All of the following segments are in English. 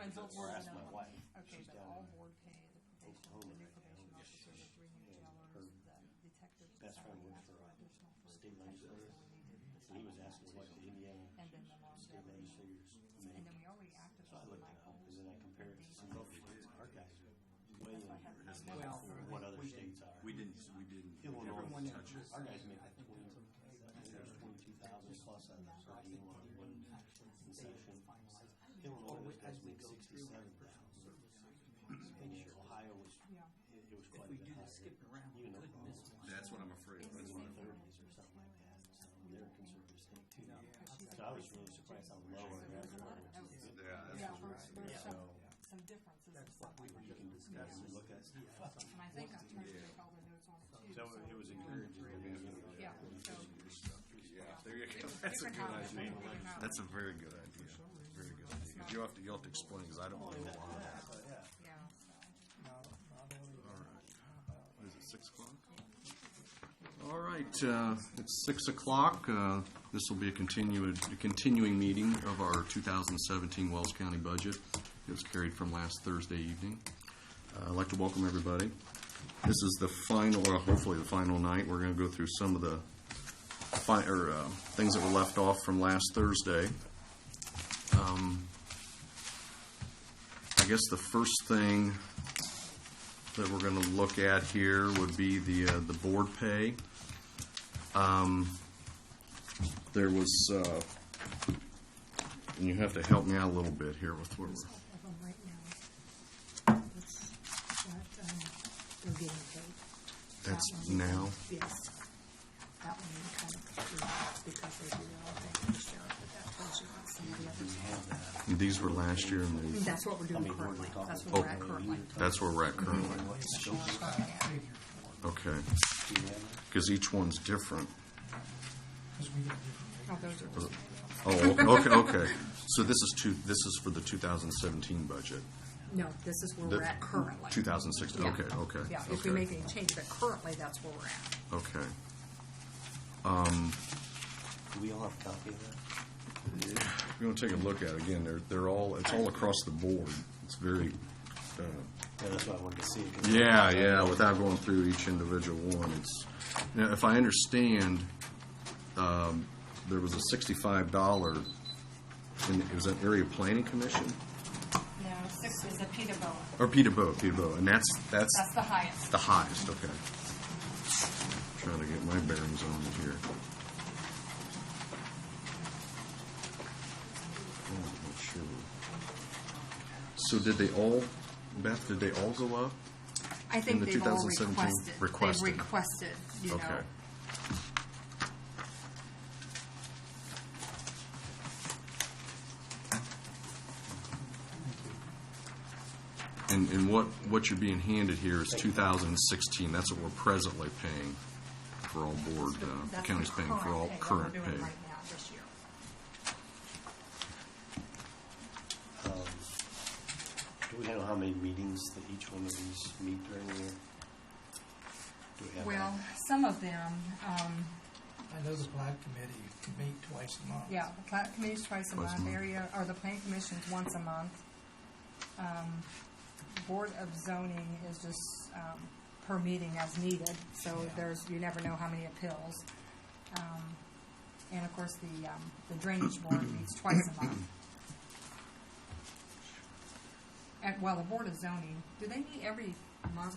Until Or ask my minimum. wife. Okay, She's but down all in board pay, the probation, the Oklahoma new right probation now. officer, the 3 new jailers, the detective's Best friend salary, works asked for for additional for state detectives, legislator. so we needed to And he was decide on asking that what too. the Indiana And then the state longevity, legislators and make. then we already acted So I on looked it up, Michael's. and then I compared it to some other states. Our guys are way That's why I have under my Well, for what other states are. We didn't Illinois, Everyone that touch it. was- Our guys make like 20, there's 22,000 plus on the per diem on one concession. Illinois guys make 67,000. And Ohio was, Yeah. it was If quite we a bit do the higher. skipping around, we Even could Oklahoma miss one. That's what I'm afraid of. was That's in what the I'm 30s or something like that. So they're a conservative state too. Because So I was really surprised how low our guys there's a lot were. of notes. Yeah, Yeah, that's there's So some differences in That's some what we were you can discuss and look at stuff. and I think I tried to take all the notes on it too. So it was encouraging. Yeah, so. Yeah, there you go. That's a good idea. That's a very good idea. Very good idea. Because you'll have to explain, because I don't know a lot of that. Yeah, All right. What is it, 6 o'clock? All right, it's 6 o'clock. This will be a continuing meeting of our 2017 Wells County budget. It was carried from last Thursday evening. I'd like to welcome everybody. This is the final, or hopefully the final night. We're going to go through some of the things that were left off from last Thursday. I guess the first thing that we're going to look at here would be the board pay. There was, and you have to help me out a little bit here with where we're. of them right now. They're getting paid. That's That one, now. Yes. That one we kind of, because they do all things for sheriff, but that tells you what some of the others. And these were last year, and these, That's what we're doing currently. That's where we're at currently. that's where we're at currently. Okay. Because each one's different. Oh, those are just. Oh, okay. So this is for the 2017 budget. No, this is where we're at currently. 2016. Yeah. Okay. Yeah, if we make any change, but currently that's where we're at. Okay. Do we all have a copy of that? If you want to take a look at it again, they're all, it's all across the board. It's very. Yeah, that's why I wanted to see it. Yeah. Without going through each individual one, it's. Now, if I understand, there was a $65. It was an area planning commission No, 6 is a Peterborough. or Peterborough, and that's That's the highest. the highest. Okay. Trying to get my bearings on it here. Oh, I'm not sure. So did they all, Beth? Did they all go up? I think in the they've all 2017 requested. They've requested. requested, you Okay. know. And what you're being handed here is 2016. That's what we're presently paying for all board. The That's county's the paying for all what current we're doing pay. right now this year. Do we know how many meetings that each one of these meet during the year? Do we have Well, that? some of them, I know the Black Committee can meet twice a month. yeah, the plat committee's twice a Twice a month, month. area, or the planning commission's once a month. Board of zoning is just, per meeting as needed, so you never know how many appeals. And of course, the drainage board meets twice a month. Well, the board of zoning, do they meet every month?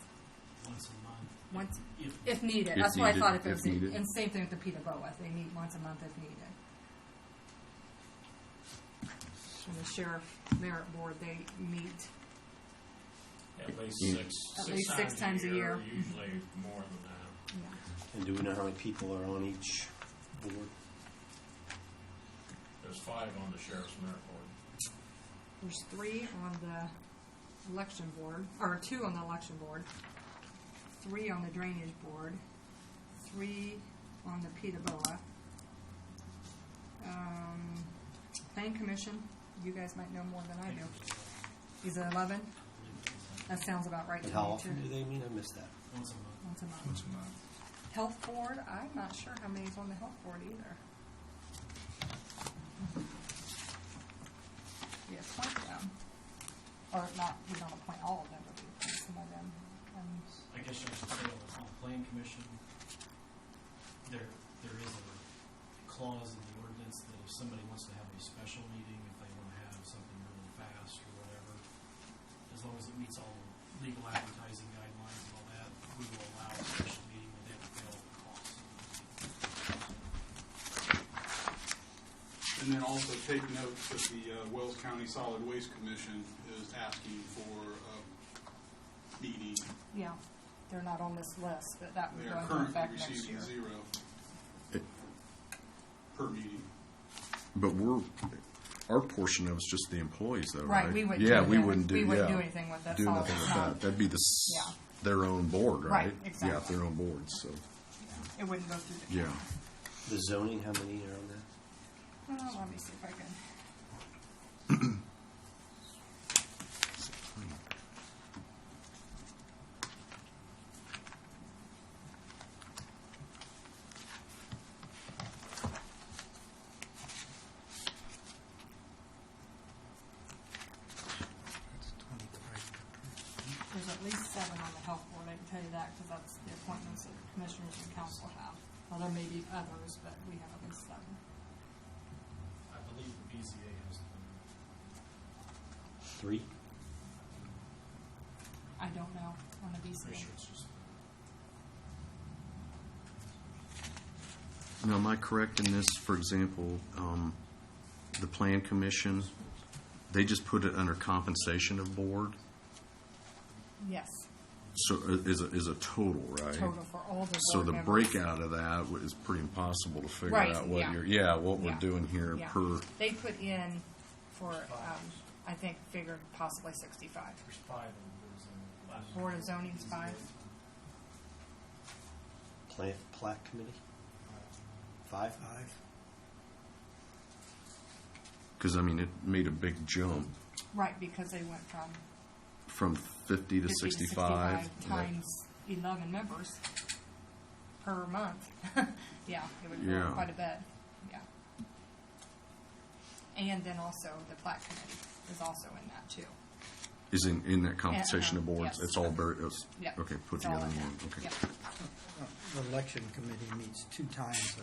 Once a month. Once, if needed. If That's what I needed, thought if it if was, needed. and same thing with the Peterborough, they meet once a month if needed. And the sheriff merit board, they meet, At least Yeah. six times a year. Usually more than that. yeah. And do we know how many people are on each board? There's 5 on the sheriff's merit board. There's 3 on the election board, or 2 on the election board, 3 on the drainage board, 3 on the Peterborough. Planning commission, you guys might know more than I do. Is it 11? That sounds about right to And me, how too. often do they meet? I missed that. Once a month. Once a month. Once a month. Health board, I'm not sure how many's on the health board either. Yes, like them. or not, we don't appoint all of them, but we appoint some of them. I guess I should say on the plan commission, there is a clause in the ordinance that if somebody wants to have a special meeting, if they want to have something really fast or whatever, as long as it meets all legal advertising guidelines and all that, we will allow a special meeting with them to pay all the costs. And then also take note that the Wells County Solid Waste Commission is asking for a meeting. Yeah, they're not on this list, but that would They go are into currently effect next receiving year. 0 per meeting. But our portion of it's just the employees, though, right? Right, we wouldn't. Yeah, do we that. wouldn't do. We wouldn't yeah, do anything with that. do solid. nothing with It's not- that. That'd be Yeah. their own board, right? Right, exactly. Yeah, their own board. So It wouldn't go through the yeah. county. The zoning, how many are on that? Let me see if I can. That's 25. There's at least 7 on the health board, I can tell you that, because that's the appointments that commissioners and council have. Well, there may be others, but we have at least 7. I believe the BZA has the 3? I don't know on the BCA. pretty sure it's just. Now, am I correct in this? For example, the Plan Commission, they just put it under compensation of board. Yes, So is a total, right? total for all the board So the members. breakout of that is pretty impossible to figure Right, out what yeah. what we're Yeah. doing here Yeah. per. They put in for, I think, figured possibly 65. There's 5 on the last. Board of Zoning's 5. Plat committee? 5? 5. Because I mean, it made a big jump Right, because they went from from 50 to 50 to 65. 65 times 11 members per month. Yeah, it would Yeah. grow quite a bit, yeah. And then also the plat committee is also in that too. Is in that compensation of boards. yes. It's all very Yep. okay. Put It's all together in in there. one. Okay. Yep. The election committee meets 2 times,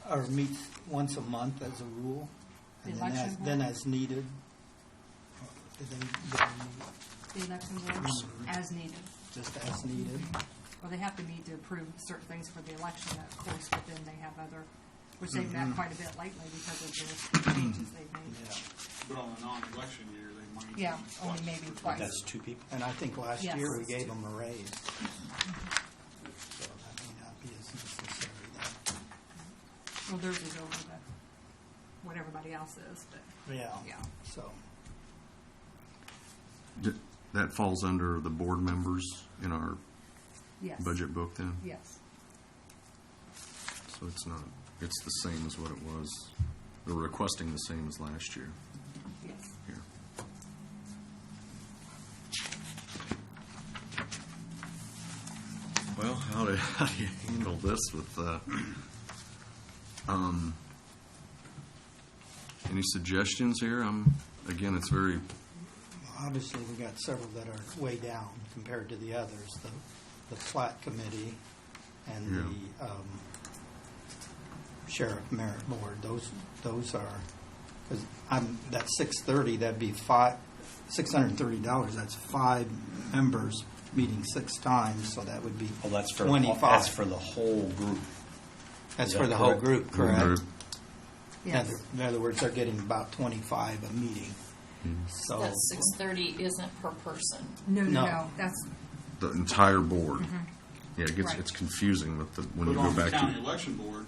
or meets once a month as a rule. The And then election then board? as needed. Did they meet The election board, as needed. just as needed? Well, they have to meet to approve certain things for the election, of course, but then they have other, which they've met quite a bit lately because of the changes they've made. Yeah. But on a non-election year, they might. Yeah, be only twice. maybe twice. That's 2 people? And I think last Yes. year we gave them a raise. So that may not be as necessary then. Well, theirs is over what everybody else is, but, Yeah. yeah. So, That falls under the board members in our Yes. budget book then. Yes. So it's not. It's the same as what it was. We're requesting the same as last year Yes. here. Well, how do you handle this with? Any suggestions here? Again, it's very. obviously, we got several that are way down compared to the others. The plat committee and the sheriff merit board. Those are, because that $630. That'd be $630. That's 5 members meeting 6 times. So that would be Oh, that's for 25. That's for the whole group. That's Is for that the whole correct? group, correct? Group. Yes. In other words, they're getting about 25 a meeting. So That 630 isn't per person. No, No. that's, The entire board. Yeah, it gets Right. it's confusing with when But you go on the back county to. election board,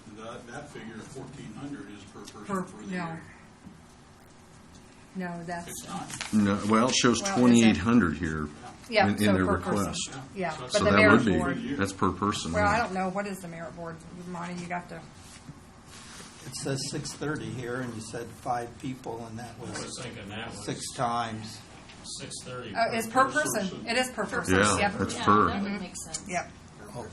that figure of 1,400 is per person per, for the no. year. No, that's, It's not. No, well, it shows Well, is it- 2,800 here yeah, in so their per request. person. Yeah, So but So the that merit would be board, that's per person. well, yeah. I don't know, what is the merit board? Monty, you got to, it says 630 here, and you said 5 people, and that I was was thinking that was 6 times. 630. it's per person. It is per person. Yeah, Yep. that's Yeah, per. that would make sense. Yep.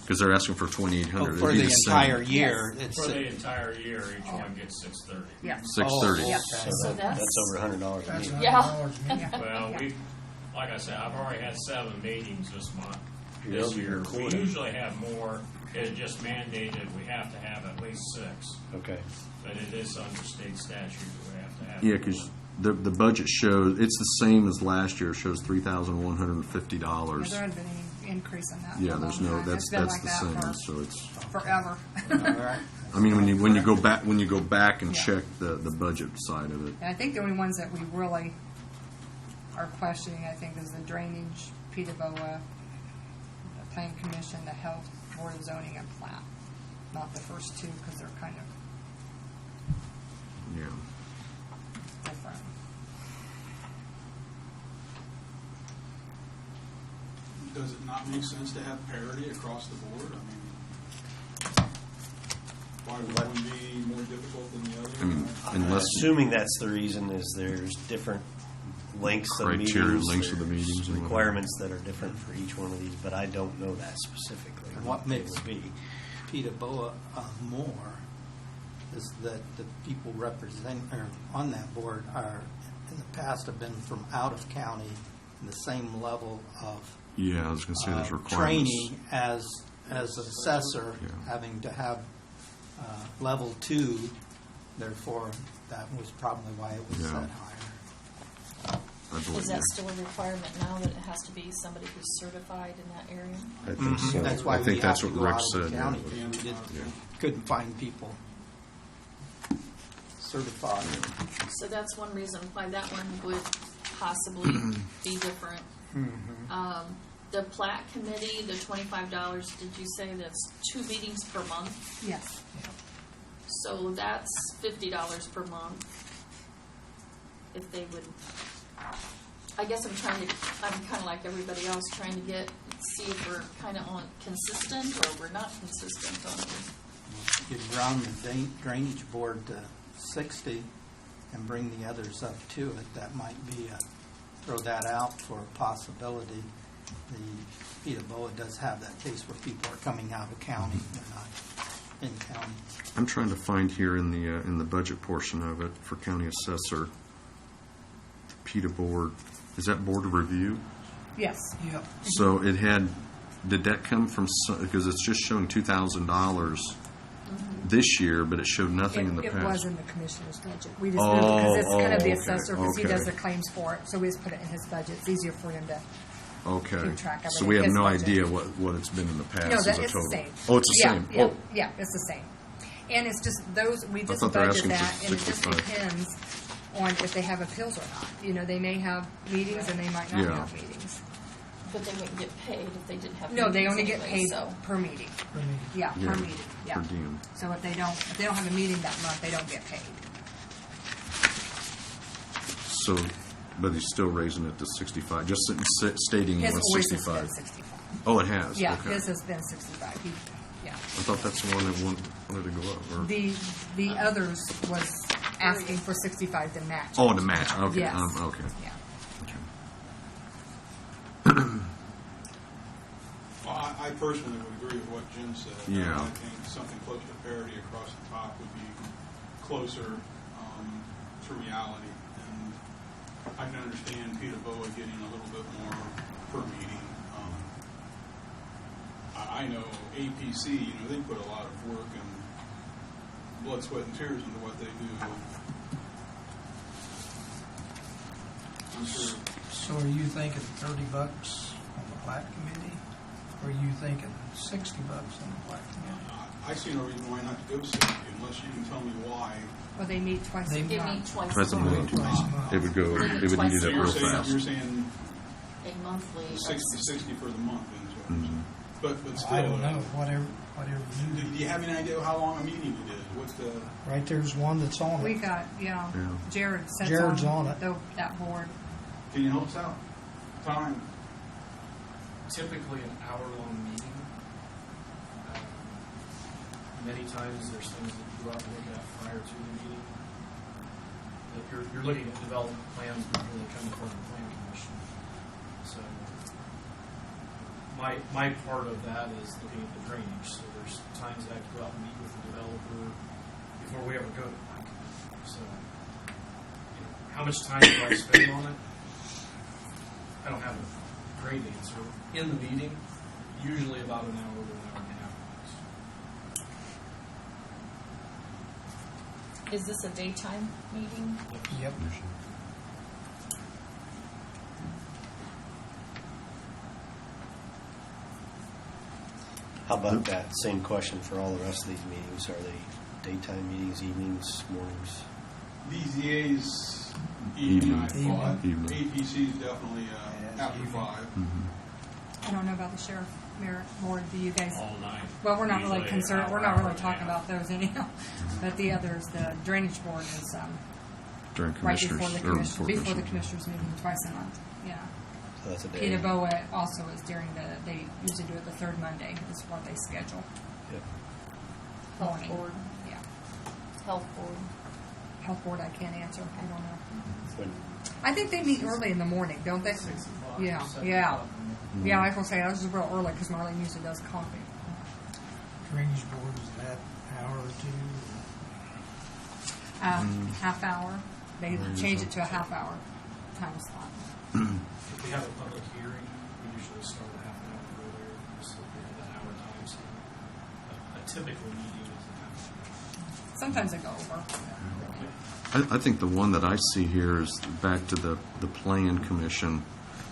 Because they're asking for 2,800. For It'd be the same. entire year, Yes. it's, For the entire year, each one gets 630. Yeah. 630. Oh, Yeah. okay. So that's, That's over $100 a That's meeting. Yeah. $100 a meeting. Well, Yeah. we, like I said, I've already had 7 meetings this month, You're this over year. your We quota. usually have more. It's just mandated, we have to have at least 6. Okay. But it is under state statute, we have to have. Yeah, because the budget shows, it's the same as last year, it shows $3,150. There hasn't been any increase in that. Yeah, in a there's long no, time. that's It's been like the that same, for so it's, forever. all right. I mean, when you go back and Yeah. check the budget side of it, And I think the only ones that we really are questioning, I think, is the drainage, PETA-BOA, the Plan Commission, the Health, Board of Zoning, and Plat. Not the first two, because they're kind of yeah. different. Does it not make sense to have parity across the board? I mean, why would one be more difficult than the other? I mean, I'm unless, assuming that's the reason is there's different lengths of meetings. Criteria, lengths of the there's meetings and whatever. requirements that are different for each one of these, but I don't know that specifically. And what they makes would be. PETA-BOA more is that the people represent, or on that board are, in the past, have been from out of county, the same level of yeah, I was going to say there's requirements. training as an assessor, Yeah. having to have level 2. Therefore, that was probably why it was Yeah. set higher. I believe, is that still a requirement now that it has to be somebody who's certified in that area? I think so. That's why I think we that's have to what go Rick out of the said. county. Yeah. We Yeah. couldn't find people certified. So that's one reason why that one would possibly be different. The plat committee, the $25, did you say that's 2 meetings per month? Yes. So that's $50 per month. If they would, I guess I'm kind of like everybody else, trying to see if we're kind of on consistent or we're not consistent on it. You'd round the drainage board to 60 and bring the others up to it. That might be throw that out for a possibility. The PETA-BOA does have that case where people are coming out of county, they're not in county. I'm trying to find here in the budget portion of it for county assessor, PETA board. Is that board of review? Yes. Yep. So it had. Did that come from? Because it's just showing $2,000 this year, but it showed nothing in the It past. was in the commissioner's budget. We just, Oh, because it's kind of the okay, assessor, because he does okay. the claims for it, so we just put it in his budget. It's easier for him to, Okay. keep track of So it we in have his no budget. idea what it's been in the past no, as that a it's total. the same. Oh, it's the Yeah, same. Yeah, Oh, yeah, it's the same. And it's just those, we just thought they were budget asking for that, and it just 65. depends on if they have appeals or not. You know, they may have meetings and they might not Yeah. have meetings. But they wouldn't get paid if they didn't have No, they meetings only get anyway, paid so. per meeting. For me. Yeah, Yeah, per meeting, yeah. per diem. So if they don't have a meeting that month, they don't get paid. So, but he's still raising it to 65. Just stating he His wants always has 65. been 65. Oh, it has. Yeah, Okay. his has been 65. Yeah. I thought that's the one that wanted to go up. Or, The others was asking for 65 to match. oh, it. to match. Okay. Yes. Okay. Yeah. Well, I personally would agree with what Jim said. Yeah. I think something close to parity across the top would be closer to reality. And I can understand PETA-BOA getting a little bit more per meeting. I know APC, they put a lot of work and blood, sweat, and tears into what they do. I'm sure. So are you thinking $30 on the plat committee? Or are you thinking $60 on the plat committee? I see no reason why not to go 60 unless you can tell me why. Well, they meet twice They a They month. meet twice Twice a a month. month. Twice a month. It would go. It would eat it up real fast. You're saying A monthly. 60 for the month, then is what you're saying. But still. I don't know, whatever Do you you have any idea how long a meeting it is? What's the? Right there's one that's on We it. got, Yeah. Jared sits Jared's on it. That board. Can you help us out? Time. Typically an hour-long meeting. Many times there's things that you go out and look at prior to the meeting. That you're looking at development plans before they come before the plan commission. So my part of that is looking at the drainage. So there's times that I have to go out and meet with the developer before we ever go to plan committee. So, you know, how much time do I spend on it? I don't have a great answer. In the meeting, usually about an hour to an hour and a half. Is this a daytime meeting? Yep. How about that same question for all the rest of these meetings? Are they daytime meetings, evenings, mornings? BZA's evening, I thought. Evening. APC's definitely after 5. I don't know about the sheriff merit board. Do you guys? All night. Well, we're not really Usually an concerned. hour, We're not really hour and a talking half. about those anyhow. But the others, the drainage board is During right commissioners. before the or commissioners commissioners. meeting twice a month. Yeah. So that's a day. Peter Boa also is during they usually do it the third Monday is what they schedule. Yep. Health Morning. board. Yeah. Health board. Health board I can't answer. I don't know. When- I think they meet early in the morning, don't they? 6 o'clock. Yeah, 7 yeah. o'clock. Yeah, I was gonna say that was real early because Marlene usually does coffee. Drainage board is that hour or two? Half hour. They change it to a half hour time slot. If we have a public hearing, we usually start a half an hour earlier, so we have that hour time slot. A typical meeting is a half an hour. Sometimes they go over. I think the one that I see here is back to the plan commission,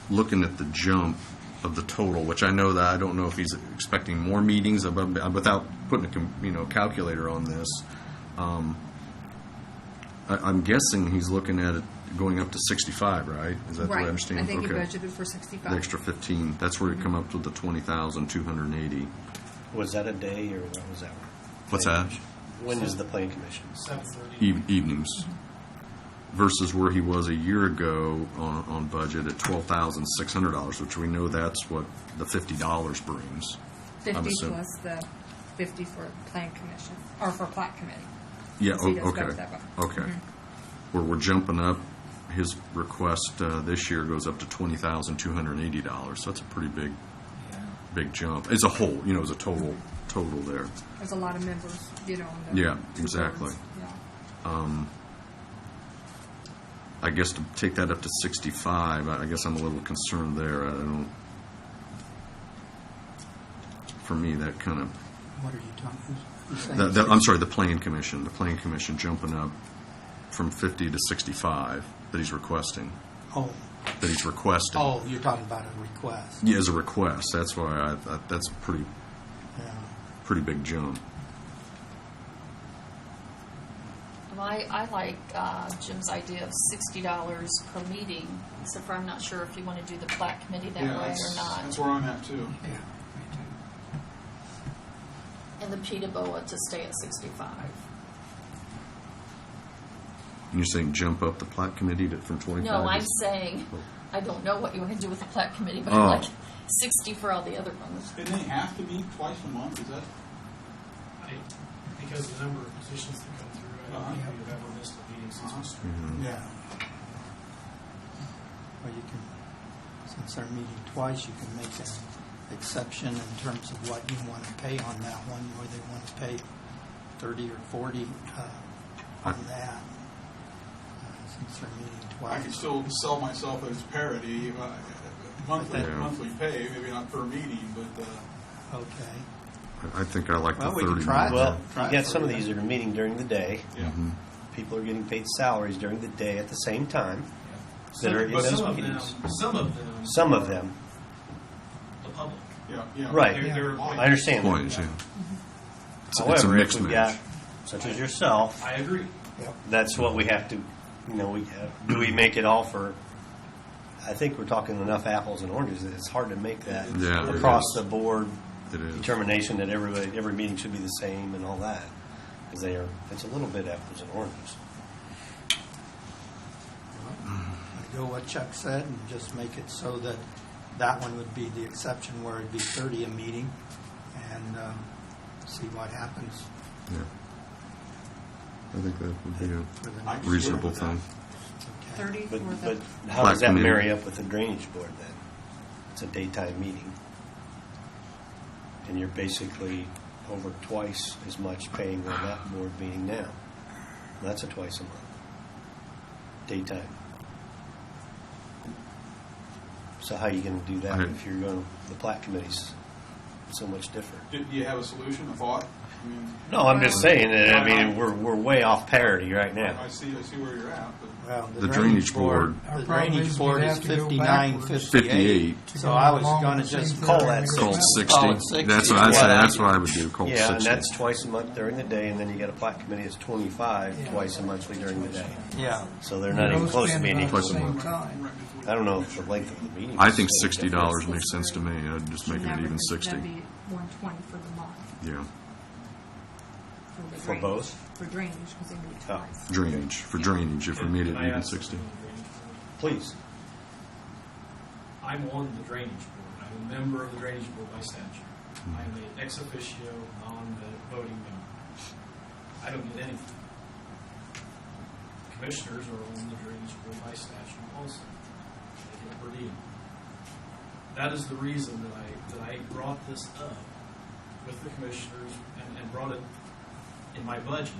looking at the jump of the total, which I know that I don't know if he's expecting more meetings without putting a calculator on this. I'm guessing he's looking at it going up to 65, right? Is that the way I Right. understand? I think you Okay. budgeted for 65. The extra 15. That's where you come up with the 20,280. Was that a day or what was that? What's that? When is the plan commission? 7:30. Evenings. Versus where he was a year ago on budget at $12,600, which we know that's what the $50 brings. 50 I'm assuming. plus the 50 for plan commission or for plat committee. Yeah, So he does okay. both that way. Okay. Where we're jumping up, his request this year goes up to $20,280. So that's a pretty big jump. As a whole, as a total there. There's a lot of members, on the Yeah, two exactly. boards. Yeah. I guess to take that up to 65, I guess I'm a little concerned there. I don't. For me, that kind of. What are you talking? Who's saying I'm sorry, the plan commission. The plan commission jumping up from 50 to 65 that he's requesting. Oh, That he's requesting. you're talking about a request. Yeah, as a request. That's why that's a Yeah. pretty big jump. Well, I like Jim's idea of $60 per meeting, except for I'm not sure if you want to do the plat committee that way or not. That's where I'm at too. Yeah, me too. And the PETA BOA to stay at 65. And you're saying jump up the plat committee from 25? No, I'm to- saying, I don't know what you want to do with the plat committee, but Oh. I like 60 for all the other ones. And they have to meet twice a month, is that? Because the number of petitions that come through, I don't think we've ever missed a meeting since we started. Mhm. Yeah. Well, you can, since they're meeting twice, you can make an exception in terms of what you want to pay on that one, whether they want to pay 30 or 40 on that, since they're meeting I could twice. still sell myself as parity, monthly Yeah. monthly pay, maybe not per meeting, but Okay. I think I like Well, the we can 30. try more. Well, Try you it got for some of you these that are meeting during the day. yeah. People are getting paid salaries during the day at the same time that are in But those Some of them, meetings. some of them, Some of them, the public. Yeah. Right. They're I understand that. Points, yeah. It's a However, if mixed we've match. got, such as yourself, I agree. that's what we have to, do we make it all for, I think we're talking enough apples and oranges that it's hard to make that Yeah, it across is. the board It is. determination that every meeting should be the same and all that. Because it's a little bit apples and oranges. I go what Chuck said and just make it so that that one would be the exception where it'd be 30 a meeting and see what happens Yeah. I think that would be a for the I next. can reasonable live with thing. Okay. 30 But for the. how Black does that committee. marry up with the drainage board then? It's a daytime meeting. And you're basically over twice as much paying on that board meeting now. That's a twice a month. Daytime. So how are you going to do that Right. if you're going, the plat committee's so much different? Do you have a solution, a thought? I mean, No, I'm just saying that, I mean, we're way off parity right now. I see where you're at, but Well, The drainage board. Our The problem drainage is board we'd is have to go 59.58. 58. So I was along going to with the just same call thing. that Call 60. it Call it 60. That's what I'd say. That's what I would do. Call it Yeah, 60. and that's twice a month during the day, and then you got a plat committee that's 25 Yeah. twice a monthly during the day. Yeah. So they're not even Those close to spend being about equal. the same time. I don't know if the length of the meeting. I is think any $60 different. makes sense to me. I'd just make it Never even gonna- 60. That'd be 120 for the month. Yeah. The For drainage. both? For drainage, because they meet Oh. twice. Drainage. For drainage, if we made it Can I even ask 60. something on the drainage board? Please. I'm on the drainage board. I'm a member of the drainage board by statute. I'm an ex officio, non-voting member. I don't get anything. Commissioners are on the drainage board by statute also. They get per diem. That is the reason that I brought this up with the commissioners and brought it in my budget.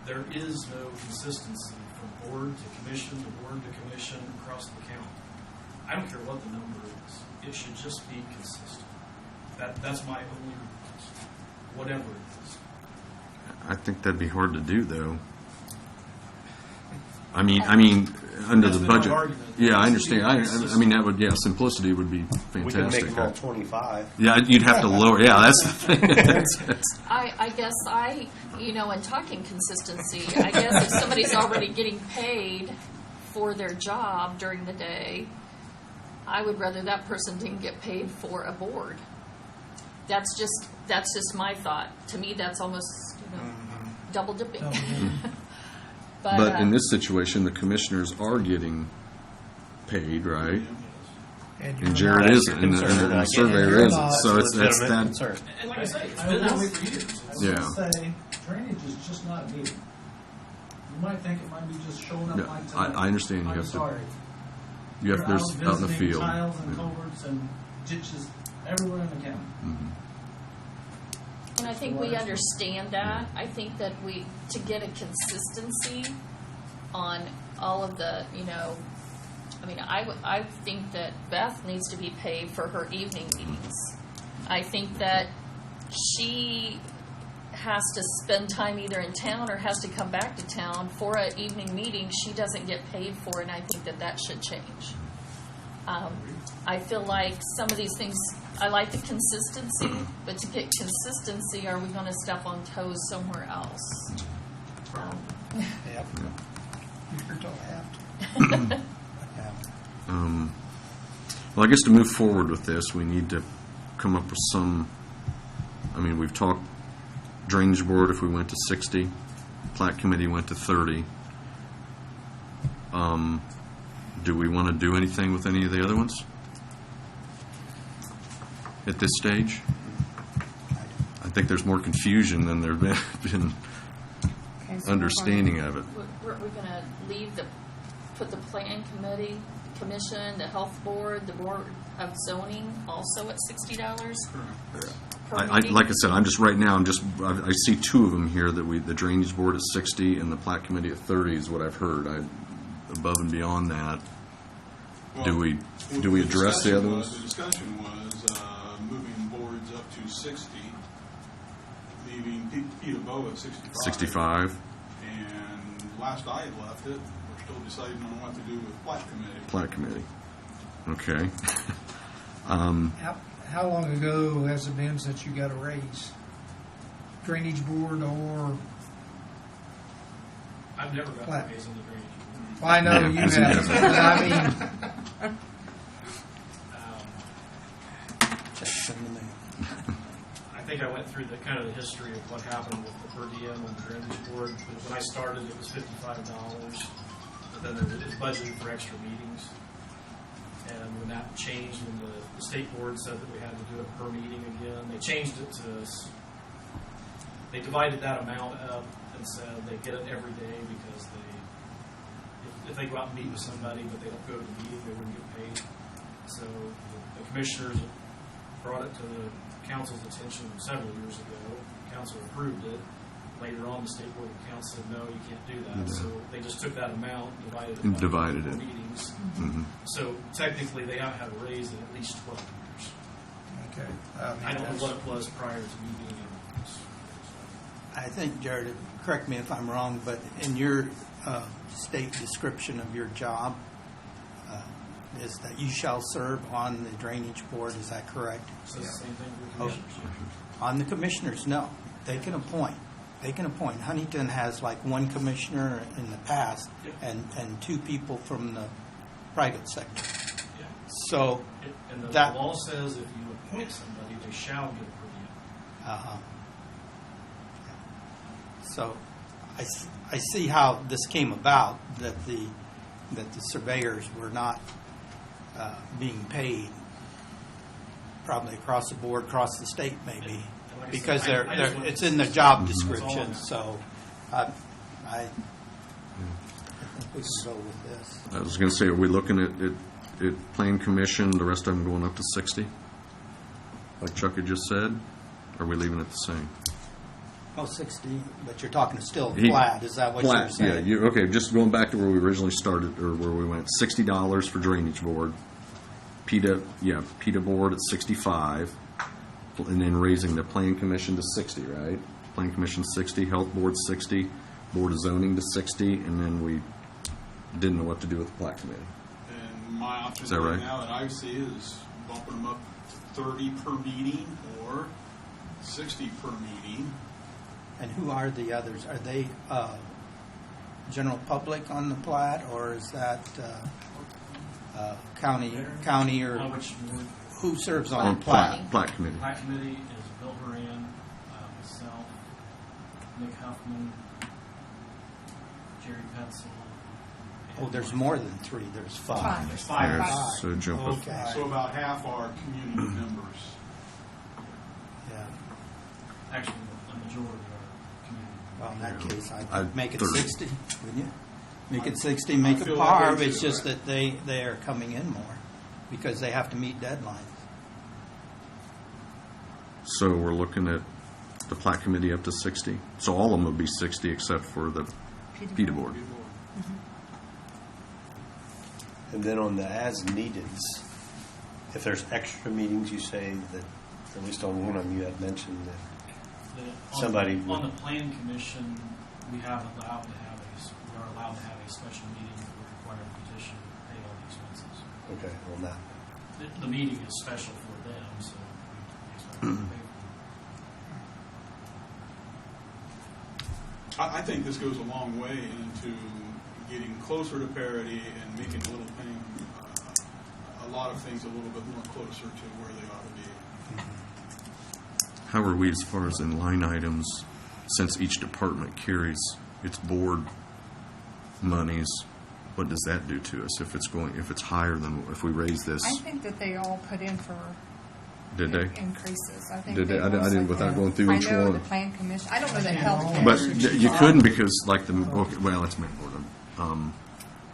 There is no consistency from board to commission to board to commission across the county. I don't care what the number is. It should just be consistent. That's my only request. Whatever it is. I think that'd be hard to do, though. I mean, under That's the been my budget. argument. Yeah, I It understand. needs to be I mean, that would, yeah, simplicity would be We can make fantastic. them all 25. Yeah, you'd have to lower. Yeah, that's the thing. That's- I guess in talking consistency, I guess if somebody's already getting paid for their job during the day, I would rather that person didn't get paid for a board. That's just my thought. To me, that's almost double dipping. Double dipping. But in this situation, the commissioners are getting paid, right? And And you're Jared That's isn't, your and the concern, I get it. surveyor You're isn't. not- So it's Legitimate that. concern. And like I say, it's been that way for years. Yeah. Say, drainage is just not needed. You might think it might be just showing up Yeah, like I tonight. understand. You I'm have to. sorry. You have You're there's out in the visiting field. tiles and Yeah. culverts and ditches everywhere in the county. Mhm. And I think we understand that. I think that to get a consistency on all of the, I think that Beth needs to be paid for her evening meetings. I think that she has to spend time either in town or has to come back to town for an evening meeting she doesn't get paid for, and I think that should change. I feel like some of these things, I like the consistency, but to get consistency, are we going to step on toes somewhere else? Yep. You sure don't have to. Yeah. Well, I guess to move forward with this, we need to come up with some. I mean, we've talked drainage board. If we went to 60, plat committee went to 30. Do we want to do anything with any of the other ones at this stage? I think there's more confusion than there's been Okay, so understanding of it. We're going to put the plan committee, commission, the health board, the board of zoning also at $60 per meeting? Like I said, I'm just right now. I see two of them here that the drainage board at 60 and the plat committee at 30 is what I've heard. Above and beyond that, do we address the other ones? The discussion was moving boards up to 60, leaving Peter Bow at 65. 65. And last I had left it, we're still deciding on what to do with plat committee. Plat committee. Okay. How long ago has it been since you got a raise? Drainage board or, I've never got Plat. a raise on the drainage board. well, I know you Yeah, have, but I mean, Just send them in. I think I went through the kind of the history of what happened with the per diem on the drainage board. When I started, it was $55, but then it was budgeted for extra meetings. And when that changed, when the state board said that we had to do it per meeting again, they changed it to, they divided that amount up and said they get it every day because if they go out and meet with somebody but they don't go to the meeting, they wouldn't get paid. So the commissioners, for brought it to the council's attention several years ago. Council approved it. Later on, the State Board of Accounts said, no, you can't do that. Yeah. So they just took that amount, divided it And by divided four it. meetings. Mhm. So technically, they have had a raise in at least 12 years. Okay. I don't know what it was prior to me being in office. I think, Jared, correct me if I'm wrong, but in your state description of your job, is that you shall serve on the drainage board, is that correct? So it's the same thing for the Oh. commissioners. On the commissioners, no. They can appoint. They can appoint. Huntington has like one commissioner in the past Yep. and two people from the private sector. Yeah. So, And the That- law says if you appoint somebody, they shall get a per diem. uh-huh. So I see how this came about, that the surveyors were not being paid probably across the board, across the state maybe, And like I because said, I just it's want- in the job That's all description. I'm- So I think we can go with this. I was going to say, are we looking at Plan Commission, the rest of them going up to 60? Like Chuck had just said? Or are we leaving it the same? Oh, 60, but you're talking still He- flat, is that what you're Flat, saying? yeah. Okay, just going back to where we originally started, or where we went, $60 for drainage board, PETA board at 65, and then raising the Plan Commission to 60, right? Plan Commission 60, Health Board 60, Board of Zoning to 60, and then we didn't know what to do with the Plat Committee. And my option Is that right right? now that I see is bumping them up to 30 per meeting or 60 per meeting. And who are the others? Are they general public on the plat, or is that county or Which board? who serves on On the plat? Plat Committee. Plat Committee is Bill Moran, myself, Nick Huffman, Jerry Petzel. Oh, there's more than three. There's five. Five. There's five. There's- So jump up. Okay. So about half our community members. Yeah. Actually, a majority are community. Well, in that case, I'd I'd make it 30. 60, wouldn't you? Make it 60, make I it feel that par. way It's too. just that they are coming in more because they have to meet deadlines. So we're looking at the Plat Committee up to 60. So all of them would be 60 except for the PETA board. And then on the as-neededs, if there's extra meetings, you say that, at least on one of them, you had mentioned that somebody On would- the Plan Commission, we are allowed to have a special meeting that would require a petition to pay all the expenses. okay, on that. The meeting is special for them, so we expect them to pay for it. I think this goes a long way into getting closer to parity and making a little thing, a lot of things a little bit more closer to where they ought to be. How are we as far as in line items, since each department carries its board monies? What does that do to us if it's higher than, if we raise this? I think that they all put in for Did they? increases. I think Did they? I mostly didn't, without did. going through each I know one. the Plan Commission. I don't know the Health But Commission. you couldn't because like the, okay, well, let's make more of them.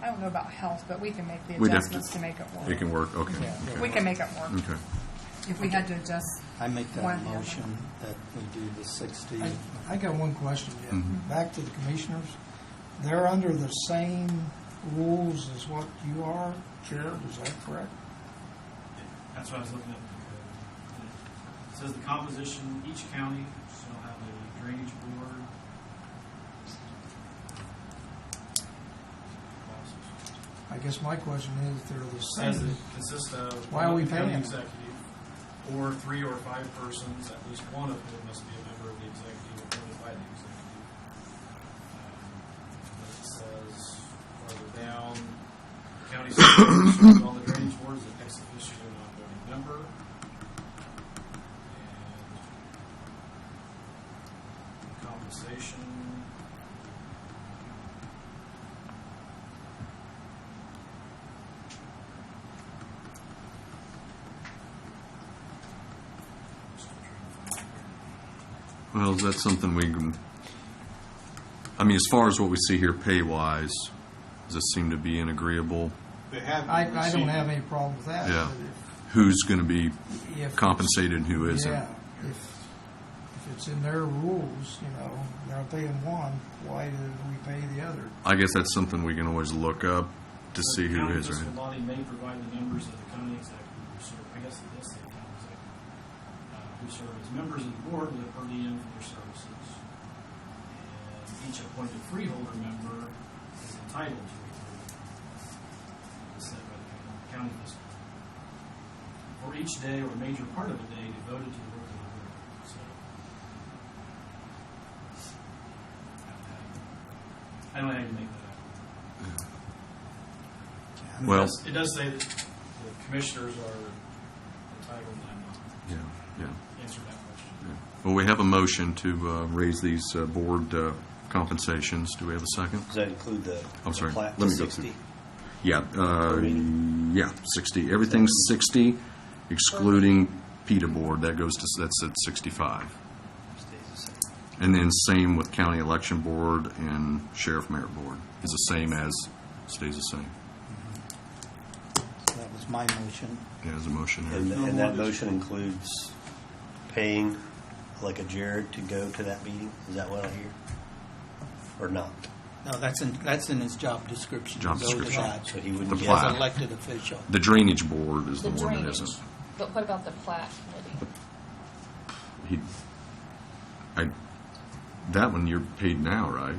I don't know about health, but we can make the We'd have to- adjustments to make it work. It can work, okay. Yeah. Okay. We can make it work. Okay. If we had to adjust, I make that One. motion that we do the 60. I got one question, Jeff. Mhm. Back to the commissioners. They're under the same rules as what you are, Chair, is that correct? That's what I was looking at. It says the composition, each county shall have a drainage board. I guess my question is, they're the Says same. it consists of Why are we one county paying? executive, or 3 or 5 persons, at least one of whom must be a member of the executive appointed by the executive. But it says further down, county secretary serves on the drainage board as an ex officio non-voting member. And compensation. Well, is that something we can, I mean, as far as what we see here pay-wise, does this seem to be an agreeable? They have. I been don't receiving- have any problem with that. Yeah. but who's going to be If- compensated and who isn't. Yeah, if it's in their rules, they're paying one, why do we pay the other? I guess that's something we can always look up to see who is. The Right? county fiscal body may provide the members of the county executive who serve, I guess it does say county executive, who serve as members of the board with a per diem for their services. And each appointed freeholder member is entitled to a per diem, as set by the county fiscal body, for each day or major part of a day devoted to the work of the board. So, I don't know how you make that happen. Well, It does say that the commissioners are entitled, and I'm not. yeah. Answer that question. Well, we have a motion to raise these board compensations. Do we have a second? Does that include the I'm sorry, plat let to me go 60? Yeah, yeah, 60. Everything's 60, excluding PETA board. That's at 65. Stays the same. And then same with county election board and sheriff merit board. Is the same as, stays the same. So that was my motion. Yeah, as a motion here. And that motion includes paying like a Jared to go to that meeting? Is that what I hear? Or not? No, that's in his job description. Job Go to description. that. So he wouldn't The get As plat. an elected official. The drainage board is the The one that drainage. isn't. But what about the plat committee? That one you're paid now, right?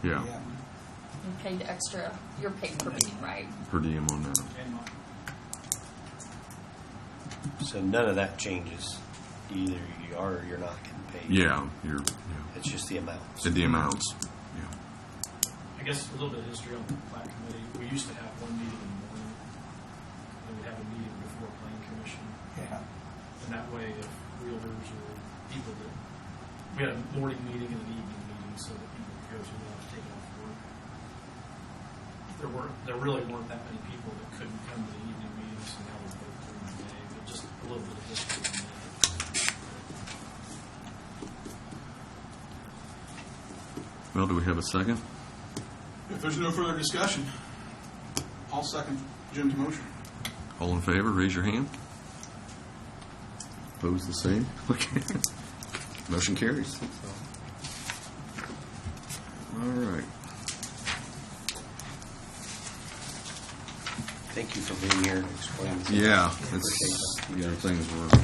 Yeah, Yeah. You paid extra, you're paid per meeting, right? per diem on that. And mine. So none of that changes. Either you are or you're not getting paid. Yeah, It's just the amounts. the amounts. Yeah. I guess a little bit of history on the plat committee. We used to have one meeting in the morning, and we'd have a meeting before plan commission. Yeah. And that way, if realtors or people that, we had a morning meeting and an evening meeting so that people could go to the office, take off work. There really weren't that many people that couldn't come to the evening meetings, so now we're both during the day, but just a little bit of history on that. Well, do we have a second? If there's no further discussion, I'll second Jim's motion. All in favor, raise your hand. Opposed, the same? Okay. Motion carries. All right. Thank you for being here and explaining. Yeah, Appreciate it's, that. these are things we're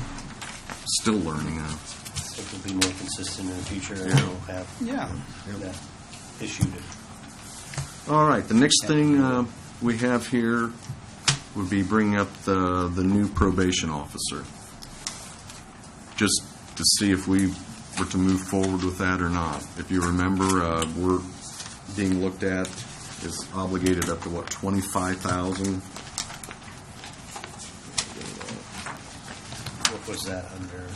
still learning now. I think we'll be more consistent in the future and Yeah. we'll have Yeah. that issue to All right, the next thing we have here would be bringing up the new probation officer. Just to see if we were to move forward with that or not. If you remember, we're being looked at is obligated up to what, 25,000? what was that under?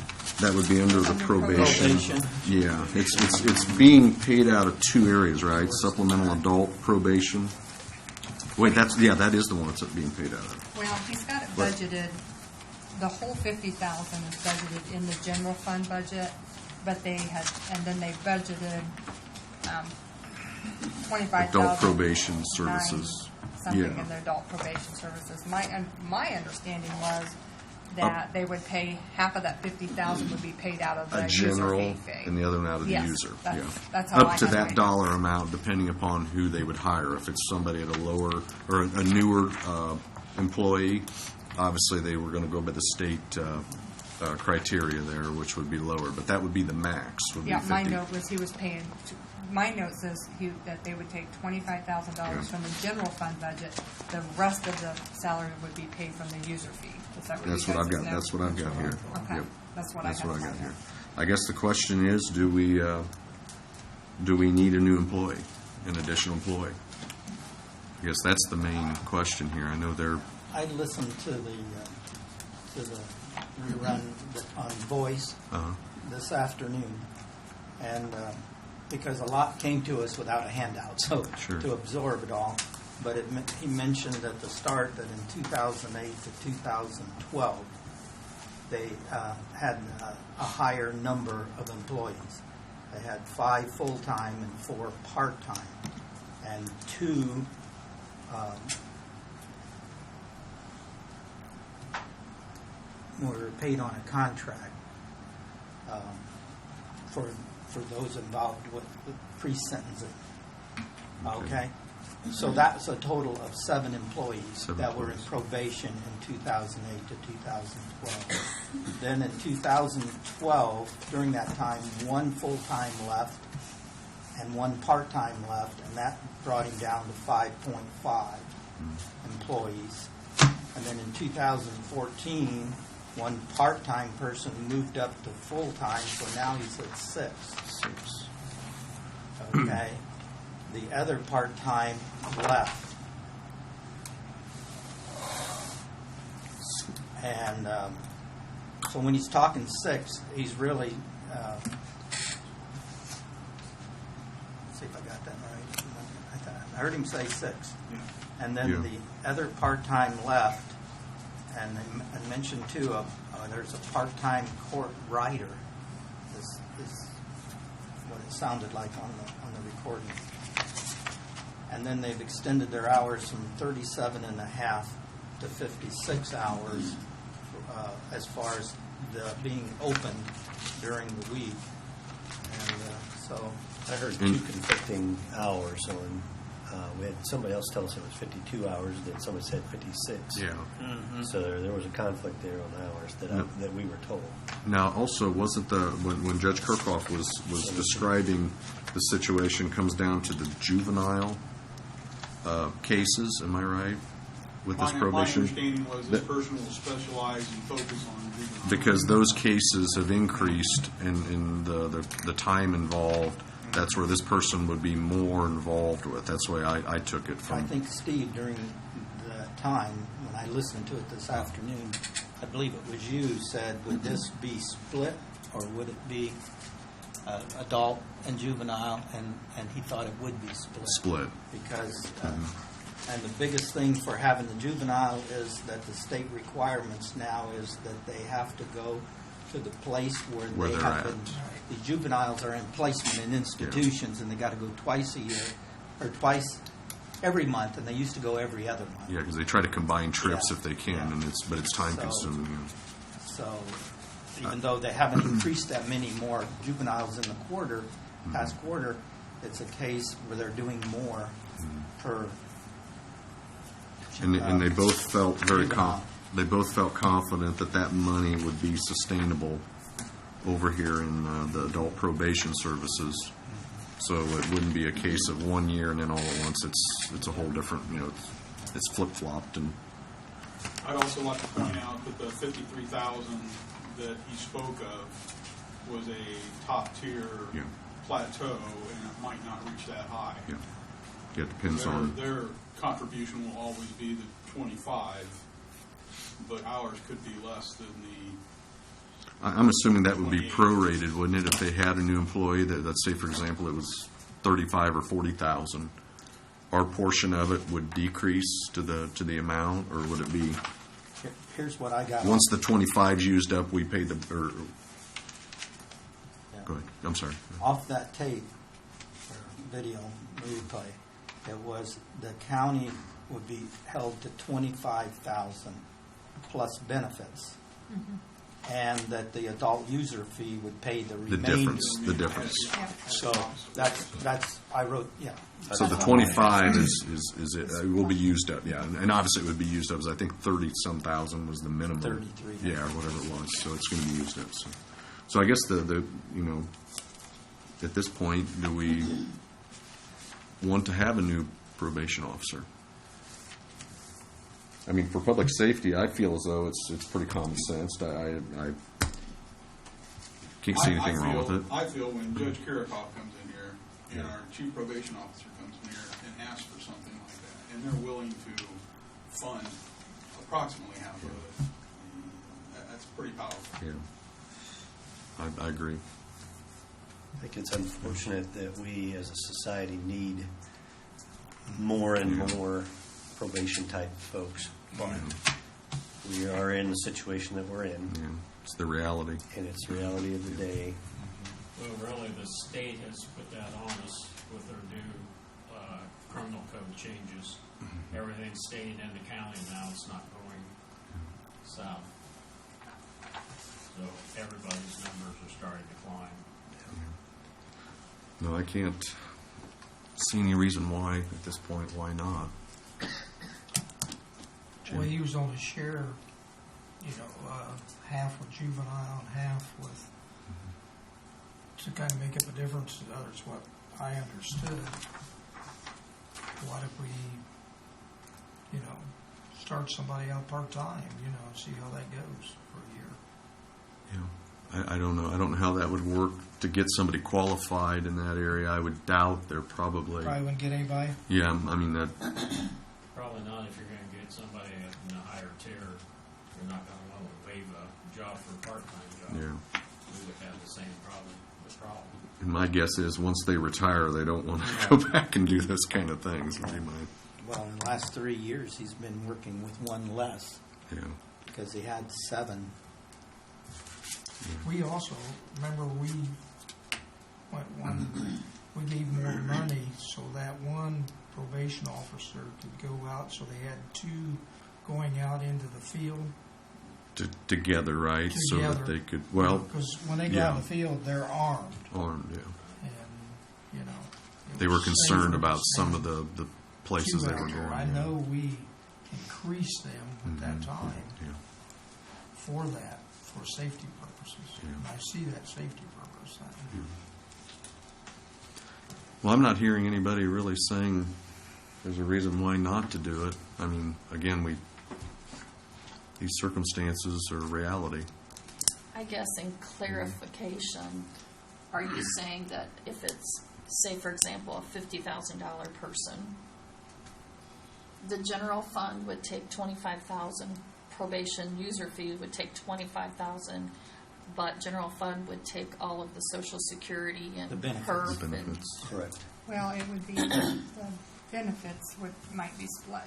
That would be under the Under probation. Probation. Yeah, it's being paid out of two areas, right? Supplemental adult probation. Wait, that is the one that's being paid out of. Well, he's got it What? budgeted, the whole 50,000 is budgeted in the general fund budget, but they had, and then they budgeted 25,000. Adult probation services. Something Yeah. in their adult probation services. My understanding was that they would pay, half of that 50,000 would be paid out of the A user general fee. and the other one out of the Yes, user. that's- Yeah. that's how I Up to had that mine. dollar amount, depending upon who they would hire. If it's somebody at a lower or a newer employee, obviously they were going to go by the state criteria there, which would be lower. But that would be the max. Would Yeah, be my 50. note was he was paying, my note says that they would take $25,000 from the general fund budget. The rest of the salary would be paid from the user fee. Is that what you That's what I've guys got. know? That's what I've got here. Okay, Yep. that's what I That's have what I on got there. here. I guess the question is, do we need a new employee, an additional employee? I guess that's the main question here. I know they're I listened to the rerun on Voice this afternoon, and because a lot came to us without a handout, so Sure. to absorb it all. But he mentioned at the start that in 2008 to 2012, they had a higher number of employees. They had 5 full-time and 4 part-time, and 2 we're paid on a contract for those involved with pre-sentencing. Okay? So that's a total of 7 employees that were in probation in 2008 to 2012. Then in 2012, during that time, 1 full-time left and 1 part-time left, and that brought him down to 5.5 employees. And then in 2014, 1 part-time person moved up to full-time, so now he's at 6. Okay? The other part-time left. And so when he's talking 6, he's really, let's see if I got that right. I heard him say 6. And then the other part-time left, and I mentioned too, there's a part-time court writer, is what it sounded like on the recording. And then they've extended their hours from 37 and a half to 56 hours as far as the being open during the week. And so I heard 2 conflicting hours on. We had somebody else tell us it was 52 hours, then somebody said 56. Yeah. Mm-hmm. So there was a conflict there on hours that we were told. Now, also, wasn't when Judge Kirchhoff was describing the situation, comes down to the juvenile cases, am I right, with this probation? My understanding was this person will specialize and focus on juvenile. Because those cases have increased in the time involved. That's where this person would be more involved with. That's the way I took it from. I think Steve, during the time when I listened to it this afternoon, I believe it was you, said, would this be split or would it be adult and juvenile? And he thought it would be split. Split. Because, and the biggest thing for having the juvenile is that the state requirements now is that they have to go to the place where they they're have at. been. The juveniles are in placement in institutions, and they got to go twice a year, or twice every month, and they used to go every other month. Yeah, because they try to combine trips if they can, Yeah. and it's time So- consuming. So even though they haven't increased that many more juveniles in the past quarter, it's a case where they're doing more per. And they both felt very juvenile. They both felt confident that money would be sustainable over here in the adult probation services. So it wouldn't be a case of 1 year and then all at once it's a whole different, it's flip-flopped. And I'd also like to point out that the 53,000 that he spoke of was a top-tier plateau, and it might not reach that high. Yeah, it depends on. Their contribution will always be the 25, but ours could be less than the. I'm assuming that would be prorated, wouldn't it? If they had a new employee that, let's say, for example, it was 35 or 40,000, our portion of it would decrease to the amount, or would it be? Here's what I got. Once the 25's used up, we pay the. Go ahead. I'm sorry. Off that tape or video replay, it was the county would be held to 25,000 plus benefits. And that the adult user fee would pay the remainder. The difference. So that's I wrote, So the 25 is it will be used up, and obviously it would be used up. As I think 30-some thousand was the minimum. 33. Yeah, or whatever it was. So it's going to be used up. So I guess the at this point, do we want to have a new probation officer? I mean, for public safety, I feel as though it's pretty common sense. I can't see anything wrong with it. I feel when Judge Kirchhoff comes in here and our chief probation officer comes in here and asks for something like that, and they're willing to fund approximately half of it, that's pretty powerful. Yeah, I agree. I think it's unfortunate that we as a society need more and more probation-type folks. But we are in the situation that we're in. Yeah, it's the reality. And it's the reality of the day. Well, really, the state has put that on us with their new criminal code changes. Everything's staying in the county now. It's not going south. fine. No, I can't see any reason why at this point. Why not? Well, he was on a share, half with juvenile and half with, to kind of make up a difference to others, what I understood. What if we, start somebody out part-time, see how that goes for a year? Yeah, I don't know. I don't know how that would work to get somebody qualified in that area. I would doubt they're probably. Probably wouldn't get anybody. Yeah, I mean that. Probably not if you're going to get somebody in a higher tier. You're not going to want to waive a job for a part-time job. Yeah. We would have the same problem. And my guess is once they retire, they don't want to go back and do those kind of things. Would be my. Well, in the last 3 years, he's been working with one less Yeah. because he had 7. We also, remember we gave more money so that one probation officer could go out, so they had 2 going out into the field. Together, right? So that they could, well. Because when they go out in the field, they're armed. Armed, yeah. And, it They were was concerned safer about to some send of the places 2 they out were there. going. I yeah. know we increased them at that time Yeah. for that, for safety purposes. Yeah. And I see that safety purpose. Well, I'm not hearing anybody really saying there's a reason why not to do it. I mean, again, these circumstances are reality. I guess in clarification, are you saying that if it's, say for example, a $50,000 person, the general fund would take $25,000, probation user fee would take $25,000, but general fund would take all of the Social Security and The benefits. PERF The and benefits. Correct. Well, it would be, the benefits might be split.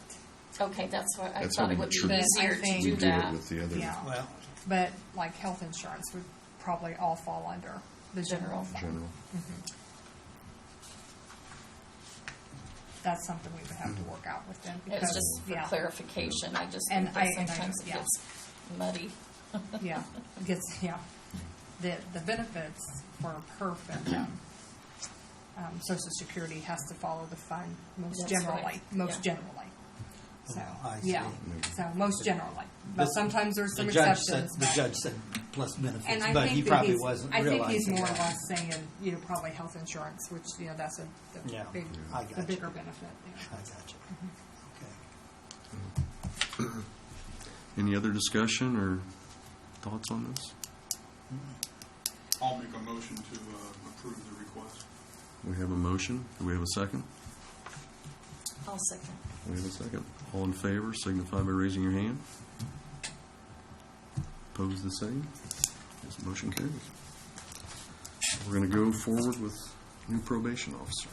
okay, that's what I That's thought how it we would be should- easier I to think- do We do it that. with the other Yeah. Well, But like health insurance would probably all fall under the general fund. general. That's something we would have to work out with them. It was just for yeah, clarification. I just And think that I- and I- sometimes it yeah. gets muddy. yeah, it gets, yeah. The benefits for PERF and Social Security has to follow the fund most That's generally, right. most Yeah. generally. So, Oh, I see. yeah, so most generally. But The- sometimes there's some the judge exceptions. said, the but- judge said plus benefits, And I but think he that probably he's, wasn't I think realizing he's more or that. less saying, probably health insurance, which, that's the Yeah, big, I the got bigger you. benefit. Yeah. I got you. Okay. Any other discussion or thoughts on this? I'll make a motion to approve the request. We have a motion. Do we have a second? I'll second. We have a second. All in favor, signify by raising your hand. Opposed, the same. This motion carries. We're going to go forward with new probation officer.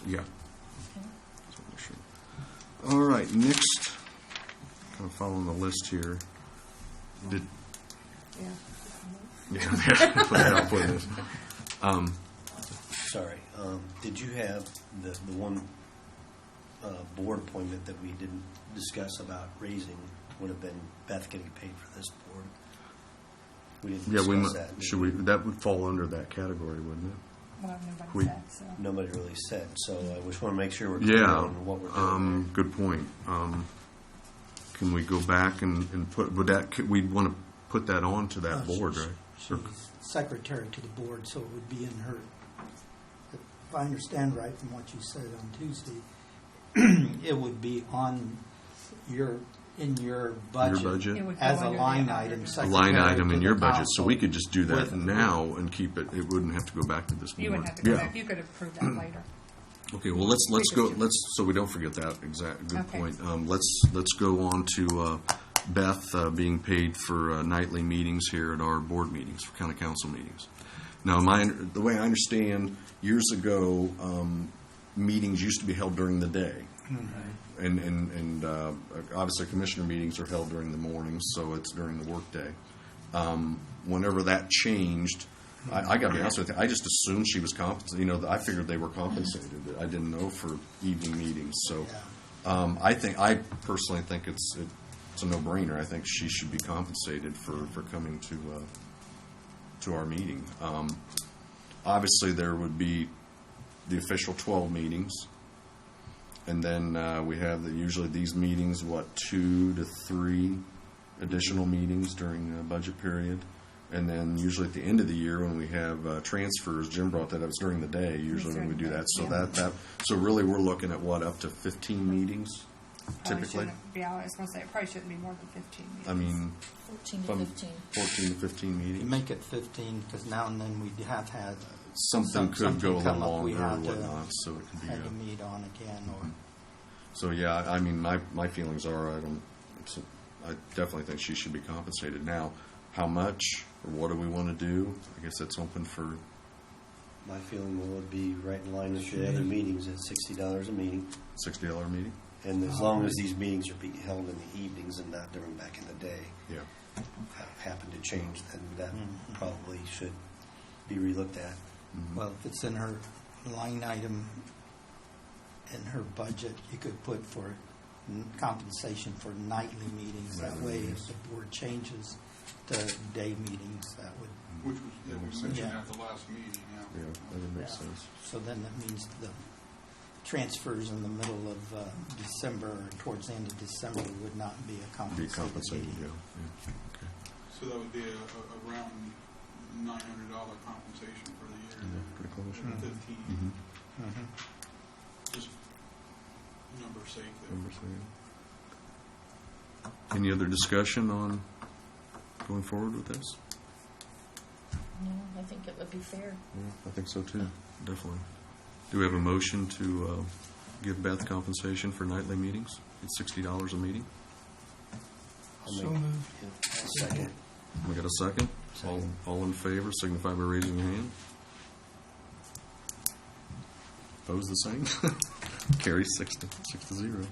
Yeah. So I'm sure. All right, next, kind of following the list here. Did Yeah. yeah, I'll put this. Sorry. Did you have the one board appointment that we didn't discuss about raising would have been Beth getting paid for this board? We didn't Yeah, discuss that. did should we? That would fall under that category, wouldn't it? Well, nobody We- said, so. Nobody really said, so I just want to make sure we're clear Yeah. on what we're doing. Good point. Can we go back and put? We'd want to put that on to that board, right? She's secretary to the board, so it would be in her. If I understand right from what you said on Tuesday, it would be on in your budget. Your budget? It would go As a under the line other item, A secretary line item to in the your budget, so we council could just do that with- now and keep it. It wouldn't have to go back to this board. You wouldn't have to go Yeah. back. You could approve that later. Okay. Well, let's We go. could do- Let's so we don't forget that. Exact. Good Okay. point. Let's go on to Beth being paid for nightly meetings here at our board meetings, for county council meetings. Now, the way I understand, years ago, meetings used to be held during the day. And obviously commissioner meetings are held during the mornings, so it's during the workday. Whenever that changed, I got to be honest with you, I just assumed she was compensated. I figured they were compensated. I didn't know for evening meetings. So I personally think it's a no-brainer. I think she should be compensated for coming to our meeting. Obviously, there would be the official 12 meetings, and then we have usually these meetings, 2 to 3 additional meetings during the budget period. And then usually at the end of the year when we have transfers, Jim brought that up, it's during the day usually when we do that. So so really we're looking at up to 15 meetings Probably typically? shouldn't- Yeah, I was going to say, it probably shouldn't be more than 15 meetings. I mean, 14 to from 15. 14 to 15 You meetings. make it 15, because now and then we have had Something could go a little come up, we longer or had to- whatnot, so it could be. had to meet on again, or So yeah, I mean, my feelings are I definitely think she should be compensated. Now, how much or what do we want to do? I guess that's open for. My feeling would be right in line with the other meetings at $60 a meeting. $60 meeting? And as long as these meetings are being held in the evenings and not during back in the day, Yeah. happen to change, then that probably should be relooked at. well, if it's in her line item in her budget, you could put for compensation for nightly meetings. That Nightly way, meetings. if the board changes to day meetings, that would, Which was, yeah, we mentioned Yeah. at the last meeting, yeah. Yeah, that would make Yeah. sense. so then that means the transfers in the middle of December, or towards the end of December, would not be a Be compensated compensated, meeting. yeah. Okay. So that would be around $900 compensation for the year. Yeah, pretty close. Mhm. 15, Mhm. just number sake there. Number three. Any other discussion on going forward with this? No, I think it would be fair. Yeah, I think so too, definitely. Do we have a motion to give Beth compensation for nightly meetings? It's $60 a meeting. I'll So make- moved. yeah, I'll second. We got a second? All in favor, signify by raising your hand. Opposed, the same? Carries 6-0.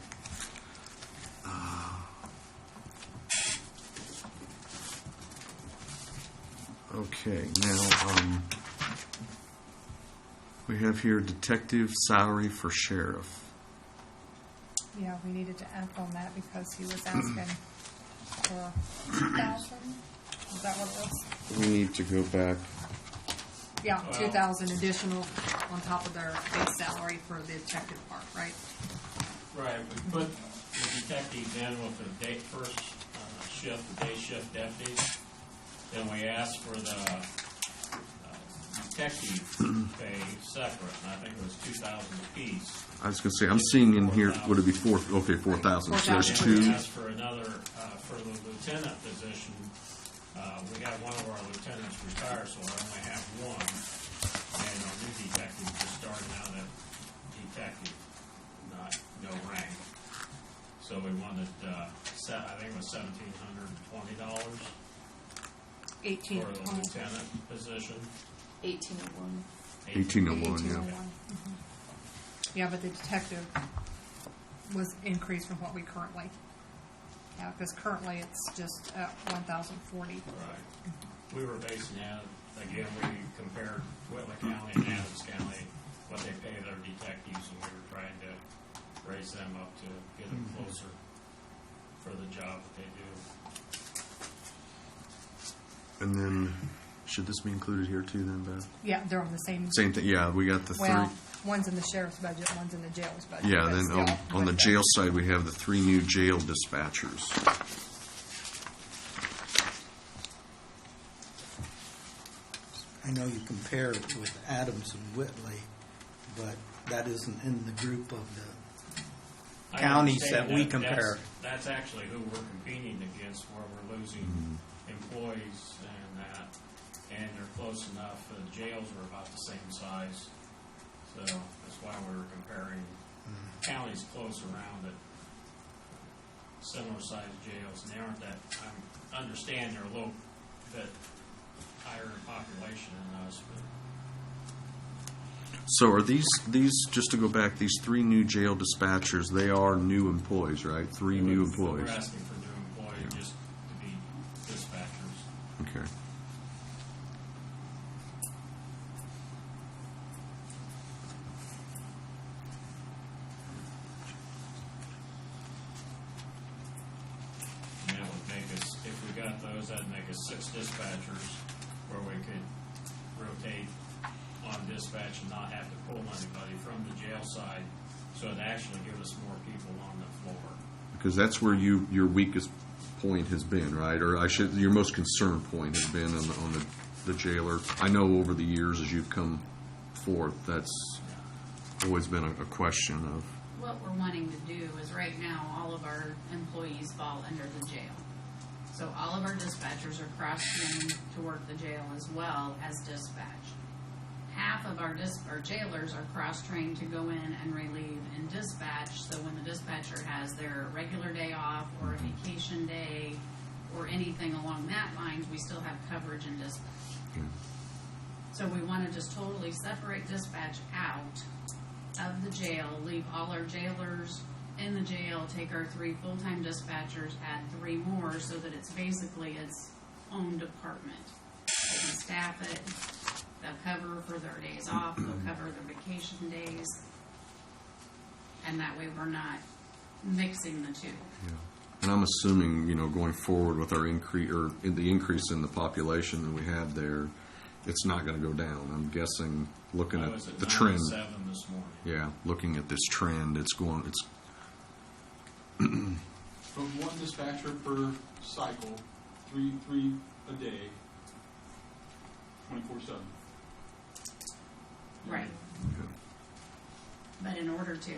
Okay, now, we have here detective salary for sheriff. Yeah, we needed to act on that because he was asking for 2,000. Is that what it was? We need to go back. Yeah, Well- 2,000 additional on top of their base salary for the detective part, right? Right, we put the detectives in with the first shift, the day shift deputies. Then we asked for the detective pay separate, and I think it was 2,000 apiece. I was going to say, I'm seeing in here, would it be 4,000? So there's 4,000. two. We asked for another, for the lieutenant position. We had one of our lieutenants retire, so I only have one. And our new detective just starting out at detective, no rank. So we wanted, I think it was $1,720 $18. for the lieutenant position. 1801. 1801, yeah. 1801. Yeah, but the detective was increased from what we currently have, because currently it's just at 1,040. Right. We were basing that, again, we compared Whitley County and Adams County, what they pay their detectives, and we were trying to raise them up to get them closer for the job that they do. And then, should this be included here too then, Beth? Yeah, they're on the same. Same thing, yeah, we got the Well, three. one's in the sheriff's budget, one's in the jail's budget. Yeah, but then still, on the with jail side, we have the 3 new jail dispatchers. I know you compare it with Adams and Whitley, but that isn't in the group of the I counties understand that we compare. That's actually who we're competing against, where we're losing employees and that, and they're close enough. The jails are about the same size, so that's why we're comparing counties close around it, similar sized jails, and they aren't that. I understand they're a little bit higher in population than us, but. So are these, just to go back, these 3 new jail dispatchers, they are new employees, right? 3 new employees. We're asking for new employees just to be dispatchers. Okay. suppose that'd make us 6 dispatchers where we could rotate on dispatch and not have to pull anybody from the jail side, so it'd actually give us more people on the floor. Because that's where your weakest point has been, right? Or your most concerned point has been on the jailer. I know over the years as you've come forth, that's always been a question of. What we're wanting to do is right now, all of our employees fall under the jail. So all of our dispatchers are cross-trained to work the jail as well as dispatch. Half of our jailers are cross-trained to go in and relieve in dispatch, so when the dispatcher has their regular day off or a vacation day or anything along that line, we still have coverage in dispatch. So we want to just totally separate dispatch out of the jail, leave all our jailers in the jail, take our 3 full-time dispatchers, add 3 more, so that it's basically its own department. They can staff it. They'll cover for their days off. They'll cover their vacation days. And that way we're not mixing the two. Yeah. And I'm assuming, going forward with our increase or the increase in the population that we have there, it's not going to go down. I'm guessing, looking at the trend. 7 this morning. Yeah, looking at this trend, it's From 1 dispatcher per cycle, 3 a day, 24/7. Right. Okay. But in order to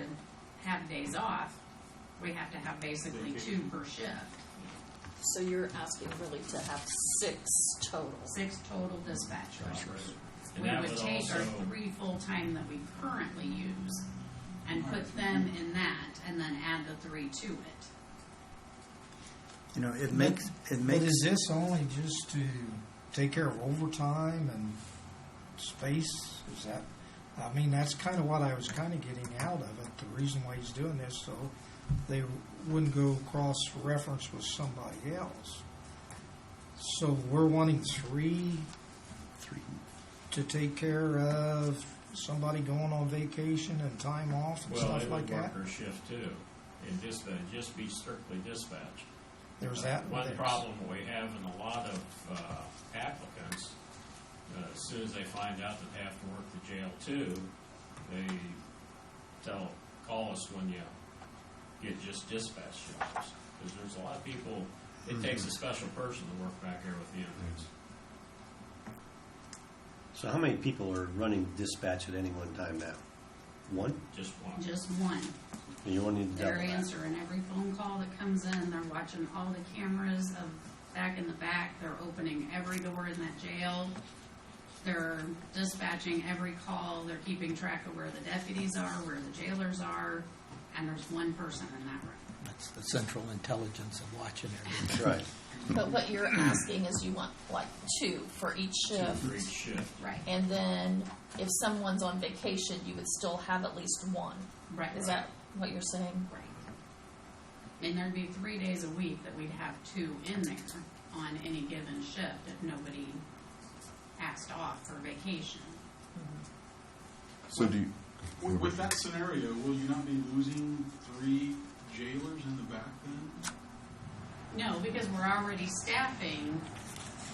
have days off, we have to have basically 2 per shift. So you're asking really to have 6 total. 6 total dispatchers. And We that would would take our also- 3 full-time that we currently use and put them in that, and then add the 3 to it. It makes But is this only just to take care of overtime and space? Is that, that's kind of what I was kind of getting out of it. The reason why he's doing this, so they wouldn't go cross-reference with somebody else. So we're wanting 3 to take care of somebody going on vacation and time off and Well, stuff it like would that? work her shift too. It'd just be strictly dispatch. There's that. One there's- problem we have in a lot of applicants, as soon as they find out that they have to work the jail too, they call us when you get just dispatch jobs. Because there's a lot of people, it takes a special person to work back here with the inmates. So how many people are running dispatch at any one time now? 1? Just one. Just 1. And you won't need to double They're that. answering every phone call that comes in. They're watching all the cameras of back in the back. They're opening every door in that jail. They're dispatching every call. They're keeping track of where the deputies are, where the jailers are, and there's 1 person in that room. That's the central intelligence of watching everything. That's right. But what you're asking is you want like 2 for each 2 shift. for each shift. Right. And then if someone's on vacation, you would still have at least 1. Right. Is that what you're saying? Right. And there'd be 3 days a week that we'd have 2 in there on any given shift if nobody asked off for vacation. So do you? With that scenario, will you not be losing 3 jailers in the back then? No, because we're already staffing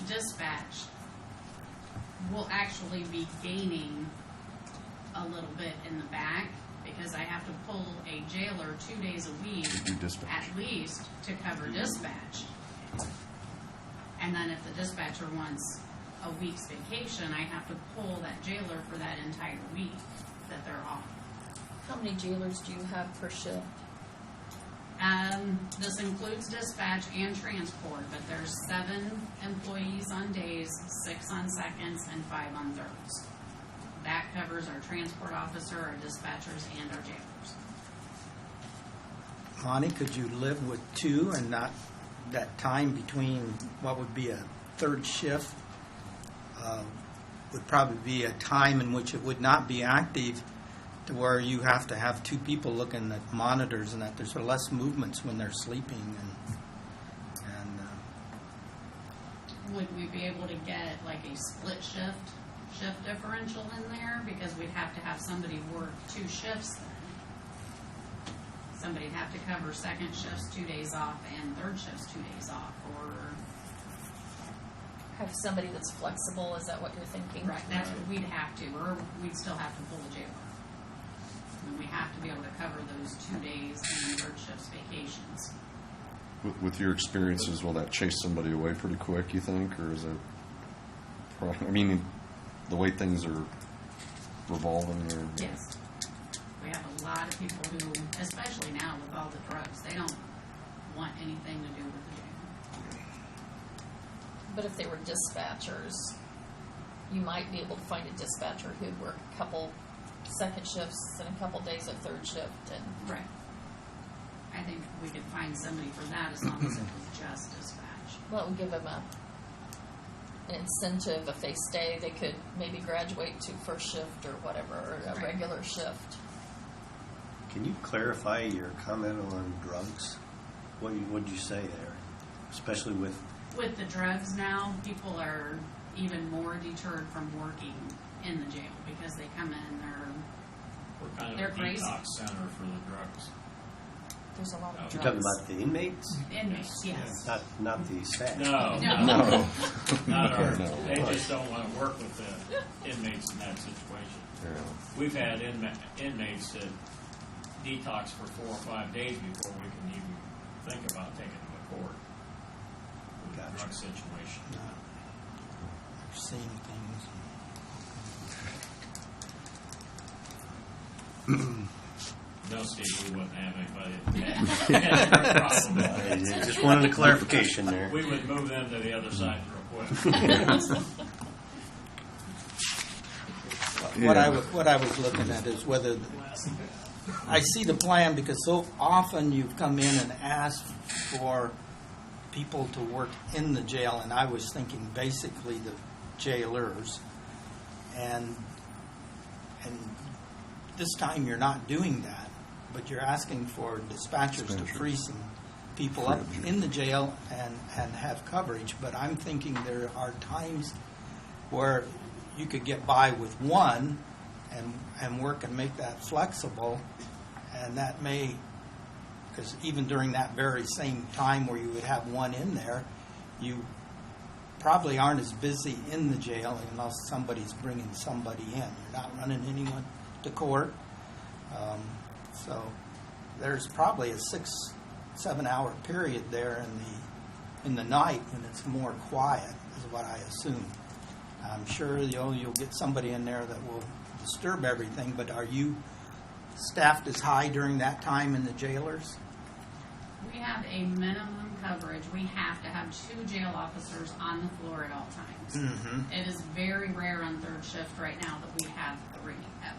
dispatch. We'll actually be gaining a little bit in the back because I have to pull a jailer 2 days a week Do dispatch. at least to cover dispatch. And then if the dispatcher wants a week's vacation, I have to pull that jailer for that entire week that they're off. How many jailers do you have per shift? This includes dispatch and transport, but there's 7 employees on days, 6 on seconds, and 5 on thirds. That covers our transport officer, our dispatchers, and our jailers. Monty, could you live with 2 and not that time between what would be a 3rd shift would probably be a time in which it would not be active to where you have to have 2 people looking at monitors and that there's less movements when they're sleeping and Would we be able to get like a split shift differential in there? Because we'd have to have somebody work 2 shifts then. Somebody'd have to cover second shifts 2 days off and third shifts 2 days off, or have somebody that's flexible, is that what you're thinking? Right, that's what we'd have to, or we'd still have to pull the jailer. And we have to be able to cover those 2 days and third shifts vacations. With your experiences, will that chase somebody away pretty quick, you think, or is it? I mean, the way things are revolving. Or, Yes. We have a lot of people who, especially now with all the drugs, they don't want anything to do with the jail. But if they were dispatchers, you might be able to find a dispatcher who'd work a couple second shifts and a couple days of third shift, and Right. I think we could find somebody for that as long as it was just dispatch. well, it would give them an incentive. If they stay, they could maybe graduate to first shift or whatever, or a Right. regular shift. Can you clarify your comment on drugs? What would you say there? Especially with, With the drugs now, people are even more deterred from working in the jail because they come in, We're kind of They're a crazy. detox center for the drugs. There's a lot of you're drugs. talking about the inmates? inmates, yes. Not the staff? No, No. no, not our, No. they just don't want to work with the inmates in that situation. yeah. We've had inmates that detox for 4 or 5 days before we can even think about taking them to court with the Gotcha. drug situation. I've seen things. No, Steve, we wouldn't have anybody that had a problem with I it. just wanted a clarification there. We would move them to the other side real quick. What I was looking at is whether, I see the plan because so often you've come in and asked for people to work in the jail, and I was thinking basically the jailers. And this time you're not doing that, but you're asking for dispatchers to free some people up in the jail and have coverage. But I'm thinking there are times where you could get by with one and work and make that flexible, and that may, because even during that very same time where you would have one in there, you probably aren't as busy in the jail unless somebody's bringing somebody in. You're not running anyone to court. So there's probably a 6-7 hour period there in the night when it's more quiet, is what I assume. I'm sure you'll get somebody in there that will disturb everything, but are you staffed as high during that time in the jailers? We have a minimum coverage. We have to have 2 jail officers on the floor at all times. Mm-hmm. It is very rare on third shift right now that we have 3 ever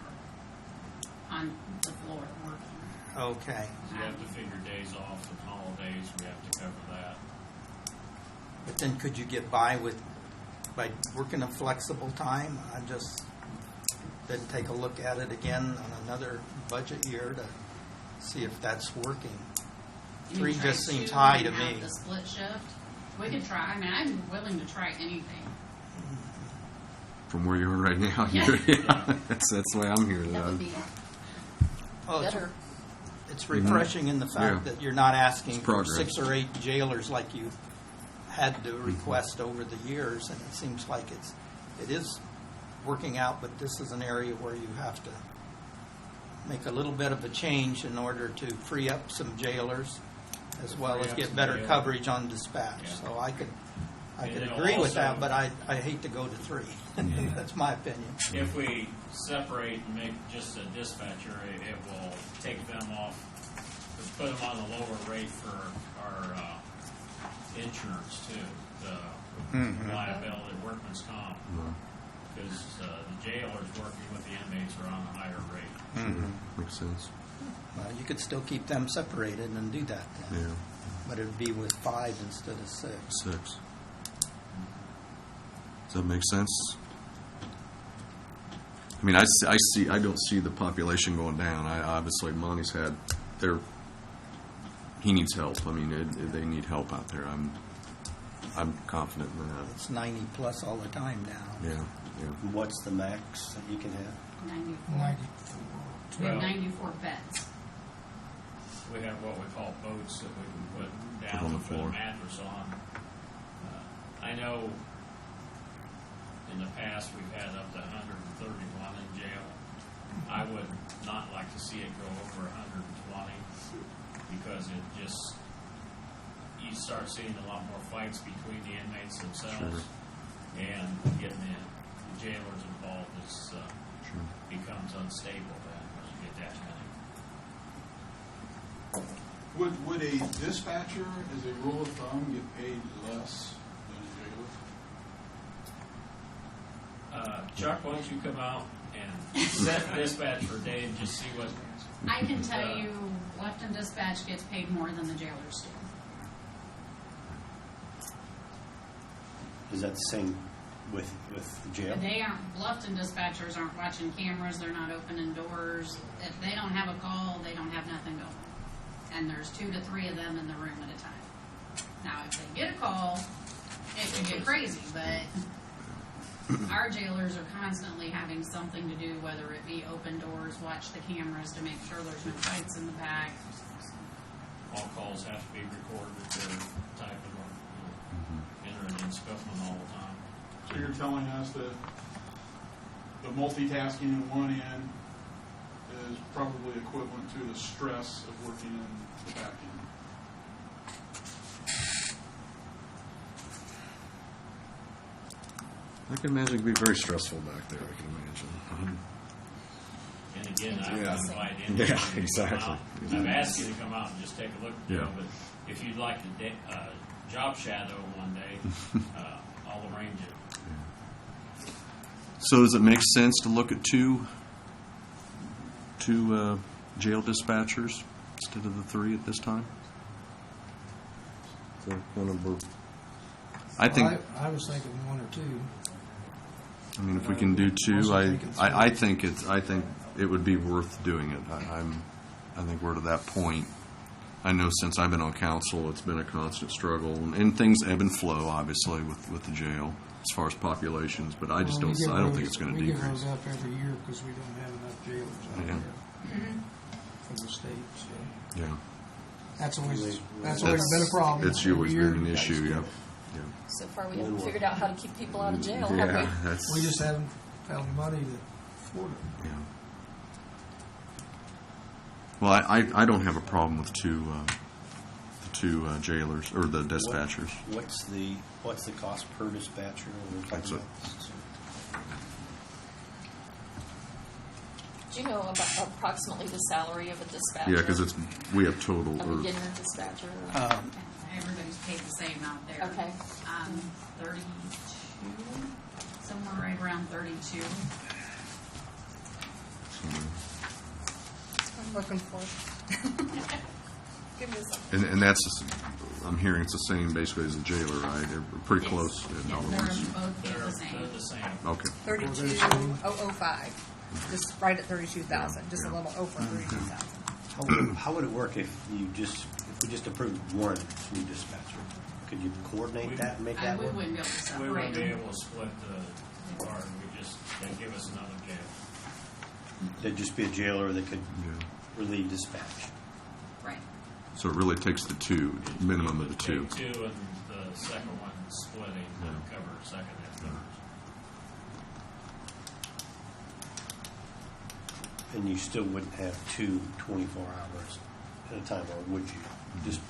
on the floor working. Okay. You have to figure days off and holidays, we have to cover that. But then could you get by working a flexible time? I just then take a look at it again on another budget year to see if that's working. You 3 try just seems 2 high and to have me. The split shift. We could try. I mean, I'm willing to try anything. From where you are right now, Yeah. that's the way I'm here. That would be Well, better. it's refreshing in the fact Yeah. that you're not asking It's for progress. 6 or 8 jailers like you had to request over the years, and it seems like it is working out, but this is an area where you have to make a little bit of a change in order to free up some jailers as well Free as up get some better jailers. coverage on dispatch. Yeah. So I could And it'll agree with also- that, but I hate to go to 3. That's my opinion. If we separate and make just a dispatcher, it will take them off, just put them on a lower rate for our insurance too, the liability, workman's comp. Because the jailers working with the inmates are on a higher rate. Makes sense. Well, you could still keep them separated and do that then. Yeah, But it would be with 5 instead of 6. 6. Does that make sense? I mean, I don't see the population going down. Obviously, Monty's he needs help. I mean, they need help out there. I'm confident in that. It's 90 plus all the time now. Yeah. What's the max that you can have? 94. We have Well- 94 beds. We have what we call boats that we can put Put on down the and put a floor. mattress on. I know In the past, we've had up to 131 in jail. I would not like to see it go over 120 because it just, you start seeing a lot more fights between the inmates themselves and getting the jailers involved becomes unstable then when you get that many. Would a dispatcher, as a rule of thumb, get paid less than a jailer? Chuck, why don't you come out and set dispatch for a day and just see what. I can tell you, Lufton Dispatch gets paid more than the jailers do. Is that the same with the jail? They aren't, Lufton dispatchers aren't watching cameras, they're not opening doors. If they don't have a call, they don't have nothing going. And there's 2 to 3 of them in the room at a time. Now, if they get a call, it could get crazy, but our jailers are constantly having something to do, whether it be open doors, watch the cameras to make sure there's no fights in the back. All calls have to be recorded, they're typing or entering in Scuffman all the time. So you're telling us that the multitasking in one end is probably equivalent to the stress of working in the back end? I can imagine it could be very stressful back there, I can imagine. And again, I've Yeah. invited in. Yeah, exactly. I've asked you to come out and just take a look at it, Yeah. but if you'd like to job shadow one day, I'll arrange it. So does it make sense to look at two jail dispatchers instead of the 3 at this time? So one of both. I think. I was thinking 1 or 2. I mean, if we can do 2, Also I thinking think it would be worth doing it. I think we're to that point. I know since I've been on council, it's been a constant struggle, and things ebb and flow, obviously, with the jail as far as populations. But I just don't think it's going to We get decrease. those up every year because we don't have enough jailers out Yeah. there for the state. So Yeah, that's always been a problem. it's Every always year. been an issue. Yep. So far, we haven't figured out how to keep people out of jail, have Yeah, we? that's. We just haven't found the money to afford it. Yeah. Well, I don't have a problem with the two jailers or the dispatchers. What's the cost per dispatcher? That's it. Do you know about approximately the salary of a dispatcher? Yeah, because we have total. A beginner dispatcher? Everybody's paid the same out there. Okay. 32, somewhere right around 32. I'm looking for it. Give me some. And that's, I'm hearing it's the same basically as a jailer, right? They're pretty Yes. close in Yeah, other they're words. both paid the They're same. the same. Okay. 32,005. Just right at 32,000, just a little over 32,000. How would it work if we just approved one new dispatcher? Could you coordinate that and make that We work? wouldn't be able to We separate wouldn't be them. able to split the part, they'd give us another jail. There'd just be a jailer that could Yeah. relieve dispatch. Right. So it really takes the 2, minimum of the 2. Take 2 and the second one splitting, cover second and third. And you still wouldn't have 2 24 hours at a time, or would you? Just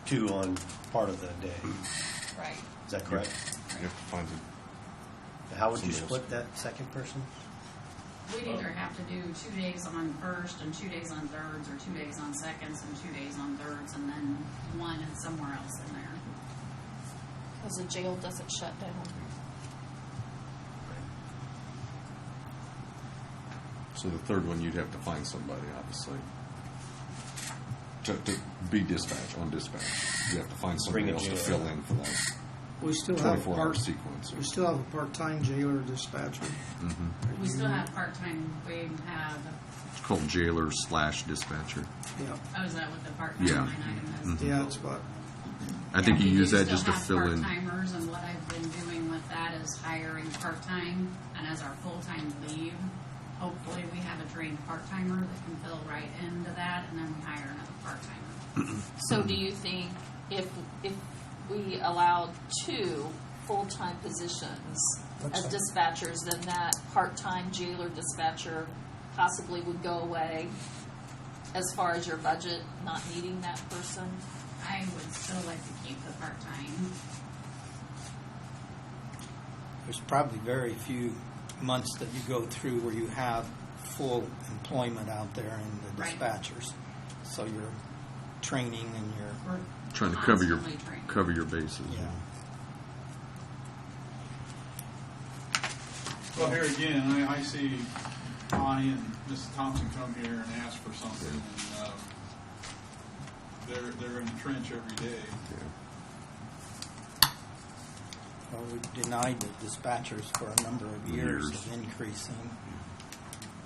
2 on part of the day. Right. Is that correct? You have to find How would you Somebody else. split that second person? We'd either have to do 2 days on first and 2 days on thirds, or 2 days on seconds and 2 days on thirds, and then 1 and somewhere else in there. Because the jail doesn't shut down. So the third one, you'd have to find somebody, obviously, to be on dispatch. You have to find Bring somebody a else to jailer. fill in for that We still have 24-hour sequence. We still have a part-time jailer dispatcher. We still have part-time, we have, It's called jailer/dispatcher. Yeah, oh, is that what the part-time Yeah. line item is? yeah, it's what. I think you we use do that still just to have fill in. part-timers, and what I've been doing with that is hiring part-time, and as our full-time leave, hopefully we have a trained part-timer that can fill right into that, and then we hire another part-timer. So do you think if we allowed 2 full-time positions Looks as like- dispatchers, then that part-time jailer dispatcher possibly would go away as far as your budget not needing that person. I would still like to keep the part-time. There's probably very few months that you go through where you have full employment out there in the Right. dispatchers. So you're training and you're, We're Trying to cover your constantly training. bases. yeah. Well, here again, I see Connie and Mrs. Thompson come here and ask for something, and they're in the trench every day. Well, we've denied the dispatchers for a number of years Years. of increasing,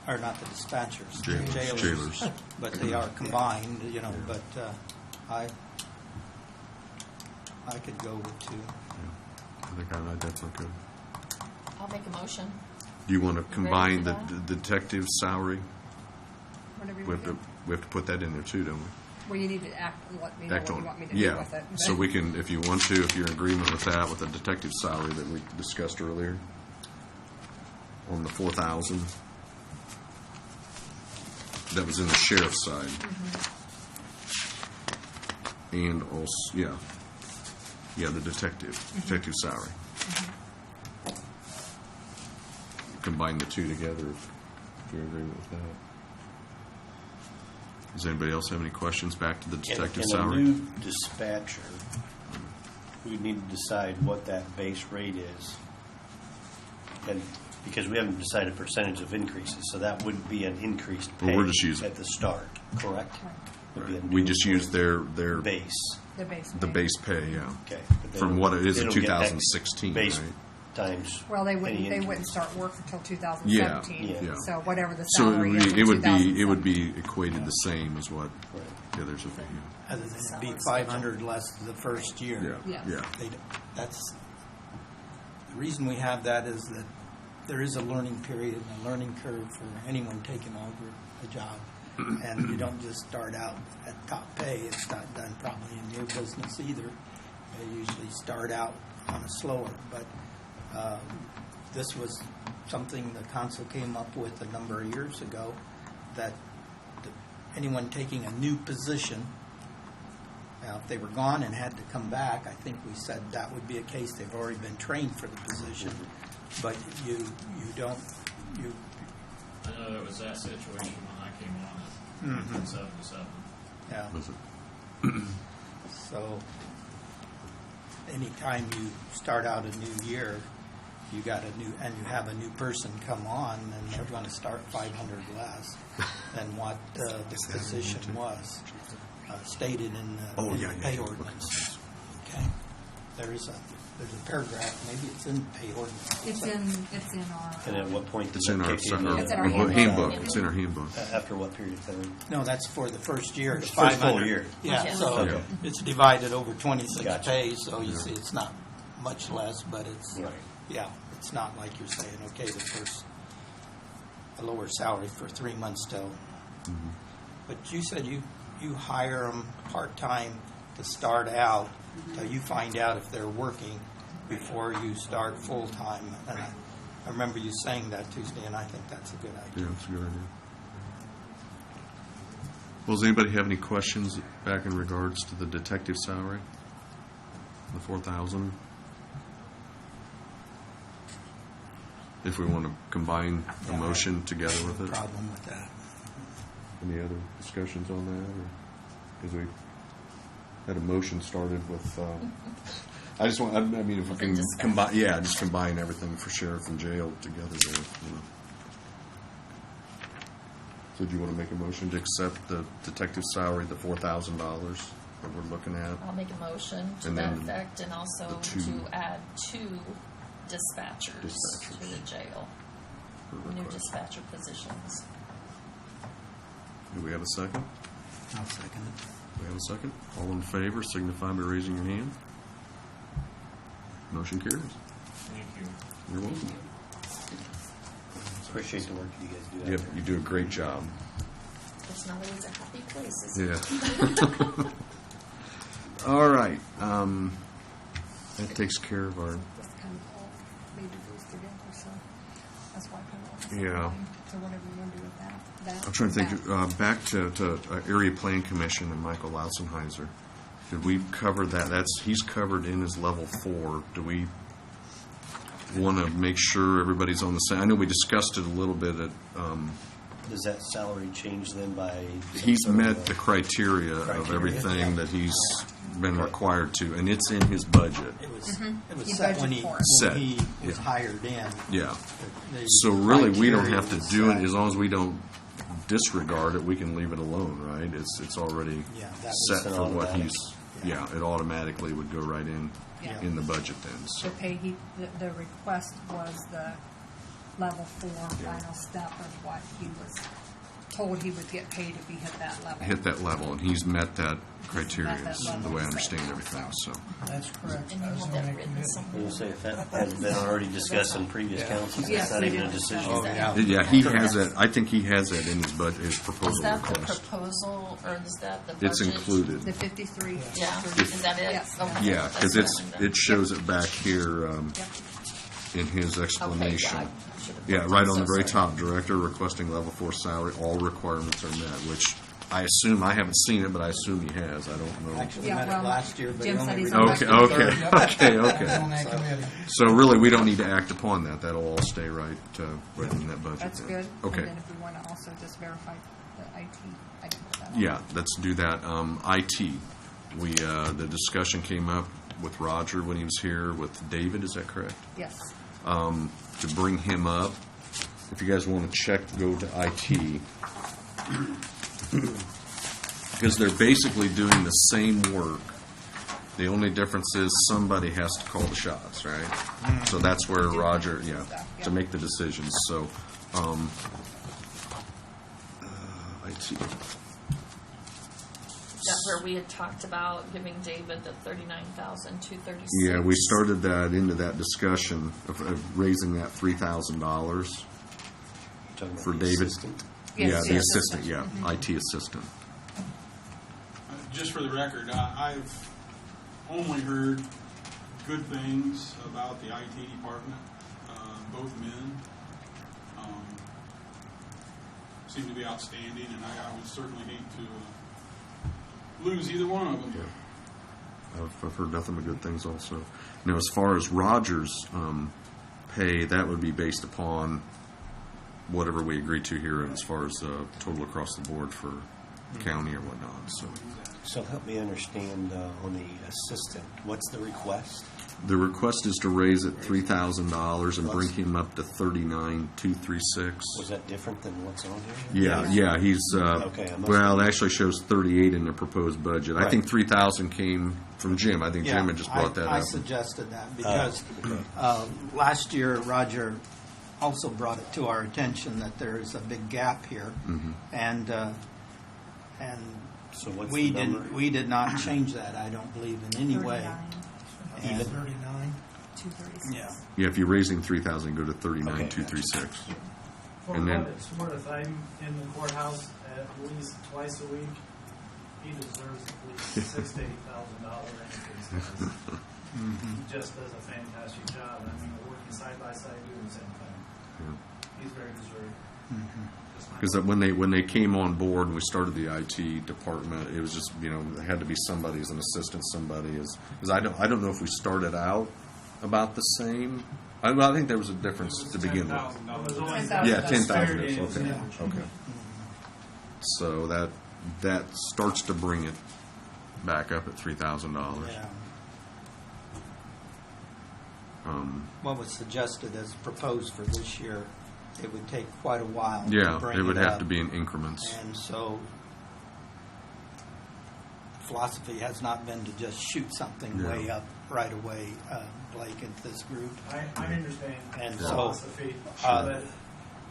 or not the dispatchers, the Jailers. but they are combined, you know, but I could go with 2. I think I definitely could. I'll make a motion. Do you want to combine for the that? the detective's salary? Whatever you We want have to do. we have to put that in there too, don't we? Well, you need to let me know Act what on you want me to yeah. do with it. So we can, if you want to, if you're in agreement with that, with the detective salary that we discussed earlier, on the 4,000. That was in the sheriff's side. And also, yeah, the detective salary. Combine the two together, if you're in agreement with that. Does anybody else have any questions back to the detective And salary? a new dispatcher, we need to decide what that base rate is. And because we haven't decided percentage of increases, so that would be an increased Well, pay we're just using- at the start, correct? Would be a We new just use their base. The base. the pay. base pay, yeah. Okay. But they From don't- what it is they in don't get that 2016, base right? Times. Well, they any wouldn't increase. start work until 2017. Yeah, yeah. So whatever the So salary is in it would be 2017. equated the same as what Right. the others would be. Other than it'd be 500 less the first year. Yeah, Yes. yeah. That's, the reason we have that is that there is a learning period and a learning curve for anyone taking over a job. And you don't just start out at top pay. It's not done probably in your business either. They usually start out on a slower. But this was something the council came up with a number of years ago, that anyone taking a new position, now, if they were gone and had to come back, I think we said that would be a case. They've already been trained for the position, but you don't, you, I know there was that situation when I came on Mhm. at 77. yeah. Was it? So, anytime you start out a new year, you got a new, and you have a new person come on, and they're going to start 500 less than what the position was stated in the Oh, in yeah, the yeah, pay yeah. ordinance. Okay, there's a paragraph. Maybe it's in the pay ordinance. It's in our. And at what point does It's that in our, kick in? It's in our handbook. handbook. It's in our handbook. After what period of time? No, that's for the first year. It's First full 500. year. Yeah, Yes. so Okay. it's divided over 26 Gotcha. pays, so you see it's not much less, but it's, Right. yeah, it's not like you're saying, okay, the first, a lower salary for 3 months till. But you said you hire them part-time to start out, till you find out if they're working before you start full-time. And I remember you saying that Tuesday, and I think that's a good idea. Yeah, it's a good idea. Well, does anybody have any questions back in regards to the detective salary? The 4,000? If we want to combine a motion together with it? Problem with that. Any other discussions on that? Because we had a motion started with, I just want, I mean, if we can combine, just combine everything for sheriff and jail together there, you know. So do you want to make a motion to accept the detective salary, the $4,000 that we're looking at? I'll make a motion to And that then effect, and also the two- to add 2 dispatchers Dispatchers. to the jail, for new request? dispatcher positions. Do we have a second? I'll second it. We have a second. All in favor, signify by raising your hand. Motion carries. Thank you. You're welcome. Appreciate the work you guys do out Yep, there. you do a great job. It's not always a happy place, is it? Yeah. All right. That takes care of our, Just kind of all maybe goes together, so that's why I kind of want to Yeah. So whatever you want to do with that. I'm trying to think, back to Area Plan Commission and Michael Lautzenheiser. Did we cover that? He's covered in his level 4. Do we want to make sure everybody's on the same? I know we discussed it a little bit at, Does that salary change then by? he's some sort met of the criteria of Criteria, everything yeah. that he's been required to, and it's in his budget. It was, Mm-hmm. it was You set budget when he, for it. Set, when he was yeah. hired in. Yeah. The So really, we don't criteria have to was do it, set. as long as we don't disregard it, we can leave it alone, right? It's already Yeah, that was set an for what automatic. he's, yeah, it automatically would go right in, Yeah. in the budget then, so. The pay, the request was the level 4 Yeah. final step of what he was told he would get paid if he hit that level. Hit that level, and he's met that criteria, Met that is level, the way I so- understand everything, so. That's correct. And I you was have gonna that make written commitment. somewhere. You say if that hasn't been already discussed in previous councils, Yes, that's not we even a did. decision. Oh, yeah. Yeah, he has that, I think he has that in his his Is proposal that the request. proposal, or is that the budget? It's included. The 53. Yeah, It's- is that it? Yes. Okay, Yeah, that's because what I'm done. it shows it back here Yep. in his Okay, explanation. yeah, I should've Yeah, put right that, on the so very sorry. top, director requesting level 4 salary, all requirements are met, which I assume, I haven't seen it, but I assume he has, I don't know. Actually Yeah, met well, it last year, but he Jim said only he's renewed on Okay, it for okay, third. okay, I was okay. on that committee. So really, we don't need to act upon that, that'll all stay right in that budget. That's then. good. Okay. And then if we want to also just verify the IT, I can put that on. Yeah, let's do that. IT, the discussion came up with Roger when he was here with David, is that correct? Yes. To bring him up. If you guys want to check, go to IT. Because they're basically doing the same work. The only difference is somebody has to call the shots, right? So that's where Roger, yeah, to make the decisions. So, IT. That's where we had talked about giving David the $39,236. Yeah, we started that into that discussion of raising that $3,000 Talking about for the David. assistant. Yes, Yeah, the yes. assistant, yeah, IT assistant. Just for the record, I've only heard good things about the IT department. Both men seem to be outstanding, and I would certainly hate to lose either one of them. Yeah. I've heard nothing but good things also. Now, as far as Rogers' pay, that would be based upon whatever we agree to here as far as total across the board for county or whatnot. So help me understand on the assistant, what's the request? The request is to raise it $3,000 and bring him up to $39,236. Was that different than what's on here? Yeah, he's, Okay, I must well, it have- actually shows 38 in the proposed budget. I Right. think 3,000 came from Jim. I think Yeah, Jim had just brought that I up. suggested that because okay. last year Roger also brought it to our attention that there is a big gap here, Mhm. and So what's we the number? didn't we did not change that. I don't believe in any way. 39, And 39. 236. yeah, Yeah, if you're raising 3,000, go to 39,236. For And then- what it's worth, I'm in the courthouse at least twice a week. He deserves at least $6,000 to $8,000 increase. He just does a fantastic job. I mean, we're working side by side doing the same thing. He's very deserving. Just my- Because when they came on board and we started the IT department, it was just, it had to be somebody as an assistant, somebody as, because I don't know if we started out about the same. I think there was a difference to begin with. It was only- $10,000. Yeah, 10,000 Fair is, days, okay, yeah. okay. So that starts to bring it back up at $3,000. yeah. What was suggested as proposed for this year, it would take quite a while. to Yeah, bring it would have up. to be in increments. And so, philosophy has not been to just shoot something Yeah. way up right away, Blake, into this group. I understand And the so, philosophy, uh, but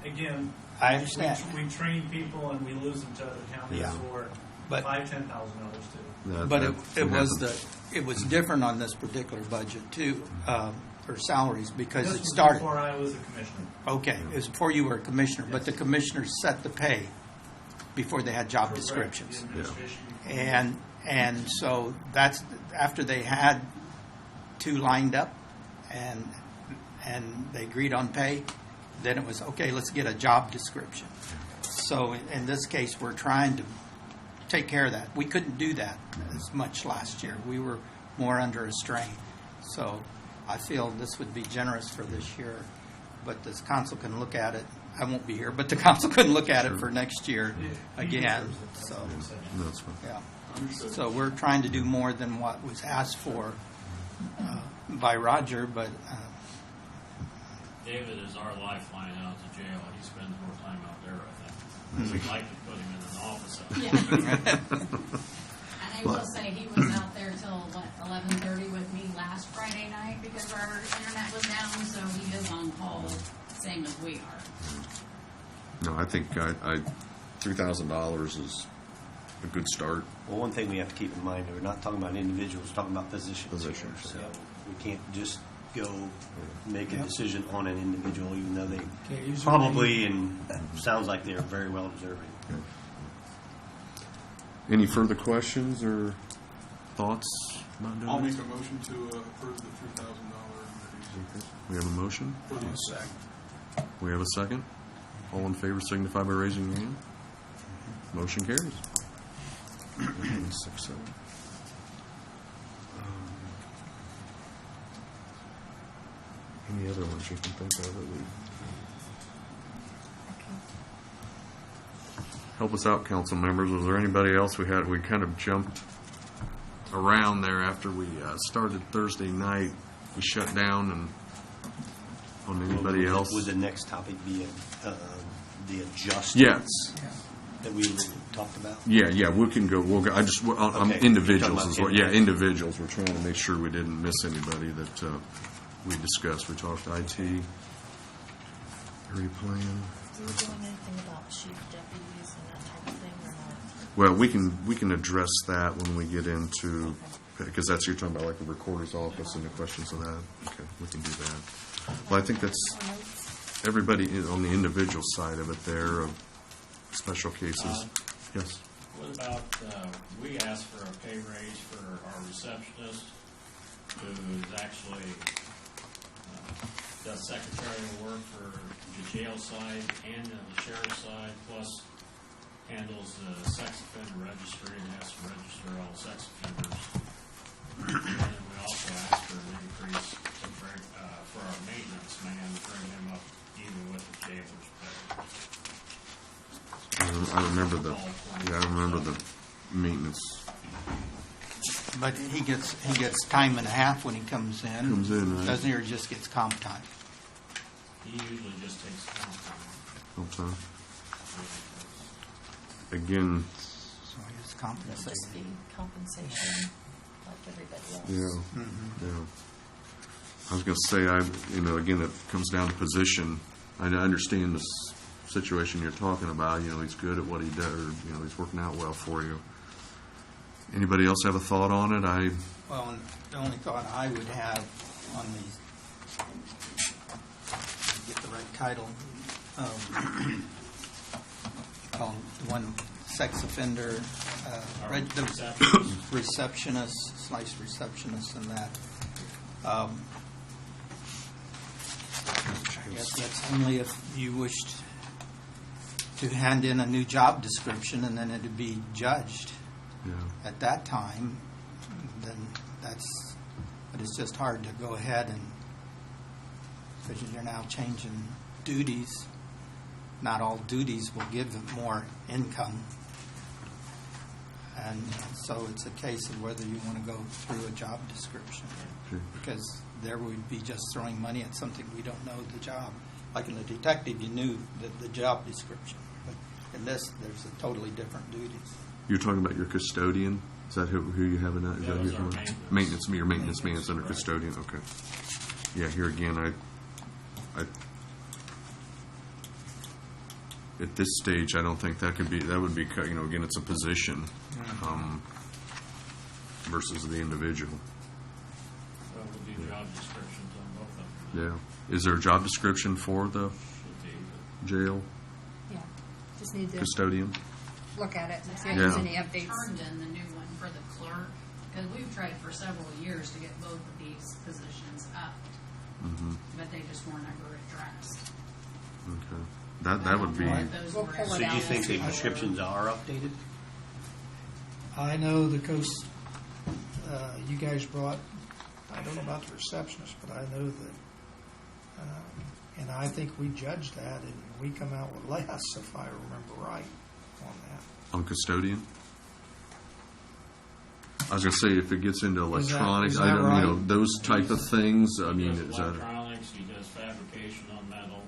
again, I understand. We train people and we lose them to other counties Yeah. for But- $5,000-$10,000 too. But That it was happens. it was different on this particular budget too, for salaries, because This it was started. before I was a commissioner. Okay, it was before you were a commissioner, but the commissioners set the pay before they had job Correct. descriptions. The administration- And so that's after they had two lined up, and they agreed on pay, then it was, okay, let's get a job description. So in this case, we're trying to take care of that. We couldn't do that as much last year. We were more under a strain. So I feel this would be generous for this year, but this council can look at it. I won't be here, but the council can look at it for next year again. So, That's fine. yeah. So we're trying to do more than what was asked for by Roger, but David is our lifeline out to jail. He spends more time out there, I think. We'd like to put him in an office out there. Yeah. And I will say, he was out there till, 11:30 with me last Friday night because our internet was down, so he is on call, same as we are. No, I think $3,000 is a good start. Well, one thing we have to keep in mind, we're not talking about individuals, we're talking about positions. Positions, So yeah. we can't just go make a decision on an individual, even though they Can't use probably, and sounds like they're very well observing. Any further questions or thoughts about doing I'll make this? a motion to approve the $3,000 increase. We have a motion. For the We have a second. All in favor signify by raising your hand. Motion carries. 6-7. Any other ones you can think of that we... Help us out, council members. Was there anybody else we had? We kind of jumped around there after we started Thursday night. We shut down and on anybody else. Would the next topic be the adjustments Yes. that we talked about? Yeah, we can go. We'll go. I'm Okay. individuals You're as talking well. about Yeah, individuals. We're trying to make sure we didn't miss anybody that we discussed. We talked IT, area plan. Are you doing anything about chief deputies and that type of thing, or not? Well, we can address that when we get into, because that's you're talking about like the recorder's office and the questions of that. Okay, we can do that. Well, I think that's everybody on the individual side of it there, of special cases. Yes. What about, we asked for a pay raise for our receptionist, who's actually does secretarial work for the jail side and the sheriff's side, plus handles the sex offender registry and has to register all sex offenders. And then we also asked for an increase to bring, for our maintenance man, to bring him up even with the jailer's pay. I remember the maintenance. but he gets time and a half when he comes in. Comes in, right. Doesn't he, or just gets comp time? He usually just takes comp time. Okay. Again, So he gets It'll compensated. just be compensation like everybody else. yeah. Mm-hmm. Yeah. I was going to say, again, it comes down to position. I understand this situation you're talking about. He's good at what he does, or, he's working out well for you. Anybody else have a thought on it? Well, and the only thought I would have on these, get the right title, called the one sex offender, Our the receptionist. receptionist and that. I guess that's only if you wished to hand in a new job description and then it'd be judged Yeah. at that time, then but it's just hard to go ahead and, because you're now changing duties. Not all duties will give them more income. And so it's a case of whether you want to go through a job description. Sure. Because there would be just throwing money at something we don't know the job. Like in the detective, you knew the job description. But in this, there's a totally different duties. You're talking about your custodian? Is that who you have in that? Is That that was who our you're maintenance. Maintenance, your maintenance man is under custodian? Okay. Yeah, here again, I at this stage, I don't think that would be, again, it's a position, versus the individual. So we'll do job descriptions on both of them. Yeah. Is there a job description for the Should be, but jail Yeah, just need to custodian? look at it and see I if there's Yeah. any updates. turned in the new one for the clerk, because we've tried for several years to get both of these positions upped, Mm-hmm. but they just weren't ever addressed. Okay. That would be. Those We'll were pull it So do you out. think the descriptions are updated? I know the coast, you guys brought, I don't know about the receptionist, but I know that, and I think we judged that, and we come out with less, if I remember right, on that. On custodian? I was going to say, if it gets into Is that- electronics, is I that don't, you know, right? those type of things, I He mean, does is that, electronics, he does fabrication on metal.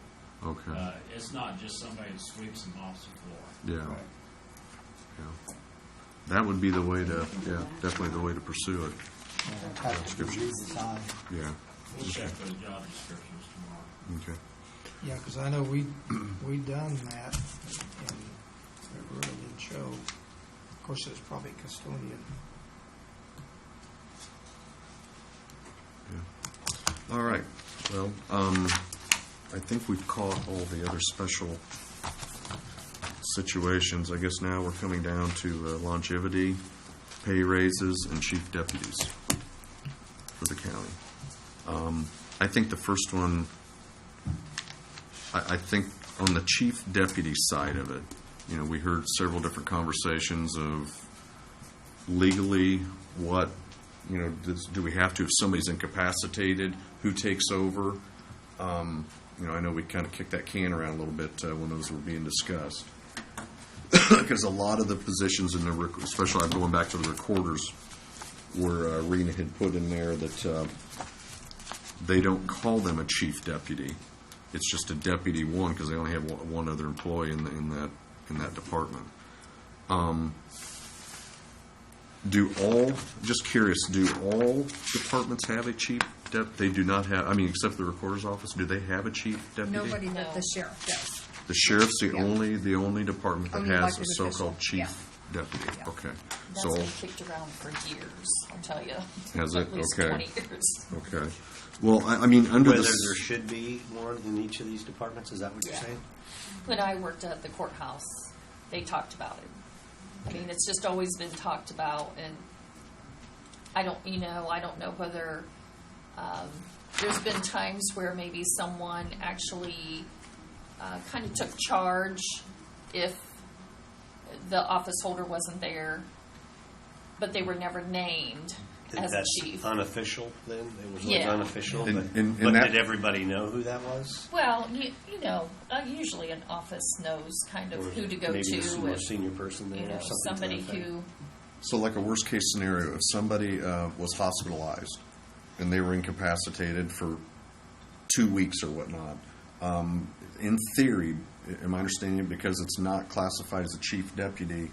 okay, It's not just somebody that sweeps and mops the floor. yeah. Yeah. That would be the way to, yeah, definitely the way to pursue it, Have to be redesigned. yeah, We'll check those job descriptions tomorrow. okay. Yeah, because I know we done that, and it really did show. Of course, it's probably custodian. All right, well, I think we've caught all the other special situations. I guess now we're coming down to longevity, pay raises, and chief deputies for the county. I think the first one, I think on the chief deputy side of it, you know, we heard several different conversations of legally what, you know, do we have to, if somebody's incapacitated, who takes over? You know, I know we kind of kicked that can around a little bit when those were being discussed. Because a lot of the positions in the, especially I'm going back to the recorders, where Rena had put in there that they don't call them a chief deputy. It's just a deputy one because they only have one other employee in that department. Just curious, do all departments have a chief they do not have, I mean, except the recorder's office, do they have a chief deputy? Nobody but No. the sheriff does. The sheriff's the Yeah. only department that Only has a elected so-called official. chief deputy. Yeah. Okay. That's So, been kicked around for years, I'll tell you. Has At it? least Okay. 20 years. okay. Well, I mean, under Whether this. there should be one in each of these departments, is that what you're Yeah. saying? When I worked at the courthouse, they talked about it. I mean, it's just always been talked about, and I don't know whether, there's been times where maybe someone actually kind of took charge if the office holder wasn't there, but they were never named as a That's chief. unofficial then? It was like Yeah. unofficial, And- but, and but that- did everybody know who that was? Well, you know, usually an office knows kind of Or who to go maybe to. a more if, senior person there you know, or something to somebody that effect? who, So, like a worst case scenario, if somebody was hospitalized and they were incapacitated for 2 weeks or whatnot, in theory, am I understanding, because it's not classified as a chief deputy,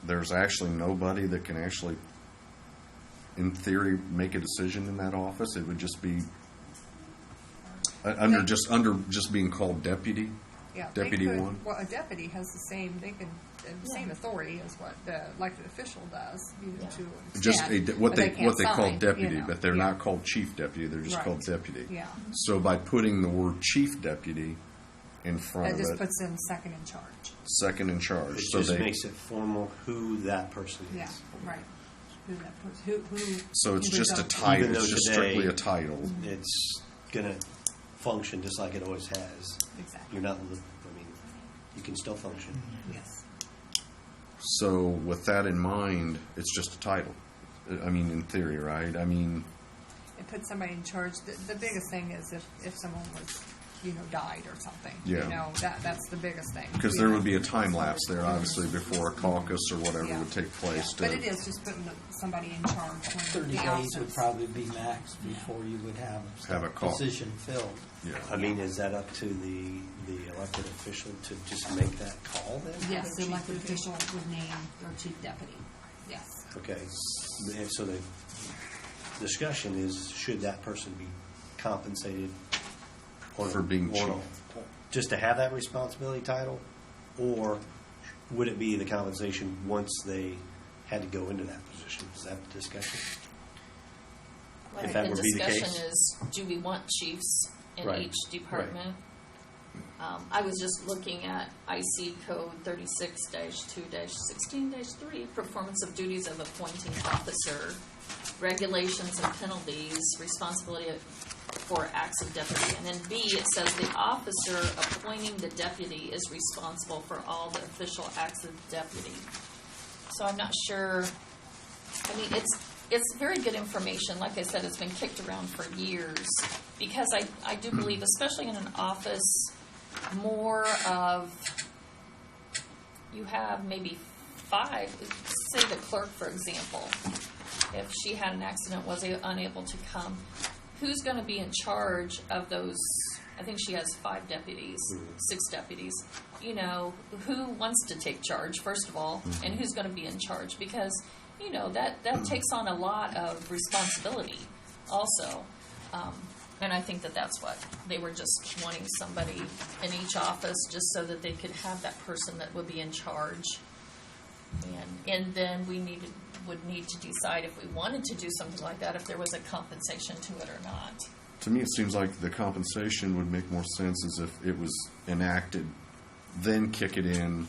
there's actually nobody that can actually, in theory, make a decision in that office? It would just be under just being called deputy? Yeah, Deputy they could, one? Well, a deputy has the same. They could the same authority as what the elected official does. You know, Yeah. to an Just extent, what but they can't call sign, deputy, you know. but they're Yeah. not called chief deputy. They're just Right. called deputy. Yeah, So by putting the word chief deputy in front that of just it, puts them second in charge. second in charge. It So just they, makes it formal who that person is. Yeah, right. Who that person? Who? so it's who just a goes- title. Even It's though just today- strictly a title. It's going to function just like it always has. Exactly. You're not, I mean, you can still function. Yes. So with that in mind, it's just a title. I mean, in theory, right? I mean, It puts somebody in charge. The biggest thing is if someone was, died or something. Yeah. That's the biggest thing. because there would be a time lapse there, obviously, before a caucus or whatever Yeah. would take place. But it is just putting somebody in charge. When 30 the days absence. would probably be max before you would have Have a call. position filled. Yeah. I mean, is that up to the elected official to just make that call then? Yes, the elected official would name their chief deputy. Yes. Okay, and so the discussion is, should that person be compensated For being chief. just to have that responsibility title? Or would it be the compensation once they had to go into that position? Is that the discussion? If that the would be the discussion case. is, do we want chiefs in Right, each department? I was just looking at IC code 36-2-16-3, performance of duties of appointing officer, regulations and penalties, responsibility for acts of deputy. And then B, it says the officer appointing the deputy is responsible for all the official acts of the deputy. So I'm not sure. I mean, it's very good information. Like I said, it's been kicked around for years because I do believe, especially in an office, more of, you have maybe 5, say the clerk, for example, if she had an accident, was unable to come, who's going to be in charge of those? I think she has 5 deputies, 6 deputies. You know, who wants to take charge, first of all, and who's going to be in charge? Because, you know, that takes on a lot of responsibility also. And I think that's what they were, just wanting somebody in each office just so that they could have that person that would be in charge. And then we would need to decide if we wanted to do something like that, if there was a compensation to it or not. To me, it seems like the compensation would make more sense as if it was enacted, then kick it in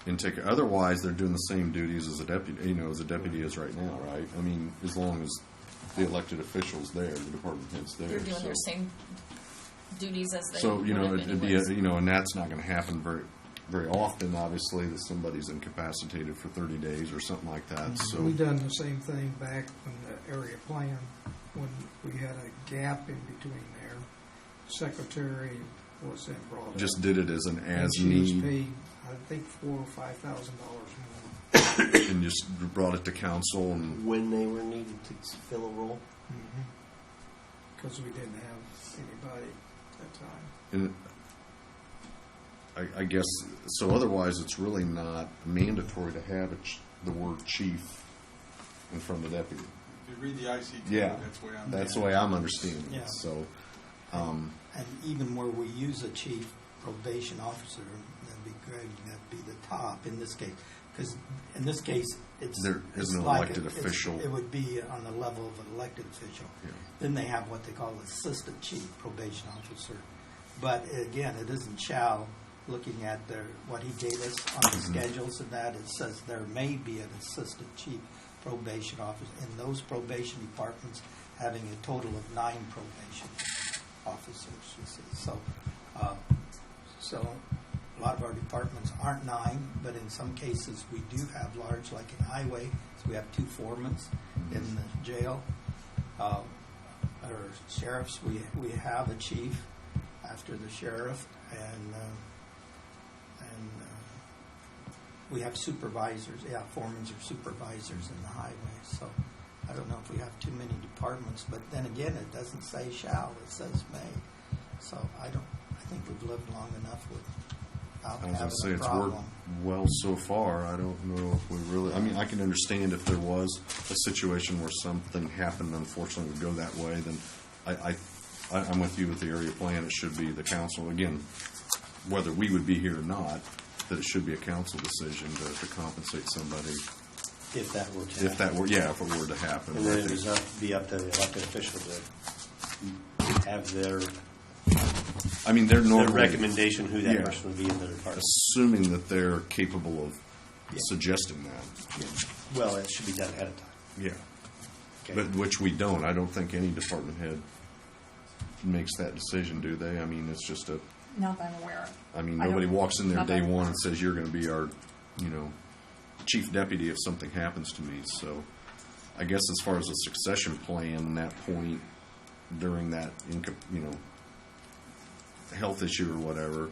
and take it. Otherwise, they're doing the same duties as a deputy, as a deputy is right now, right? I mean, as long as the elected officials there, the department heads there. They're doing their same duties as they So, would have it'd be, anyways. and that's not going to happen very often, obviously, that somebody's incapacitated for 30 days or something like that. So We done the same thing back when the area plan, when we had a gap in between there. Secretary was then brought up. just did it as an And as she was need paid, I think, $4,000 or $5,000 more. and just brought it to council and When they were needed to fill a role. Because we didn't have anybody at that time. And I guess, so otherwise it's really not mandatory to have the word chief in front of the deputy. If you read the IC code, Yeah, that's the way I'm understanding it. Yeah. So, And even where we use a chief probation officer, that'd be great, that'd be the top in this case. Because in this case, it's There it's isn't an like elected official. It would be on the level of an elected official. Yeah. Then they have what they call assistant chief probation officer. But again, it isn't shall. Looking at what he gave us on the schedules and that, it says there may be an assistant chief probation officer in those probation departments having a total of 9 probation officers. You see. So a lot of our departments aren't 9, but in some cases we do have large, like in highway, so we have 2 foremen in the jail. Our sheriffs, we have a chief after the sheriff, and we have supervisors. Yeah, foremen are supervisors in the highway. So I don't know if we have too many departments, but then again, it doesn't say shall; it says may. So I think we've lived long enough without I was going having to say a it's problem. worked well so far. I don't know if we really. I mean, I can understand if there was a situation where something happened, unfortunately, would go that way. Then I'm with you with the area plan. It should be the council again, whether we would be here or not. That it should be a council decision to compensate somebody If that were to if that happen. were if it were to happen. And I then it think- would be up to the elected official to have their they're normally recommendation who that Yeah. person would be in their department. assuming that they're capable of suggesting that. Well, it should be done ahead of time. Yeah. Okay. But which we don't. I don't think any department head makes that decision, do they? I mean, it's just Not that I'm aware of. nobody walks in there not day that- one and says, you're going to be our, chief deputy if something happens to me. So I guess as far as a succession plan, that point during that, health issue or whatever,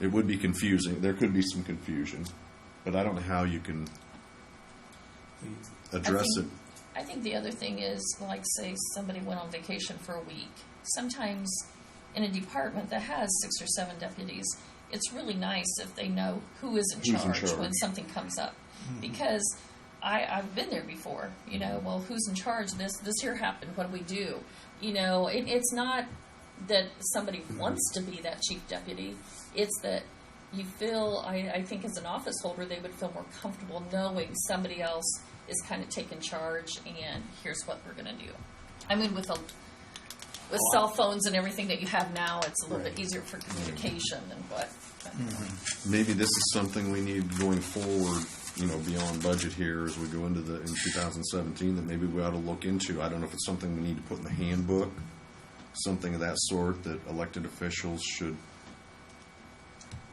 it would be confusing. There could be some confusion, but I don't know how you can address it. I think the other thing is, like, say somebody went on vacation for a week. Sometimes in a department that has 6 or 7 deputies, it's really nice if they know who is in Who's in charge charge. when something comes up. Because I've been there before, well, who's in charge? This here happened. What do we do? It's not that somebody wants to be that chief deputy. It's that you feel, I think as an office holder, they would feel more comfortable knowing somebody else is kind of taking charge and here's what we're going to do. I mean, with with cell phones and everything that you have now, it's a little bit easier for communication than what. Maybe this is something we need going forward, beyond budget here as we go into in 2017, that maybe we ought to look into. I don't know if it's something we need to put in the handbook, something of that sort, that elected officials should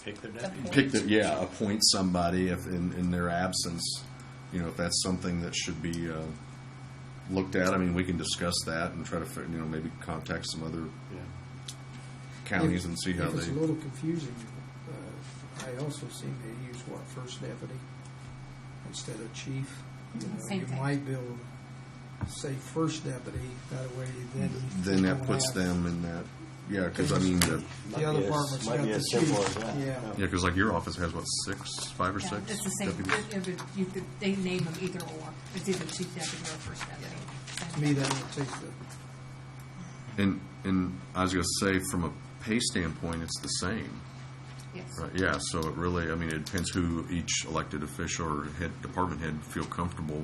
Pick their deputy. appoint somebody if in their absence. If that's something that should be looked at. I mean, we can discuss that and try to, maybe contact some other counties and see how If it's they. a little confusing, I also seem to use first deputy instead of chief. Same You thing. might be able to say first deputy, that way then. Then you that don't puts have- them in that. Yeah, because I mean, The other departments might got be the as chief. simple as that. Yeah. because like your office has what, 5 or Yeah, 6 it's the same. deputies. They name them either or. It's either chief deputy or first deputy. To me, that would take the, And I was going to say, from a pay standpoint, it's the same. Yes. Right, yeah, so it really, I mean, it depends who each elected official or department head feel comfortable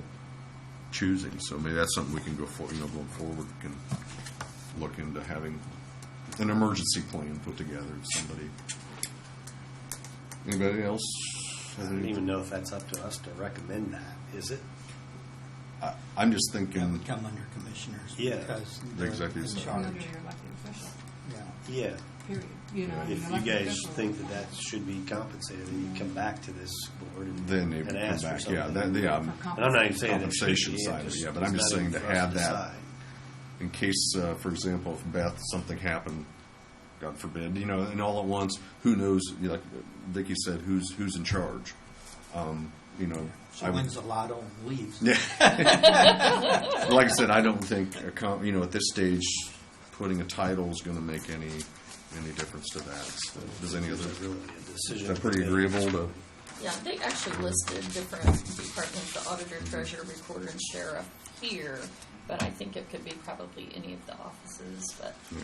choosing. So maybe that's something we can going forward, we can look into having an emergency plan put together with somebody. Anybody else? I don't even know if that's up to us to recommend that, is it? I'm just That thinking, would come under commissioners. Yeah. Because The they're executive in session. charge. Under your elected official, Yeah. Yeah. period. You know, If an you elected guys official- think that that should be compensated, then you come back to this board and, then they would come ask for back, something. yeah, for And I'm not even saying that it should compensation be, side of it, just- yeah, but I'm it's just not saying even to for us have that decide. in case, for example, if Beth, something happened, God forbid, and all at once, who knows, like Vicki said, who's in charge? She wins the lotto and leaves. Yeah. Like I said, I don't think, at this stage, putting a title is going to make any difference to that. So, does any other, It's really a is decision. that pretty agreeable to? Yeah, they actually listed different departments, the auditor, treasurer, recorder, and sheriff here, but I think it could be probably any of the offices, but. Yeah.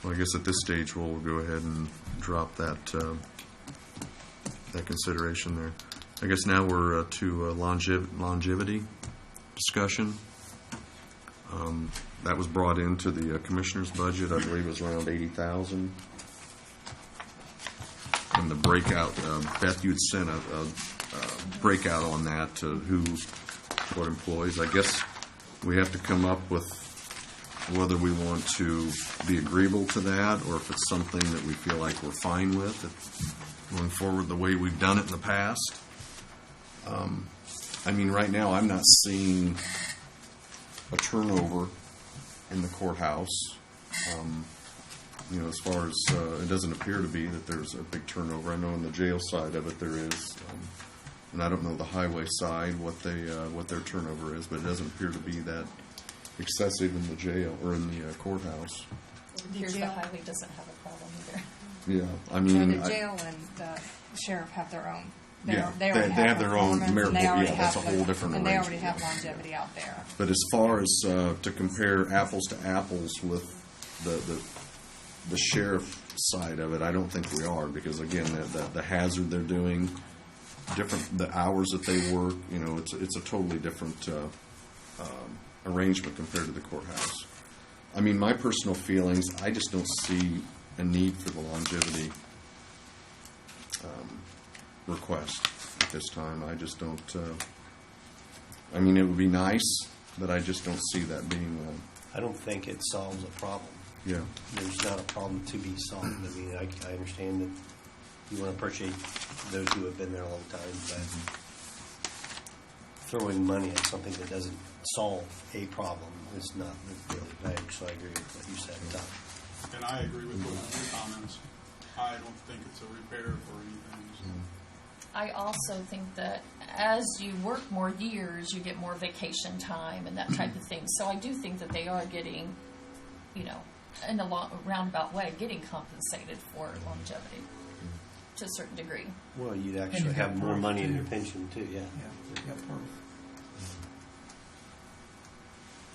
Well, I guess at this stage, we'll go ahead and drop that consideration there. I guess now we're to longevity discussion. That was brought into the commissioner's budget. I believe it was around $80,000. And the breakout, Beth, you had sent a breakout on that, what employees. I guess we have to come up with whether we want to be agreeable to that or if it's something that we feel like we're fine with going forward the way we've done it in the past. I mean, right now I'm not seeing a turnover in the courthouse. As far as it doesn't appear to be that there's a big turnover. I know on the jail side of it there is, and I don't know the highway side what their turnover is, but it doesn't appear to be that excessive in the jail or in the courthouse. Here's the jail- highway doesn't have a problem either. Yeah, I And mean, the jail and the sheriff have their own. Yeah, They already they have their own performance, and merit they board. already Yeah, that's have a whole different And they already arrangement. have longevity out there. but as far as to compare apples to apples with the sheriff side of it, I don't think we are because again, the hazard they're doing, different the hours that they work, it's a totally different arrangement compared to the courthouse. I mean, my personal feelings, I just don't see a need for the longevity request at this time. I just don't. I mean, it would be nice, but I just don't see that being. I don't think it solves a problem. Yeah. There's not a problem to be solved. I mean, I understand that you want to appreciate those who have been there a long time, but throwing money at something that doesn't solve a problem is not really vague. So I agree with what you said, Tom. And I agree with both of your comments. I don't think it's a repair for anything. So. I also think that as you work more years, you get more vacation time and that type of thing. So I do think that they are getting, in a roundabout way, getting compensated for longevity to a certain degree. Well, you'd you actually have have more proof, money in too. your pension too. Yeah. yeah, proof.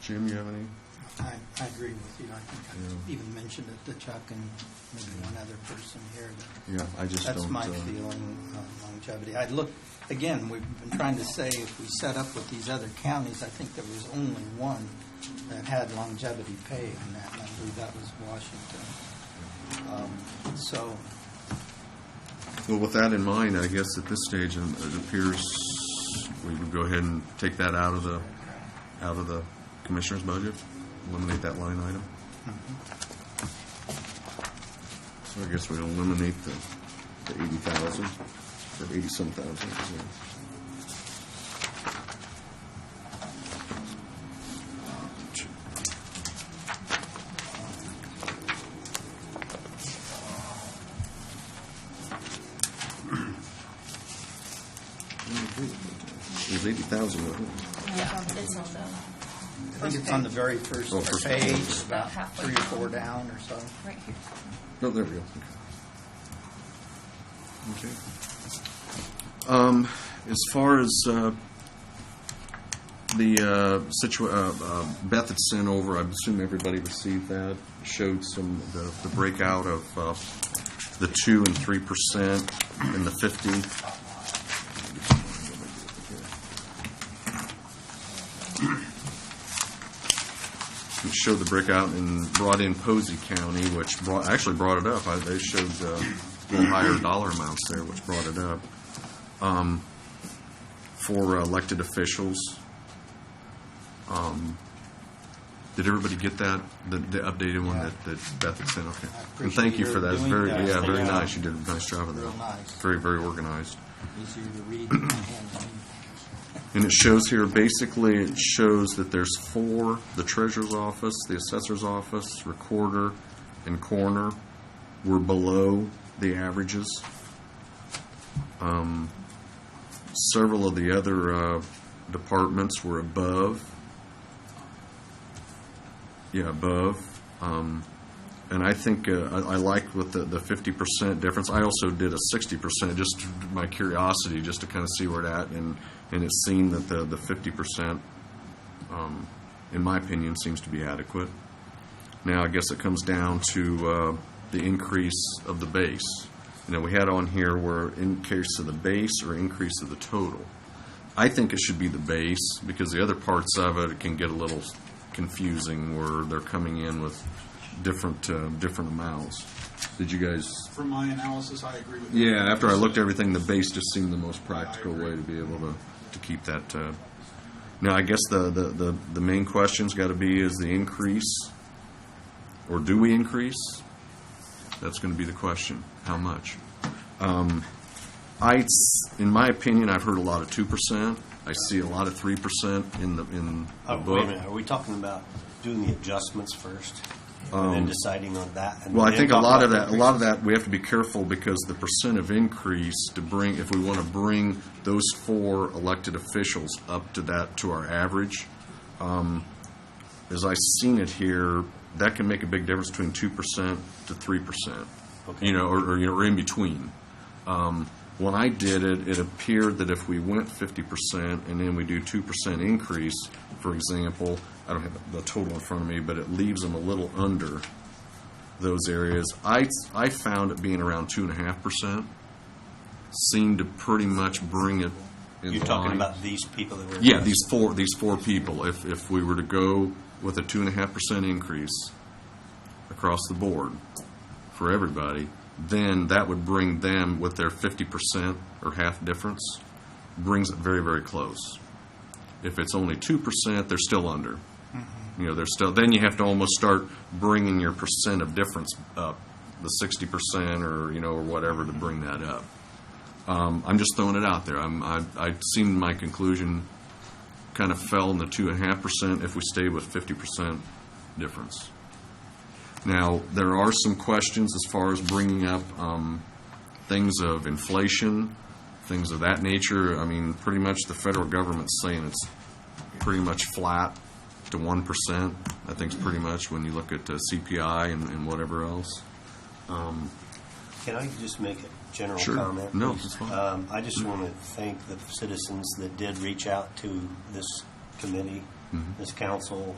Jim, you have any? I agree with you. I think I even mentioned it to Chuck and maybe one other person here. Yeah, I just That's don't. my feeling on longevity. I'd look, again, we've been trying to say if we set up with these other counties, I think there was only one that had longevity pay on that, and I believe that was Washington. So, Well, with that in mind, I guess at this stage, it appears we would go ahead and take that out of the commissioner's budget, eliminate that line item. So I guess we'd eliminate the 80,000 or 80-some thousand. Yeah. It was 80,000, wasn't it? Yeah, it's on the I think it's on the very first first page, page. about About halfway 3 or down. 4 down or so. right here. No, there we go. Okay. As far as Beth had sent over, I assume everybody received that. Showed some the breakout of the 2 and 3% and the 50. It showed the breakout and brought in Posey County, which actually brought it up. They showed a little higher dollar amounts there, which brought it up. For elected officials, did everybody get that? The updated one that Beth had sent? Okay. And thank you for that. It's very, very nice. You did a nice job of that. Real nice. Very, very organized. Easier to read than my handwriting. And it shows here, basically, it shows that there's 4, the treasurer's office, the assessor's office, recorder, and coroner were below the averages. Several of the other departments were above. Yeah, above. And I think I like with the 50% difference. I also did a 60%, just my curiosity, just to kind of see where it at. And it seemed that the 50%, in my opinion, seems to be adequate. Now, I guess it comes down to the increase of the base. You know, we had on here where increase of the base or increase of the total. I think it should be the base because the other parts of it can get a little confusing where they're coming in with different amounts. Did you guys? From my analysis, I agree with you. Yeah, after I looked at everything, the base just seemed the most practical way to be able to keep that. Now, I guess the main question's got to be: is the increase, or do we increase? That's going to be the question. How much? In my opinion, I've heard a lot of 2%. I see a lot of 3% in the Oh, book. wait a minute. Are we talking about doing the adjustments first and then deciding on that? And Well, I then think a talk lot of about that increases? we have to be careful because the percent of increase to bring, if we want to bring those 4 elected officials up to our average, as I've seen it here, that can make a big difference between 2% to 3%. Okay. You know, or in between. When I did it, it appeared that if we went 50% and then we do 2% increase, for example, I don't have the total in front of me, but it leaves them a little under those areas. I found it being around 2.5% seemed to pretty much bring it in You're talking line. about these people that were... Yeah, these four people. If we were to go with a 2.5% increase across the board for everybody, then that would bring them with their 50% or half difference, brings it very, very close. If it's only 2%, they're still under. Mm-hmm. You know, they're still. Then you have to almost start bringing your percent of difference up, the 60% or whatever to bring that up. I'm just throwing it out there. I seemed my conclusion kind of fell in the 2.5% if we stayed with 50% difference. Now, there are some questions as far as bringing up things of inflation, things of that nature. I mean, pretty much the federal government's saying it's pretty much flat to 1%. I think it's pretty much when you look at CPI and whatever else. Can I just make a general Sure. comment? No, please? that's fine. I just want to thank the citizens that did reach out to this committee, this council,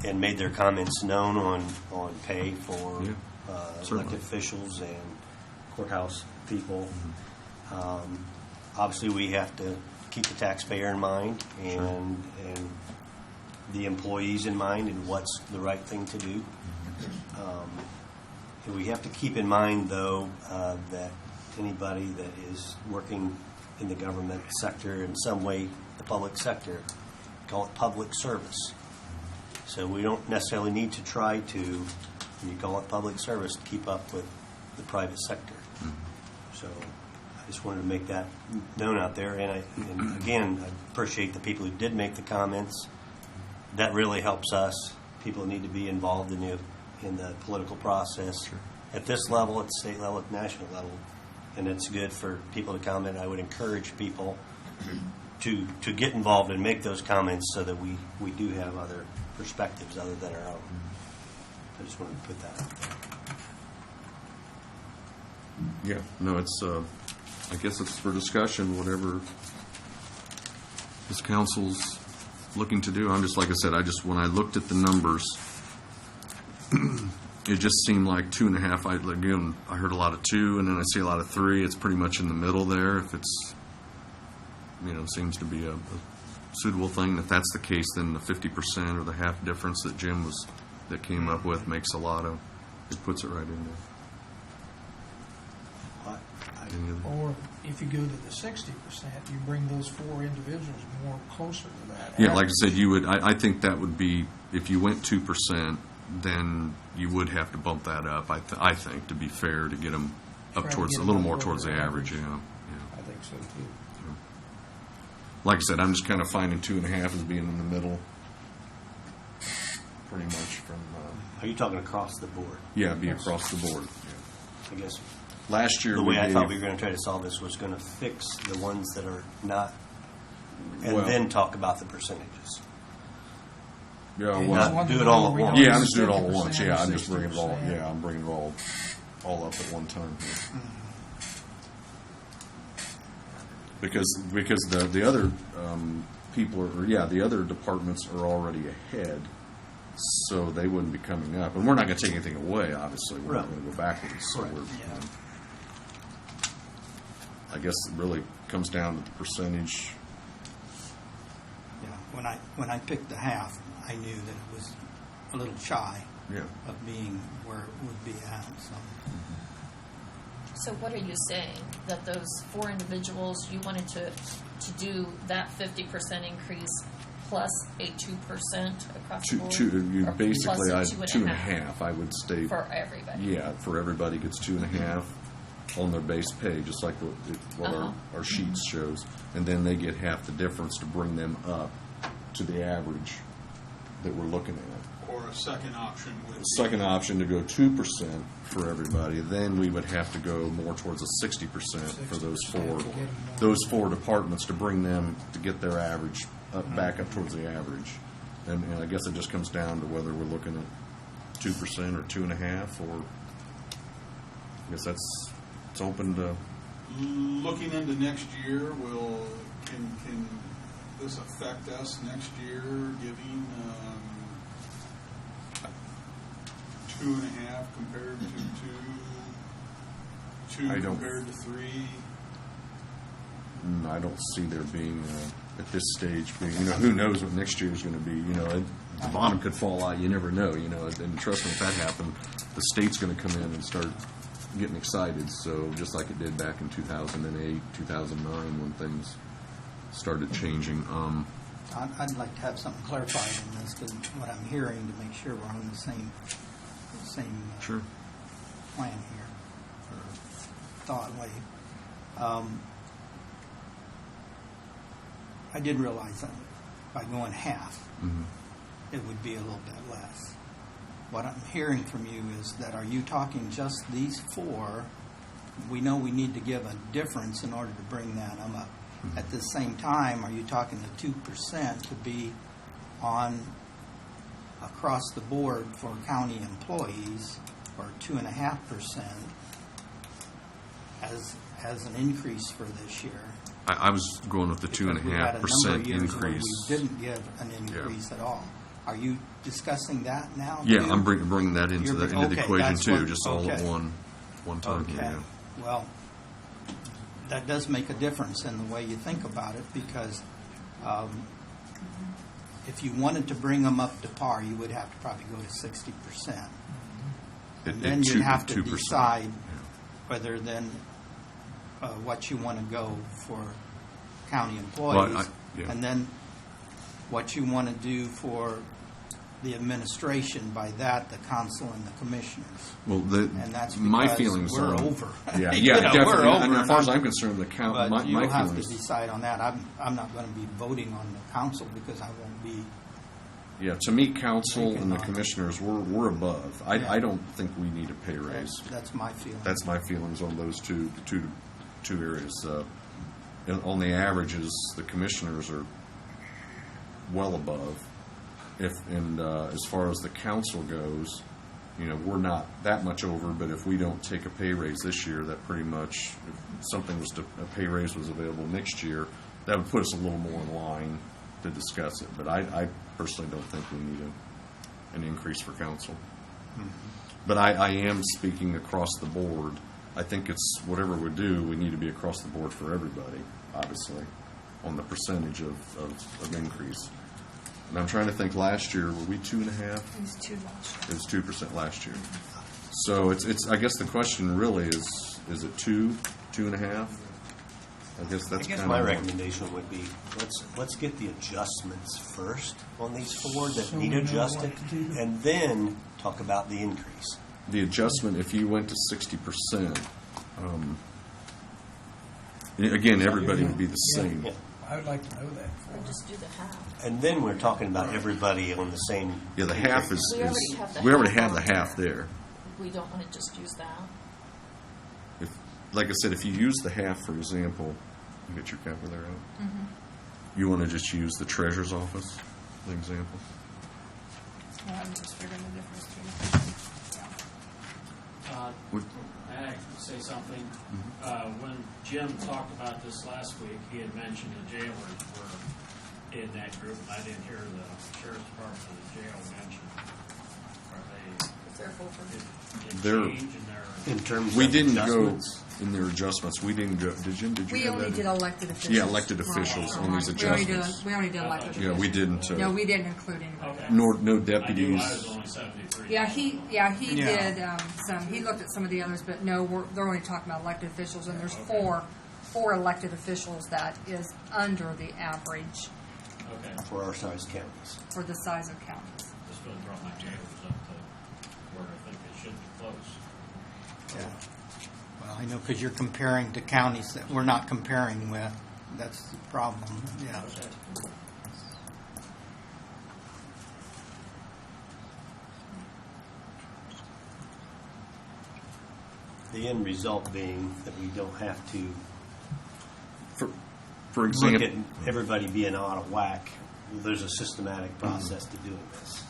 and made their comments known on pay for certainly. elected officials and courthouse people. Obviously, we have to keep the taxpayer in mind and the employees in mind and what's the right thing to do. And we have to keep in mind, though, that anybody that is working in the government sector in some way, the public sector, call it public service. So we don't necessarily need to try to, when you call it public service, keep up with the private sector. So I just wanted to make that known out there. And again, I appreciate the people who did make the comments. That really helps us. People need to be involved in the political process at this level, at the state level, at the national level. And it's good for people to comment. I would encourage people to get involved and make those comments so that we do have other perspectives other than our own. I just wanted to put that out there. Yeah, no, it's, I guess it's for discussion, whatever this council's looking to do. I'm just, like I said, when I looked at the numbers, it just seemed like 2.5. I heard a lot of 2, and then I see a lot of 3. It's pretty much in the middle there. If it's, seems to be a suitable thing. If that's the case, then the 50% or the half difference that Jim came up with makes a lot of, it puts it right in there. Or if you go to the 60%, you bring those 4 individuals more closer to that. Yeah, like I said, you would. I think that would be, if you went 2%, then you would have to bump that up. I think, to be fair, to get them up Try to towards get a little them more up towards the over average. average. Yeah. I think so too. Like I said, I'm just kind of finding 2.5 as being in the middle, pretty much from. Are you talking across the board? Yeah, be across the board. Yeah. I guess Last year the we way I gave, thought we were going to try to solve this was going to fix the ones that are not, and Well- then talk about the percentages. Yeah, And well, Not do it all at we once. don't yeah, I'm just doing it all at 60%, once. Yeah, I'm just bringing it all. 60%. Yeah, I'm bringing it all up at one time here. Because the other people the other departments are already ahead, so they wouldn't be coming up. And we're not going to take anything away. Obviously, we're not Right. going to go backwards. So Correct. I guess it really comes down to the percentage. Yeah, when I picked the half, I knew that it was a little shy Yeah. of being where it would be at, so. So what are you saying? That those 4 individuals, you wanted to do that 50% increase plus a 2% across the board? You Or basically, plus a 2.5. I would state. for everybody? Yeah, for everybody gets 2.5 on their base pay, just like what our sheets shows, and then they get half the difference to bring them up to the average that we're looking at. Or a second option would be. Second option to go 2% for everybody, then we would have to go more towards a 60% for those 4 departments to bring them to get their average back up towards the average. And I guess it just comes down to whether we're looking at 2% or 2.5, or I guess it's open to. Looking into next year, can this affect us next year, giving 2.5 compared to 2 I don't- compared to 3? I don't see there being, at this stage, who knows what next year is going to be. The bottom could fall out. You never know. And trust me, if that happened, the state's going to come in and start getting excited. So just like it did back in 2008, 2009, when things started changing. I'd like to have something clarified in this, because what I'm hearing, to make sure we're on the same Sure. plan here, or thought wave. I did realize that by going half, Mm-hmm. it would be a little bit less. What I'm hearing from you is that, are you talking just these 4? We know we need to give a difference in order to bring that up. Mm-hmm. At the same time, are you talking the 2% to be on across the board for county employees, or 2.5% as an increase for this year? I was going with the Because we've had a number of 2.5% years where increase. we didn't give an increase at all. Are you discussing that now? Yeah, too? I'm bringing that into the Okay, equation that's too, what- just all at okay. one time. Okay, Here, well, that does make a difference in the way you think about it, because if you wanted to bring them up to par, you would have to probably go to 60%. And then you'd have to 2%. decide whether then what you want to go for county employees. yeah. And then what you want to do for the administration, by that, the council and the commissioners. Well, And that's my because feelings we're are over. Yeah, You yeah, know, definitely. we're over And as and far as I'm- I'm concerned, the count. But my you'll have to feelings. decide on that. I'm not going to be voting on the council because I won't be. Yeah, to me, council Taken and the on. commissioners, we're above. Yeah. I don't think we need a pay raise. That's my feeling. That's my feelings on those two areas. On the averages, the commissioners are well above. As far as the council goes, we're not that much over. But if we don't take a pay raise this year, that pretty much, if something was a pay raise was available next year, that would put us a little more in line to discuss it. But I personally don't think we need an increase for council. But I am speaking across the board. I think it's whatever we do, we need to be across the board for everybody, obviously, on the percentage of increase. And I'm trying to think, last year, were we 2.5%? It was 2 last year. It was 2% last year. So it's. I guess the question really is it 2.5? I guess that's kind of my recommendation would be, let's get the adjustments first on these 4 that So need we know adjusted, what to do. and then talk about the increase. The adjustment, if you went to 60%, again, everybody would be the same. Yeah. I would like to know that. Or just do the half. And then we're talking about everybody on the same. Yeah, the half increase. We already have the we already half have the on half there. We don't want to just use that. If, like I said, if you use the half, for example, you get your calculator out. You want to just use the treasurer's office, for example. Yeah, I'm just figuring the difference between. Would- May I say something? When Jim talked about this last week, he had mentioned the jailers were in that group, and I didn't hear the sheriff's department or the jail mentioned. Are they If they're full for in They're- change in their? In terms We of didn't adjustments. go in their adjustments. We didn't go. Did you? We have only that? did elected officials. Yeah, elected officials on these We only did- adjustments. We only did elected Yeah, officials. we didn't. No, we didn't include anybody. Okay. No I knew deputies. I was only 73. Yeah, he Yeah. did he looked at some of the others, but no, they're only talking about elected officials, and there's four elected officials that is under the average Okay. For our size counties. for the size of counties. This would have brought my jailers up to where I think they should be close. Yeah. Well, I know because you're comparing to counties that we're not comparing with. That's the problem. Yeah. The end result being that we don't have to For look example, at everybody being out of whack. There's a systematic process to doing this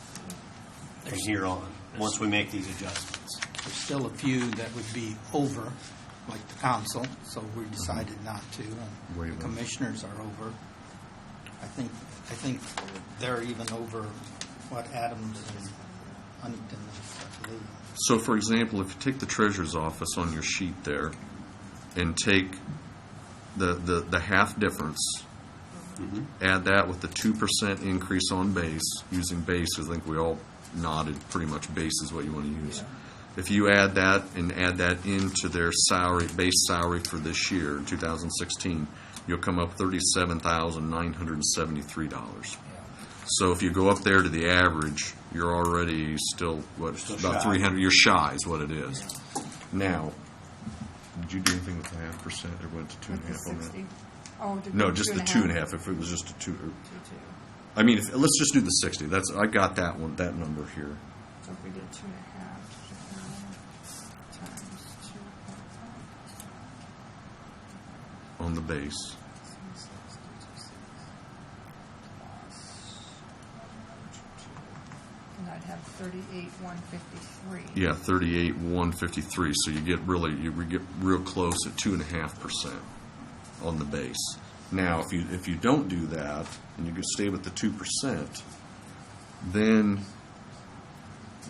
from here on, once we make these adjustments. There's still a few that would be over, like the council, so we decided not to. Way And over. the commissioners are over. I think they're even over what Adams and Huntington is, I believe. So, for example, if you take the treasurer's office on your sheet there and take the half difference, add that with the 2% increase on base, using base, because I think we all nodded pretty much base is what you want to use. If you add that and add that into their salary, base salary for this year, 2016, you'll come up $37,973. So if you go up there to the average, you're already still, about shy. 300, you're shy is what it is. Now, did you do anything with the 0.5%? Or went to With the 2.5 on that? 60. Oh, did No, we just the 2.5. If it was just a 2, 2.2. I mean, let's just do the 60. I got that one, that number here. So if we did 2.5 times 2.5. On the base. And I'd have 38,153. Yeah, 38,153. So you get real close at 2.5% on the base. Now, if you don't do that and you stay with the 2%, then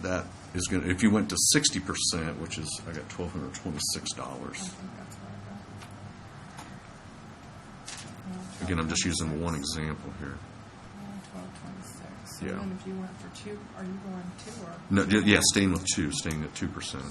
that is going to. If you went to 60%, which is I got $1,226. I think that's what I got. Again, I'm just using one example here. 1226. So Yeah. then if you went for 2, are you going 2 or? No, yeah, staying with 2, staying at 2%.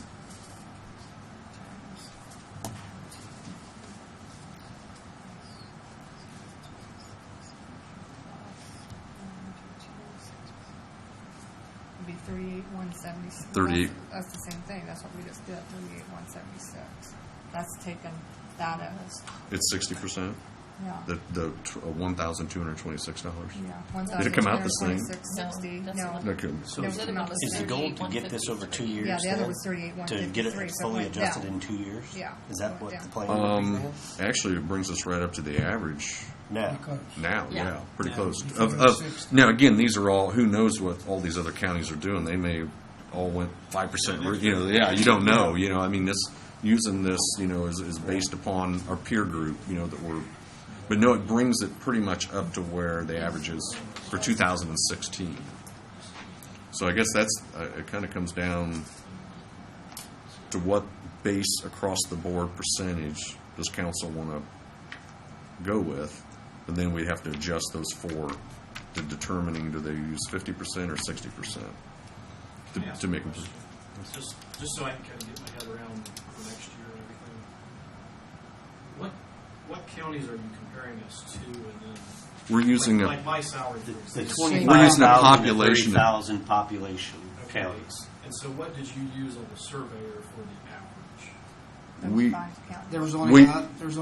It'd be 38,176. 38. That's the same thing. That's what we just did. 38,176. That's taken that as It's 60%. yeah. The $1,226. Yeah. Did it come out the same? 1,260. No, No. that's No, okay. So No, is it came out the goal to get this over 2 years? Yeah, the other then? was 38,153. To get it so it fully went adjusted down. in 2 years? Yeah. Is that Went what down. the plan would be then? Actually, it brings us right up to the average Now, now. Yeah. Yeah, pretty Yeah. close. You Of, think of, 60. now, again, these are all. Who knows what all these other counties are doing? They may all went 5%. You know, yeah, you don't know. You know, I mean, this using this, you know, is based upon our peer group. You know that we're. But no, it brings it pretty much up to where the average is for 2016. So I guess that's it. Kind of comes down to what base across the board percentage does council want to go with, and then we have to adjust those 4 to determining do they use 50% or 60% to make them. Just so I can kind of get my head around for next year and everything. What counties are you comparing us to, and then We're using like my salary, for the example. 25,000 We're using a to population. 30,000 population Okay. counties. And so, what did you use on the surveyor for the average? Those We- 5 counties. There was only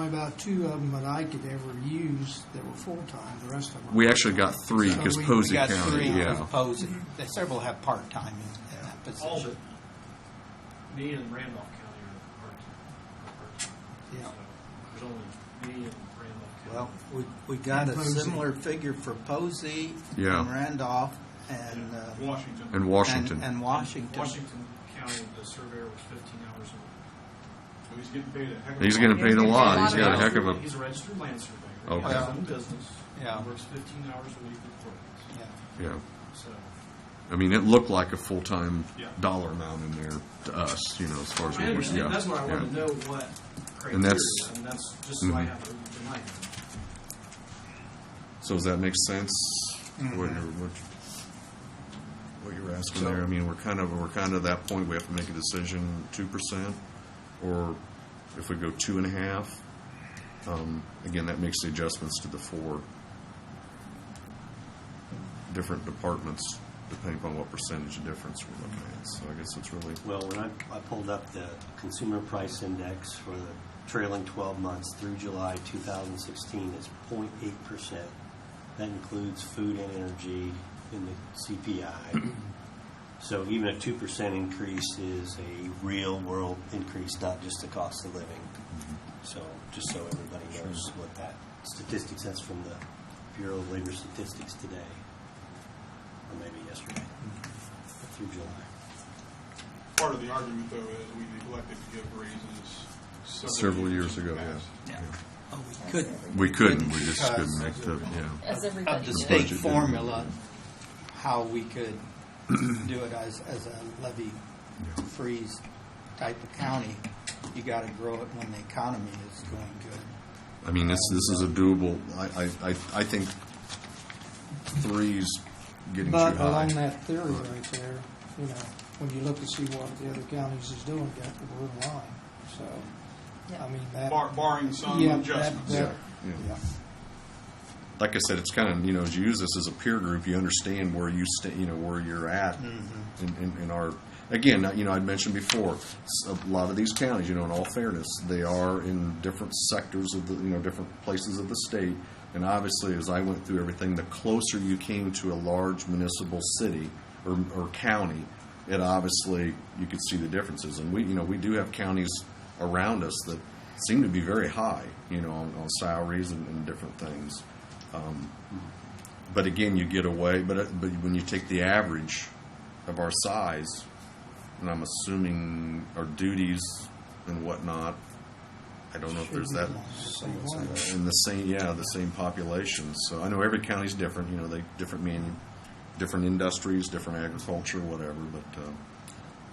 about 2 of them that I could ever use that were full-time. The rest of them. We actually got 3 So because we Posey We got County, 3 yeah. with Posey. Several have part-time in that All position. but me and Randolph County are part-time. Yeah. So there's only me and Randolph County. Well, we got a Posey. similar figure for Posey Yeah. and Randolph and Washington. And Washington. and Washington. Washington County, the surveyor was 15 hours a week. So he's getting paid a heck of a He's lot. getting paid a lot. He's got a heck of a. He's a registered land surveyor. Okay. He has his own business. Yeah. He works 15 hours a week with courts. Yeah. Yeah. So, I mean, it looked like a full-time Yeah. dollar amount in there to us, you know, as far as I we understand. yeah. That's what I want yeah. to know what criteria. And that's- and that's just so I Mhm. have it in my head. So does that make sense? What you're asking there? I mean, we're kind of at that point. We have to make a decision: 2%, or if we go 2.5. Again, that makes the adjustments to the 4 different departments, depending upon what percentage of difference we're looking at. So I guess it's really Well, when I pulled up the consumer price index for the trailing 12 months through July 2016, it's 0.8%. That includes food and energy in the CPI. So even a 2% increase is a real world increase, not just the cost of living. So just so everybody knows what that statistics, that's from the Bureau of Labor Statistics today, or maybe yesterday, through July. Part of the argument, though, is we neglected to give raises several years ago. past. Yeah. Oh, we could. We couldn't. We just Because couldn't make the As Of everybody the knows. state budget formula, how we could do it as a levy freeze type of county. You got to grow it when the economy is going good. I mean, this is a doable. I think 3's getting But too high. along that theory right there, you know, when you look to see what the other counties is doing, we're in line. So, I mean, that. Barring some Yeah, adjustments. that- Yeah. Like I said, it's kind of, you know, as you use this as a peer group, you understand where you where you're at in our. Again, you know, I'd mentioned before, a lot of these counties, you know, in all fairness, they are in different sectors of the, you know, different places of the state. And obviously, as I went through everything, the closer you came to a large municipal city or county, it obviously, you could see the differences. And we do have counties around us that seem to be very high, you know, on salaries and different things. But again, you get away. But when you take the average of our size, and I'm assuming our duties and whatnot, I don't know if there's that in the same population. So I know every county's different. You know, they different industries, different agriculture, whatever. But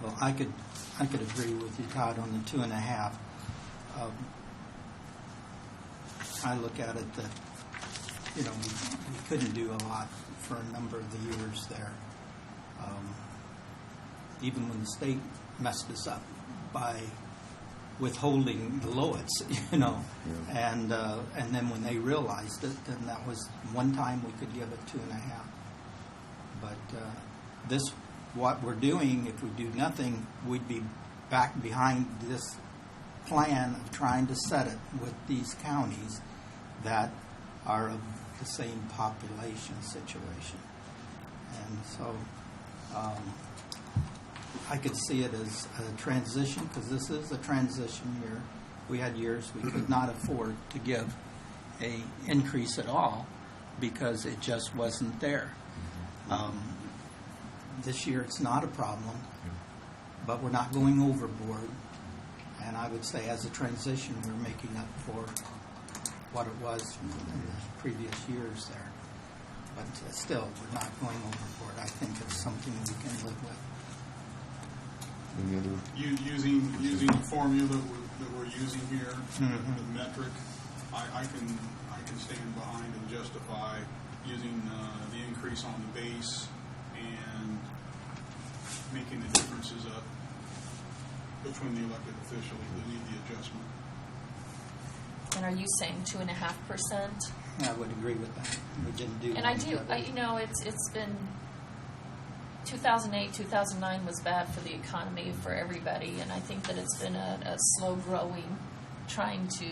Well, I could agree with you, Todd, on the 2.5. I look at it that you know, we couldn't do a lot for a number of the years there. Even when the state messed us up by withholding the Lowitz, you know, and then when they realized it, then that was one time we could give it 2.5. But what we're doing, if we do nothing, we'd be back behind this plan of trying to set it with these counties that are of the same population situation. And so I could see it as a transition, because this is a transition year. We had years we could not afford to give a increase at all because it just wasn't there. This year it's not a problem, but we're not going overboard. And I would say as a transition, we're making up for what it was in the previous years there. But still, we're not going overboard. I think it's something we can live with. Any other? Using the formula that we're using here, the metric, I can stand behind and justify using the increase on the base and making the differences up between the elected officials that need the adjustment. And are you saying 2.5%? I would agree with that. We didn't do And I do. It's been 2008, 2009 was bad for the economy for everybody, and I think that it's been a slow growing, trying to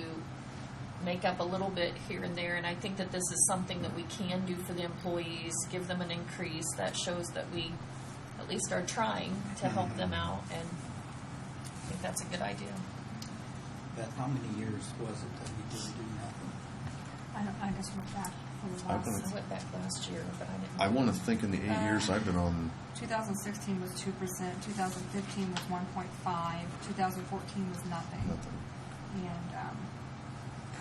make up a little bit here and there. And I think that this is something that we can do for the employees, give them an increase that shows that we at least are trying to help them out, and I think that's a good idea. But how many years was it that we didn't do nothing? I just went back for the I've last. been- I went back last year, but I didn't. I want to think in the 8 years I've been on. 2016 was 2%, 2015 was 1.5, 2014 was nothing, and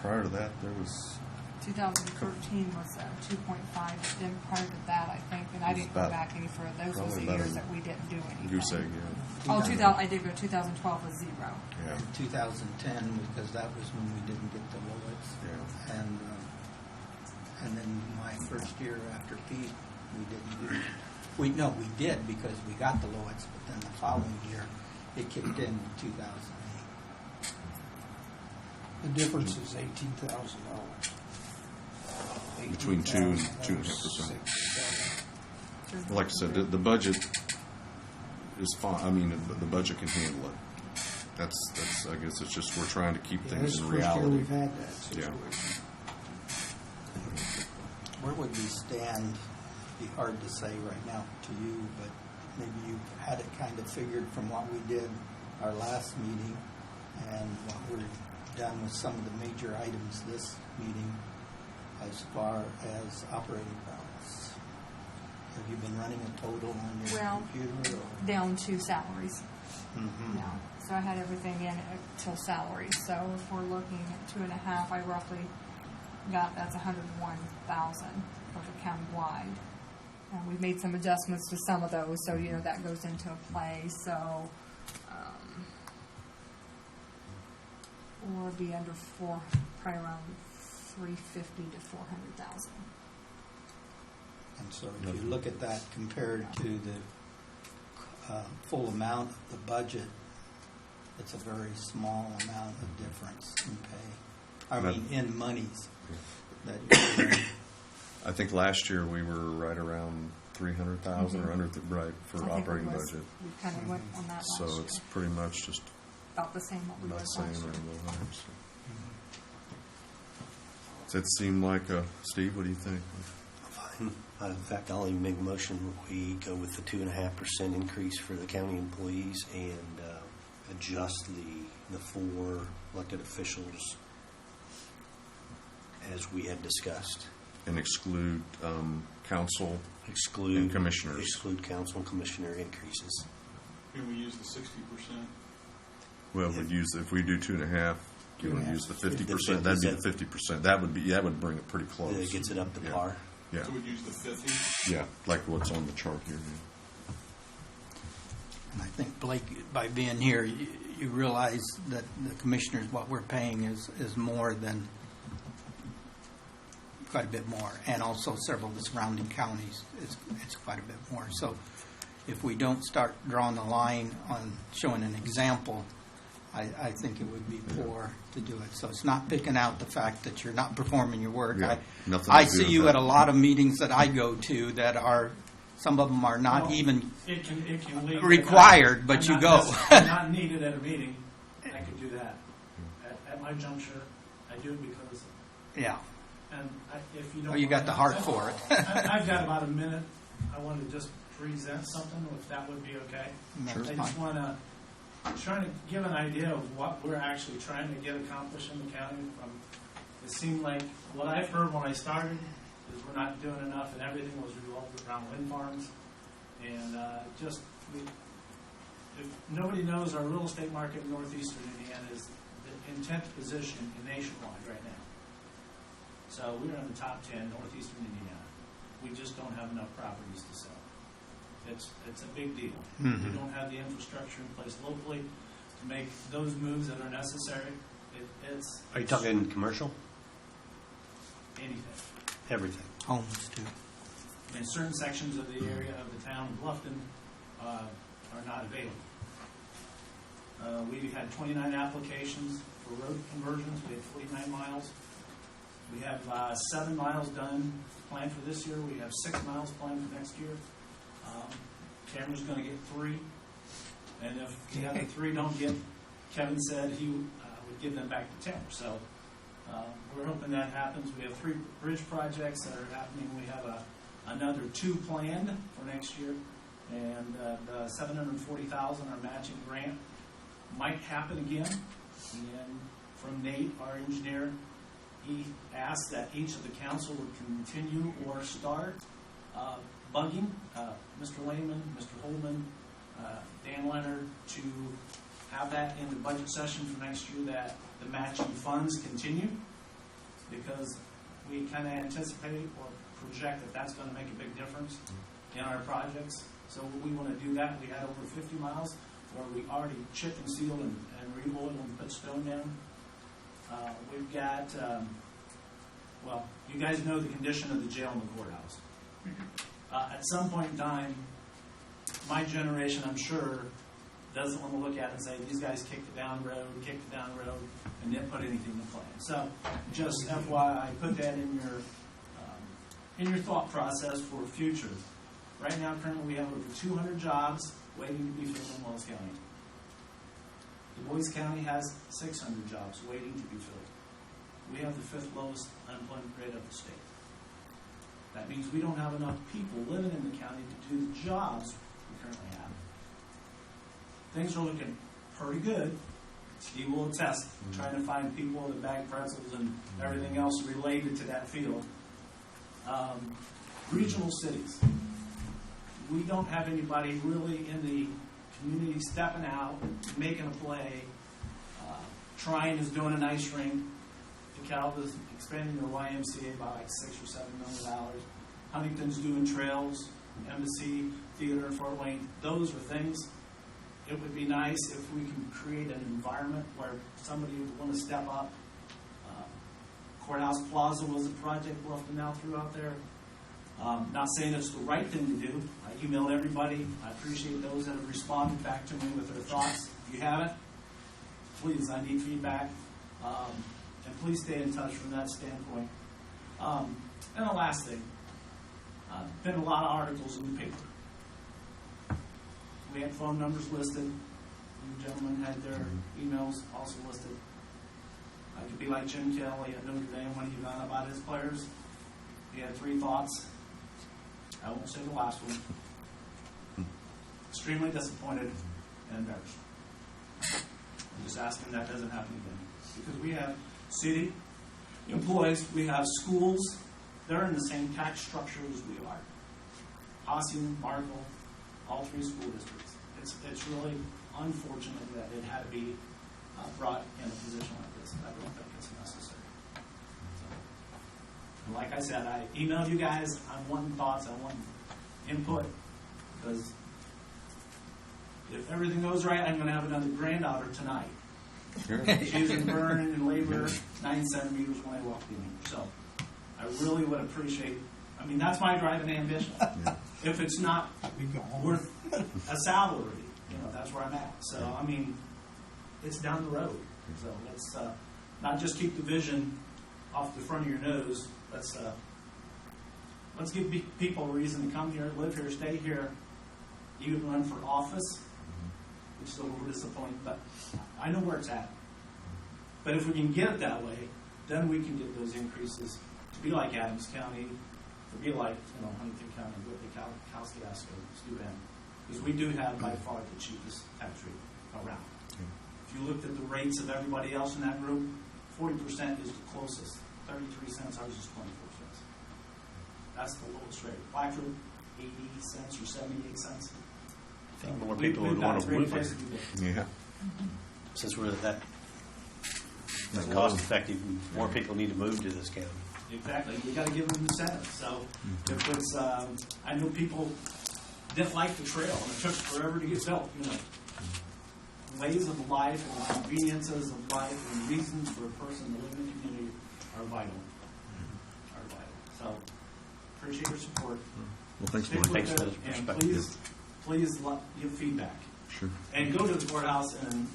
Prior to that, there was 2013 was 2.5. Then prior to that, I think, and I It was didn't go about- back any further. Those was the probably about years a that we didn't do anything. goose egg, yeah. Oh, 2000, I did go. 2012 was 0. Yeah. 2010, because that was when we didn't get the Lowitz. Yeah. And then my first year after Pete, we didn't do it. We did because we got the Lowitz, but then the following year, it kicked in 2008. The difference is $18,000. Between 2 and 2.5%. Like I said, the budget is fine. I mean, the budget can handle it. That's. I guess it's just we're trying to keep Yeah, things this is in the first year reality. we've had that Yeah. situation. Where would we stand? Be hard to say right now to you, but maybe you had it kind of figured from what we did our last meeting and what we're done with some of the major items this meeting as far as operating balance. Have you been running a total on your Well, computer? Or? down to salaries Mm-hmm. now. So I had everything in till salaries. So if we're looking at 2.5, I roughly got that's 101,000 for the county-wide. And we've made some adjustments to some of those, so that goes into play. So or be under probably around 350 to 400,000. And so if you look at that compared to the full amount of the budget, it's a very small amount of difference in pay. I mean, in monies that you're getting. I think last year we were right around 300,000 or under right for I think operating it was, budget. We kind of went on that last So year. it's pretty much just About the same what we about was the last same or year. a little higher. So. Does that seem like Steve? What do you think? Fine. In fact, I'll even make a motion that we go with the 2.5% increase for the county employees and adjust the 4 elected officials as we had discussed. And exclude council Exclude and commissioners. Exclude council and commissioner increases. Can we use the 60%? Well, we'd use if we do 2.5. You want to use the 50%? That'd be the 50%. That would bring it pretty close. It gets it up to Yeah. par. Yeah, So we'd use the 50? yeah, like what's on the chart here. Yeah. And I think, Blake, by being here, you realize that the commissioners, what we're paying is more than quite a bit more, and also several of the surrounding counties, it's quite a bit more. So if we don't start drawing the line on showing an example, I think it would be poor to do it. So it's not picking out the fact that you're not performing your work. Yeah, nothing I to do see with you that. at a lot of meetings that I go to that are, some of them are not Well, even It can lead. required, but you go. I'm not needed at a meeting. I could do that. At my juncture, I do it because, Yeah. and if you don't. Oh, you got the heart for it. I've got about a minute. I want to just present something, if that would be okay. That's I fine. just want to, trying to give an idea of what we're actually trying to get accomplished in the county. It seemed like, what I've heard when I started is we're not doing enough, and everything was revolved around wind farms. And if nobody knows, our real estate market in northeastern Indiana is the 10th position nationwide right now. So we're in the top 10 northeastern Indiana. We just don't have enough properties to sell. It's a big deal. Mhm. We don't have the infrastructure in place locally to make those moves that are necessary. It's Are you talking commercial? anything. Everything. Homes too. And certain sections of the area of the town of Bluffton are not available. We had 29 applications for road conversions. We had 49 miles. We have 7 miles done planned for this year. We have 6 miles planned for next year. Cameron's going to get 3. And if the other 3 don't get, Kevin said he would give them back to Tamara. So we're hoping that happens. We have 3 bridge projects that are happening. We have another 2 planned for next year. And the $740,000, our matching grant, might happen again. And from Nate, our engineer, he asked that each of the council would continue or start bugging Mr. Lehman, Mr. Holman, Dan Leonard, to have that in the budget session for next year, that the matching funds continue, because we kind of anticipate or project that that's going to make a big difference in our projects. So we want to do that. We had over 50 miles where we already chipped and sealed and re-oiled and put stone down. We've got, well, you guys know the condition of the jail and the courthouse. At some point in time, my generation, I'm sure, doesn't want to look at it and say, these guys kicked it down the road, and didn't put anything in plan. So, just FYI, put that in your thought process for future. Right now, currently, we have over 200 jobs waiting to be filled in Wells County. Du Bois County has 600 jobs waiting to be filled. We have the 5th lowest unemployment rate of the state. That means we don't have enough people living in the county to do the jobs we currently have. Things are looking pretty good. Steve will attest, trying to find people that bag pretzels and everything else related to that field. Regional cities. We don't have anybody really in the community stepping out, making a play. Trine is doing an ice rink. DeKalb is expanding their YMCA by like $6 or $7 million. Huntington's doing trails. Embassy Theater in Fort Wayne. Those are things. It would be nice if we can create an environment where somebody would want to step up. Courthouse Plaza was a project Bluffton now threw out there. Not saying it's the right thing to do. I emailed everybody. I appreciate those that have responded back to me with their thoughts. If you haven't, please, I need feedback. And please stay in touch from that standpoint. And the last thing, been a lot of articles in the paper. We had phone numbers listed. You gentlemen had their emails also listed. I could be like Jim Kelly at Notre Dame when he found out about his players. He had 3 thoughts. I won't say the last one. Extremely disappointed and embarrassed. I'm just asking that doesn't happen again. Because we have city employees, we have schools, they're in the same tax structure as we are. Ossian, Markle, all 3 school districts. It's really unfortunate that it had to be brought in a position like this. I don't think it's necessary. So, like I said, I emailed you guys. I'm wanting thoughts. I want input. Because if everything goes right, I'm going to have another granddaughter tonight. She's in burn and labor 9 centimeters when I walked in here. So I really would appreciate, I mean, that's my drive and ambition. If it's not We go home. worth a salary, that's where I'm at. So, I mean, it's down the road. So let's not just keep the vision off the front of your nose. Let's give people a reason to come here, live here, stay here, even run for office, which is a little disappointing, but I know where it's at. But if we can get it that way, then we can get those increases to be like Adams County, to be like Huntington County, Whitley, Kosciuszko, Steuben, because we do have by far the cheapest tax rate around. If you looked at the rates of everybody else in that group, 40% is the closest. 33 cents, ours is 24 cents. That's the lowest rate. Blackford, 80 cents or 78 cents. I think more people would want to move here. Yeah. Since we're that cost effective, more people need to move to this county. Exactly. We got to give them incentives. So if it's, I know people didn't like the trail, and it took forever to get built. Ways of life and conveniences of life and reasons for a person to live in the community are vital. So appreciate your support. Well, thanks, Stick Mike. with Thanks for it, the and perspective. please give feedback. Sure. And go to the courthouse and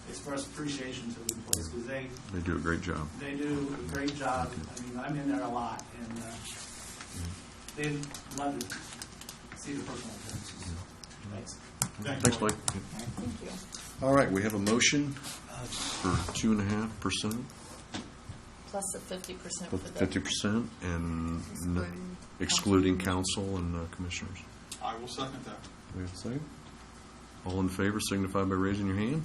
express appreciation to the employees because They do a great job. they do a great job. I mean, I'm in there a lot, and they love to see the personal appearances. Thanks. Thanks, Mike. Thank you. All right, we have a motion for 2.5%, Plus the 50% for with the 50%, and Excluding excluding council and commissioners. I will second that. Do we have a second? All in favor signify by raising your hand.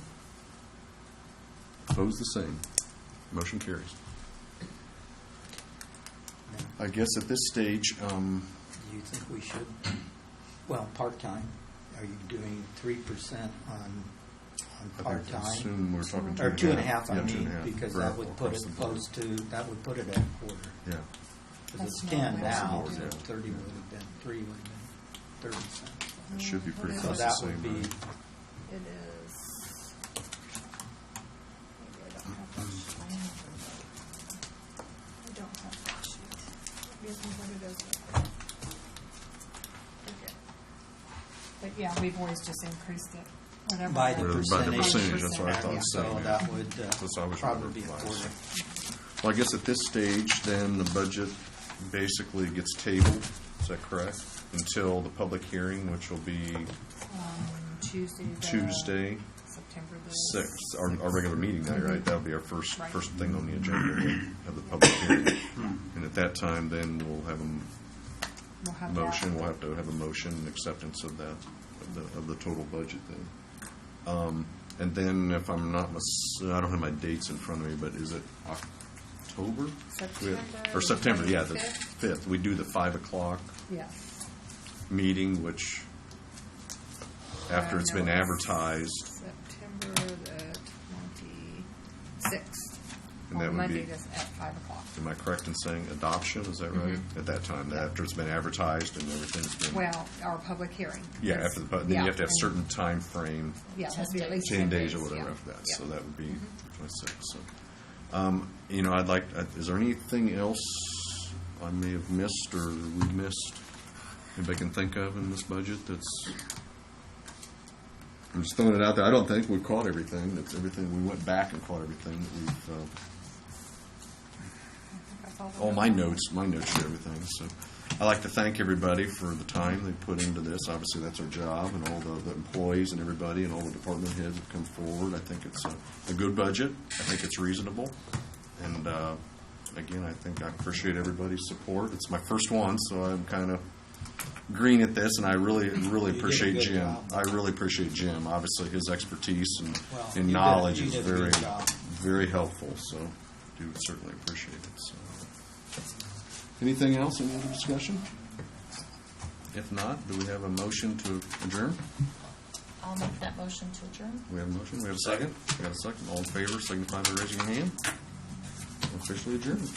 Opposed, the same. Motion carries. I guess at this stage, Do you think we should, part-time, are you doing 3% on I part-time? assume we're talking Or 2.5, Yeah, I mean, 2.5 because for- that would put across it the board. close to, that would put it at a quarter. Yeah. Because it's That's 10 not now, much. so Yeah. 30 would have been, 3 would have been 30 cents. It should be pretty So So close to that the would same. be, right? It is. Maybe I don't have that sheet. I don't have that sheet. Maybe I can put it as okay. But yeah, we've always just increased it. Whatever. by the By the percentage. percentage, that's what I thought, So so, yeah. that would That's what I was probably be a wondering. quarter. Well, I guess at this stage, then, the budget basically gets tabled, is that correct? Until the public hearing, which will be Tuesday, September the 6th, our regular meeting night, right? That'll be our first Right. thing on the agenda of the public hearing. And at that time, then, we'll have We'll a have motion, that. we'll have to have a motion and acceptance of that, of the total budget then. And then, if I'm not, I don't have my dates in front of me, but is it October? September. Or September, yeah, the 25th? 5th. We do the 5 o'clock Yes. meeting, which, after it's been No, it's advertised, September the 26th. And that On would Monday, be- that's at 5 o'clock. am I correct in saying adoption, is that right? At that time, after it's been advertised and everything's been. Well, our public hearing. Yeah, Yes. after then Yeah, you have to have and- certain time frame, Yeah, it has to be at least 10 days or whatever yeah. after that, Yeah. so that would be 26th, so. I'd like, is there anything else I may have missed or we missed, anybody can think of in this budget that's, I'm just throwing it out there, I don't think we've caught everything, that's everything, we went back and caught everything that we've, That's all all my notes show everything, so. I'd like to thank everybody for the time they put into this. Obviously, that's our job, and all the employees and everybody and all the department heads have come forward. I think it's a good budget. I think it's reasonable. And again, I think I appreciate everybody's support. It's my first one, so I'm kind of green at this, and I really did a appreciate good Jim. job. I really appreciate Jim. Obviously, his expertise and You knowledge did is a very, good job. very helpful, so do certainly appreciate it. So. Anything else, any other discussion? If not, do we have a motion to adjourn? I'll make that motion to adjourn. We have a motion, we have a second? We got a second, all in favor, signify by raising your hand. Officially adjourned.